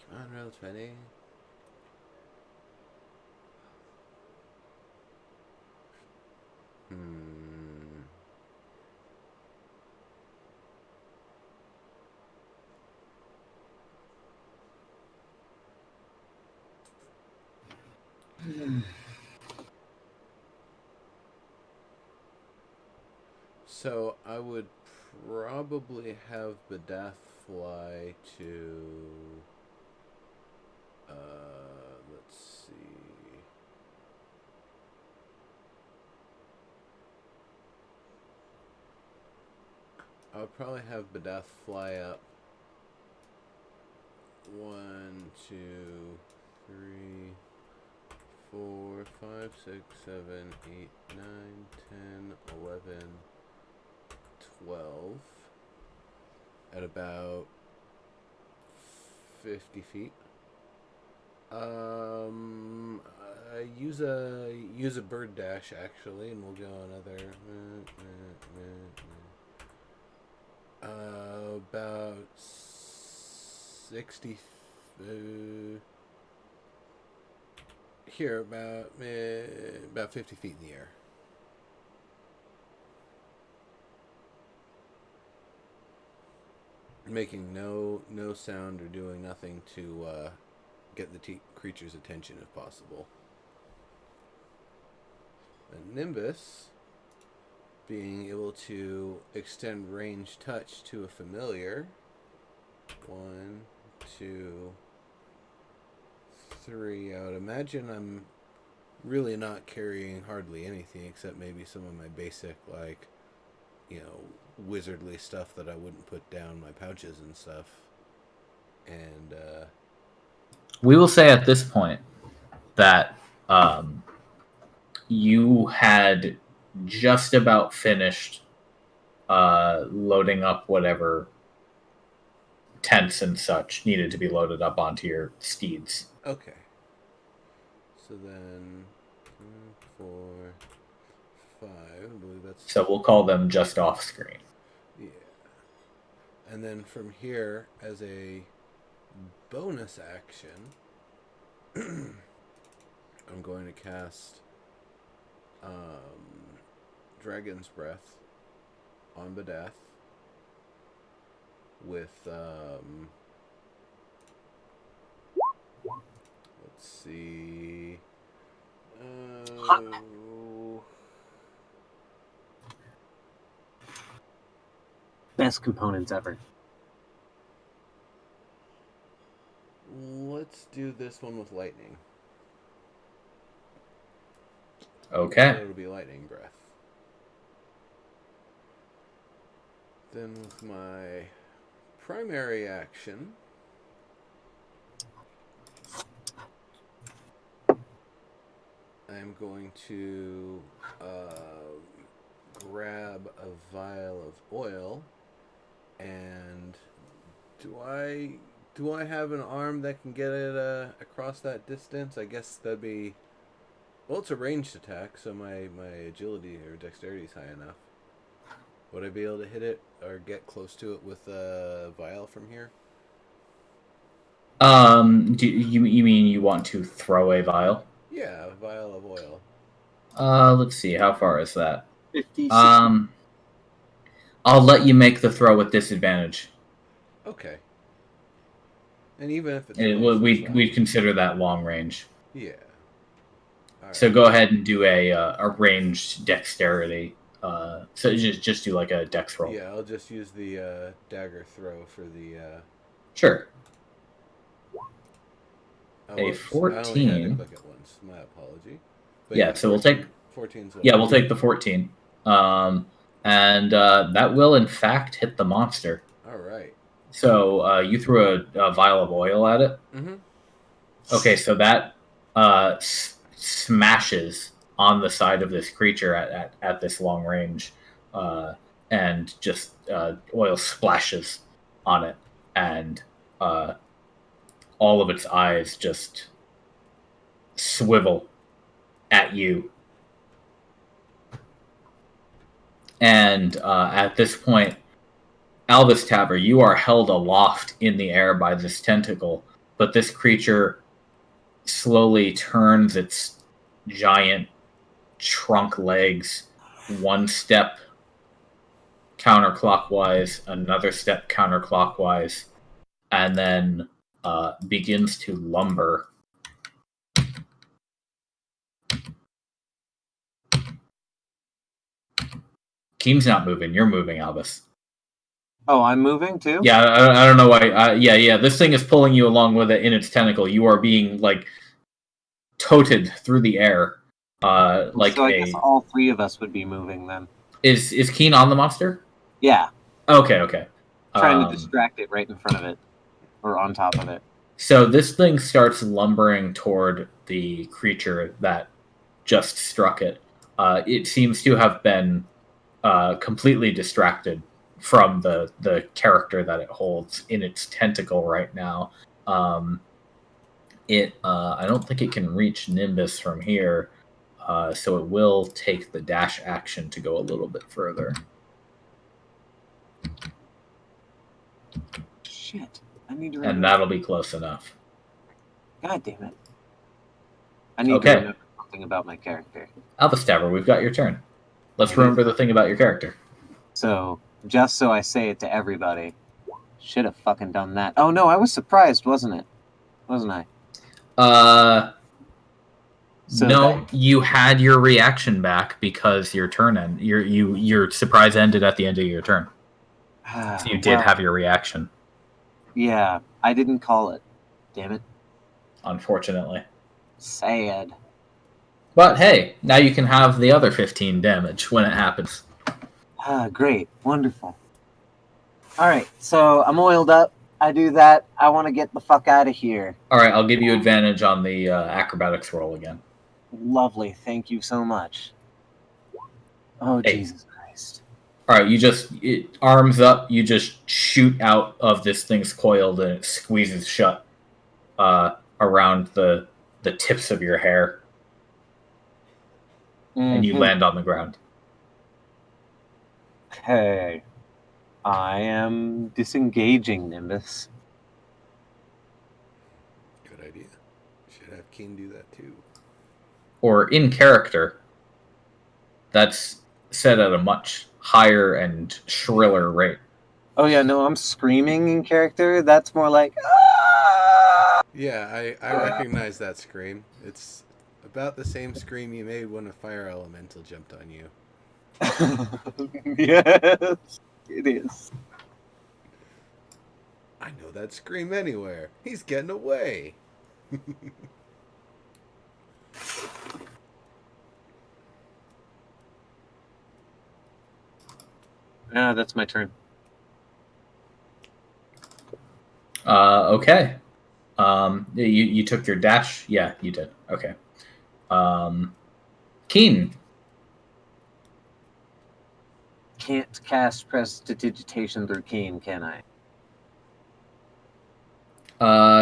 Come on, roll 20. So I would probably have Badath fly to... let's see... I would probably have Badath fly up 1, 2, 3, 4, 5, 6, 7, 8, 9, 10, 11, 12 at about 50 feet. Use a bird dash actually, and we'll go another about 60 here, about 50 feet in the air. Making no sound or doing nothing to get the creature's attention if possible. And Nimbus, being able to extend range touch to a familiar. 1, 2, 3. I would imagine I'm really not carrying hardly anything except maybe some of my basic, like, you know, wizardly stuff that I wouldn't put down my pouches and stuff. And we will say at this point that you had just about finished loading up whatever tents and such needed to be loaded up onto your steeds. Okay. So then 4, 5, I believe that's... So we'll call them just off screen. Yeah. And then from here, as a bonus action, I'm going to cast Dragon's Breath on Badath with let's see, best components ever. Let's do this one with lightning. Okay. So it'll be lightning breath. Then with my primary action, I'm going to grab a vial of oil, and do I have an arm that can get it across that distance? I guess that'd be... Well, it's a ranged attack, so my agility or dexterity is high enough. Would I be able to hit it or get close to it with a vial from here? Do you mean you want to throw a vial? Yeah, a vial of oil. Let's see. How far is that? 50, 60. I'll let you make the throw with disadvantage. Okay. And even if it's we'd consider that long range. Yeah. Right. So go ahead and do a ranged dexterity. So just do like a dex roll. Yeah, I'll just use the dagger throw for the... Sure. A 14. I only had to click it once. My apology. But yeah, so 14, we'll take... 14's yeah, we'll take the 14. And that will, in fact, hit the monster. All right. So you threw a vial of oil at it? Mm-hmm. Okay, so that smashes on the side of this creature at this long range, and just oil splashes on it, and all of its eyes just swivel at you. And at this point, Albus Tabber, you are held aloft in the air by this tentacle, but this creature slowly turns its giant trunk legs one step counterclockwise, another step counterclockwise, and then begins to lumber. Keem's not moving. You're moving, Albus. Oh, I'm moving too? Yeah, I don't know why. Yeah. This thing is pulling you along with it in its tentacle. You are being, like, toted through the air. So I guess all three of us would be moving then. Is Keen on the monster? Yeah. Okay. Trying to distract it right in front of it. Or on top of it. So this thing starts lumbering toward the creature that just struck it. It seems to have been completely distracted from the character that it holds in its tentacle right now. I don't think it can reach Nimbus from here, so it will take the dash action to go a little bit further. Shit. I need to remember. And that'll be close enough. God damn it. I need to remember something about my character. Albus Tabber, we've got your turn. Let's remember the thing about your character. So, just so I say it to everybody, should have fucking done that. Oh no, I was surprised, wasn't I? No, you had your reaction back because your turn your surprise ended at the end of your turn. So you did have your reaction. Yeah, I didn't call it. Damn it. Unfortunately. Sad. But hey, now you can have the other 15 damage when it happens. Great. Wonderful. Alright, so I'm oiled up. I do that. I want to get the fuck out of here. Alright, I'll give you advantage on the acrobatics roll again. Lovely. Thank you so much. Oh, hey. Jesus Christ. Alright, arms up, you just shoot out of this thing's coiled and it squeezes shut around the tips of your hair. Mm-hmm. And you land on the ground. Okay. I am disengaging, Nimbus. Good idea. Should have Keen do that too. Or in character. That's set at a much higher and shriller rate. Oh yeah, no, I'm screaming in character. That's more like... Ah! Yeah, I recognize that scream. It's about the same scream you made when a fire elemental jumped on you. Yes, it is. I know that scream anywhere. He's getting away. That's my turn. Okay. You took your dash? Yeah, you did. Okay. Keen. Can't cast prestidigitation through Keen, can I?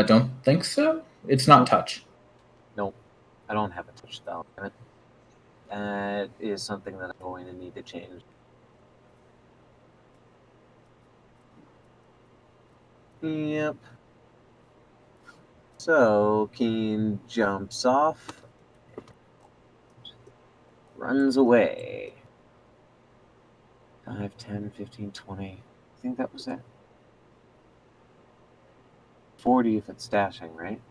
Don't think so. It's not touch. Nope. I don't have a touch spell. That is something that I'm going to need to change. Yep. So, Keen jumps off, runs away. 5, 10, 15, 20. I think that was it. 40 if it's dashing, right?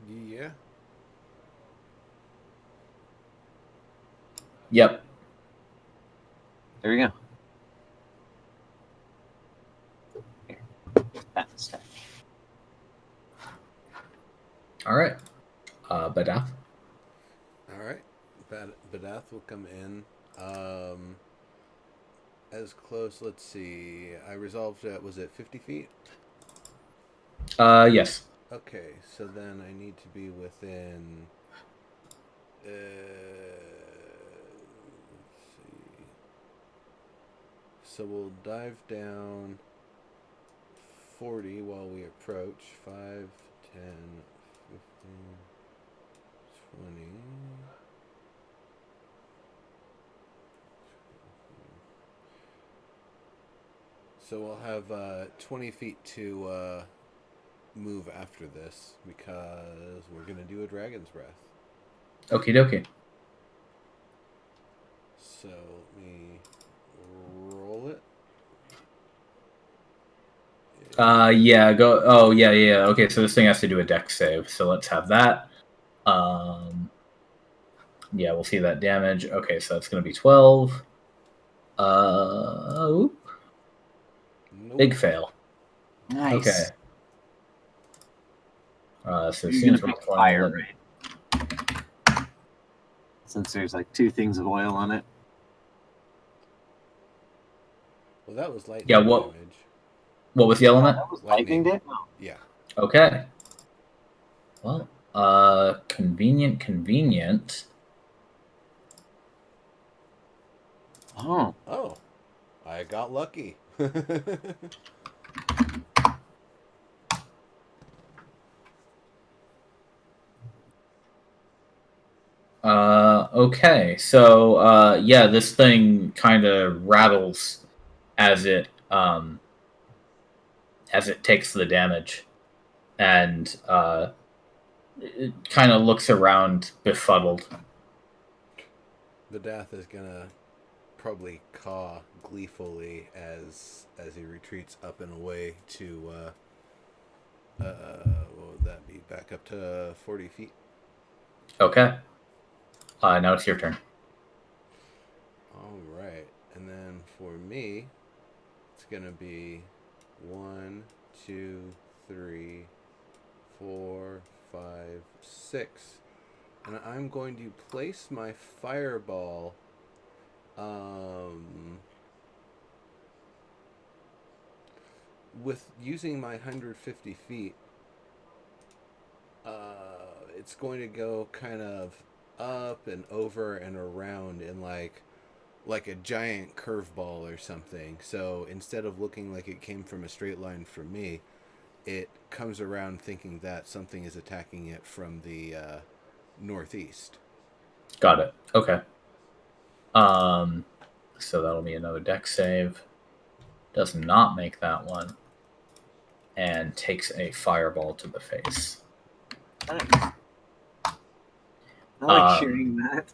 Yeah. Yep. There we go. Here. That's a stack. All right. Badath. All right. Badath will come in. As close, let's see. I resolved that, was it 50 feet? Yes. Okay, so then I need to be within... let's see. So we'll dive down 40 while we approach. 5, 10, 15, 20... So we'll have 20 feet to move after this because we're going to do a dragon's breath. Okie dokie. So let me roll it. Yeah, go. Oh, yeah. Okay, so this thing has to do a dex save, so let's have that. Yeah, we'll see that damage. Okay, so that's going to be 12. Nope. Big fail. Nice. Okay. So You're seems gonna like pick fire, right? Since there's like 2 things of oil on it. Well, that was lightning damage. What was the element? That was lightning damage? Oh. Yeah. Okay. Well, convenient. Oh, I got lucky. Okay, so yeah, this thing kind of rattles as it takes the damage, and it kind of looks around befuddled. Badath is gonna probably caw gleefully as he retreats up and away to what would that be? Back up to 40 feet. Okay. Now it's your turn. All right, and then for me, it's gonna be 1, 2, 3, 4, 5, 6, and I'm going to place my fireball. With using my 150 feet, it's going to go kind of up and over and around in like a giant curveball or something. So instead of looking like it came from a straight line from me, it comes around thinking that something is attacking it from the northeast. Got it. Okay. So that'll be another dex save. Does not make that one. And takes a fireball to the face. Nice. I like hearing that.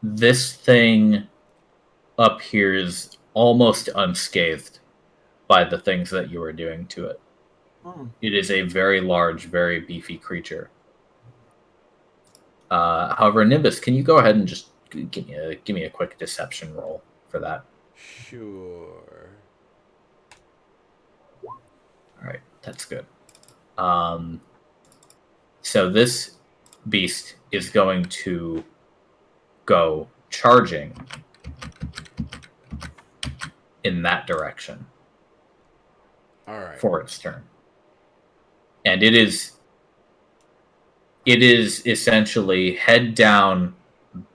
This thing appears almost unscathed by the things that you are doing to it. It is a very large, very beefy creature. However, Nimbus, can you go ahead and just give me a quick deception roll for that? Sure. All right, that's good. So this beast is going to go charging in that direction. All right. For its turn. And it is essentially head down,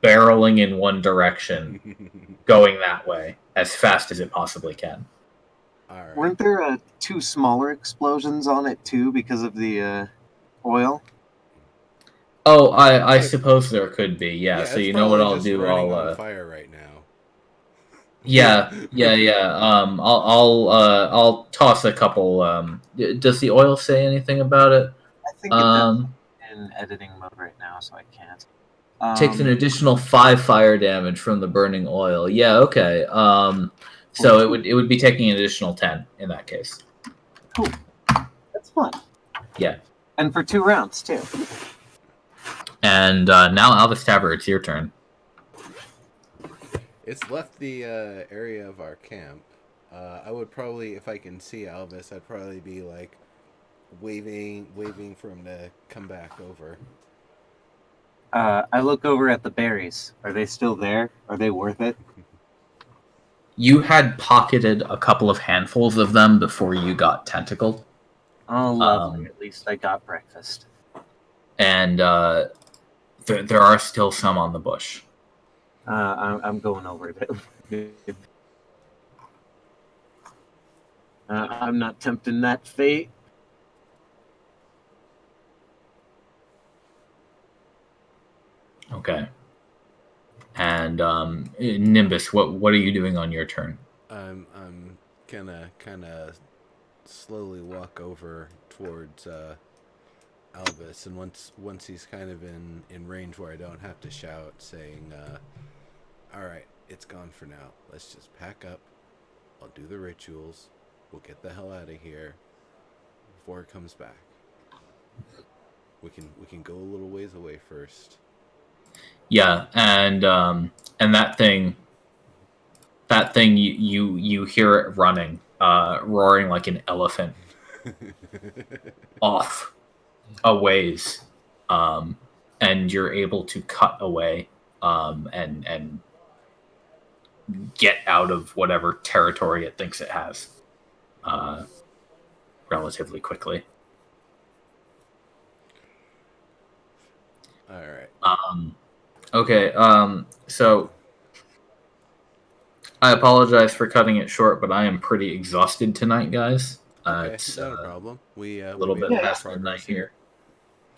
barreling in one direction, going that way as fast as it possibly can. All right. Weren't there 2 smaller explosions on it too because of the oil? Oh, I suppose there could be. Yeah. So it's you know what I'll just do? running I'll on fire right now. Yeah. I'll toss a couple. Does the oil say anything about it? I think it does. In editing mode right now, so I can't. Takes an additional 5 fire damage from the burning oil. Yeah. Okay. So it would be taking an additional 10 in that case. Cool. That's fun. Yeah. And for 2 rounds too. And now, Alvis Tabber, it's your turn. It's left the area of our camp. I would probably, if I can see Alvis, I'd probably be like waving for him to come back over. I look over at the berries. Are they still there? Are they worth it? You had pocketed a couple of handfuls of them before you got tentacled. Oh, lovely. At least I got breakfast. And there are still some on the bush. I'm going over it. I'm not tempting that fate. Okay. And Nimbus, what are you doing on your turn? I'm gonna kind of slowly walk over towards Albus, and once he's kind of in range where I don't have to shout, saying, "All right, it's gone for now. Let's just pack up. I'll do the rituals. We'll get the hell out of here before it comes back. We can go a little ways away first." Yeah, and that thing you hear it running, roaring like an elephant off a ways, and you're able to cut away and get out of whatever territory it thinks it has relatively quickly. All right. Okay, so I apologize for cutting it short, but I am pretty exhausted tonight, guys. Okay, it's not a problem. a little bit past midnight here.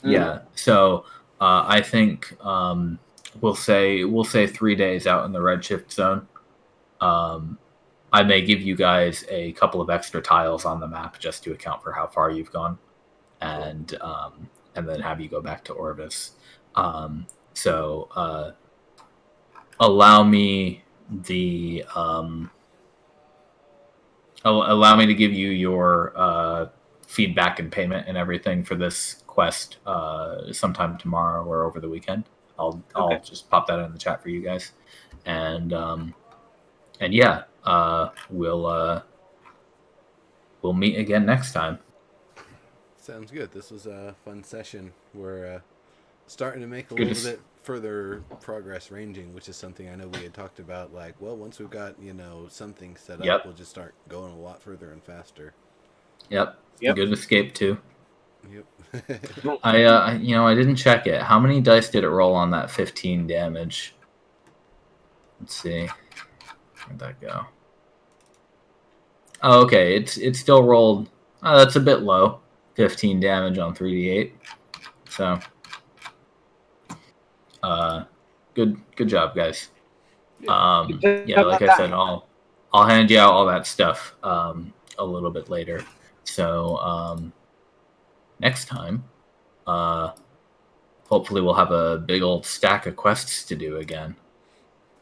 Mm. Yeah, so I think we'll say 3 days out in the Redshift zone. I may give you guys a couple of extra tiles on the map just to account for how far you've gone, and then have you go back to Orvis. So allow me to give you your feedback and payment and everything for this quest sometime tomorrow or over the weekend. I'll just pop that in the chat for you guys, and yeah, we'll meet again next time. Sounds good. This was a fun session. We're starting to make a little bit further progress ranging, which is something I know we had talked about. Like, well, once we've got something set up, we'll just start going a lot further and faster. Yep. Good escape too. Yep. I didn't check it. How many dice did it roll on that 15 damage? Let's see. Where'd that go? Oh, okay. It still rolled. Oh, that's a bit low. 15 damage on 3d8. So, good job, guys. Yeah, like I said, I'll hand you out all that stuff a little bit later. So, next time, hopefully we'll have a big old stack of quests to do again.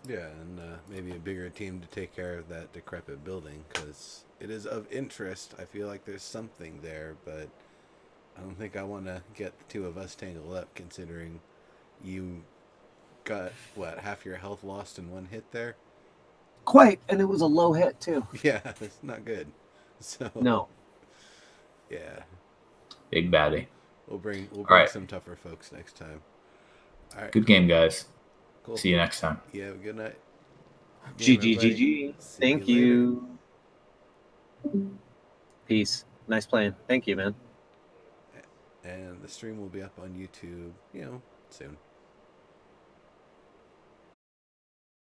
Yeah, and maybe a bigger team to take care of that decrepit building, because it is of interest. I feel like there's something there, but I don't think I want to get the two of us tangled up, considering you got, half your health lost in one hit there? Quite, and it was a low hit, too. Yeah, it's not good. So no. Yeah. Big baddie. We'll bring some tougher folks next time. All right. Good game, guys. Cool. See you next time. Yeah, good night. GG. Thank you. Peace. Nice playing. Thank you, man. And the stream will be up on YouTube, soon.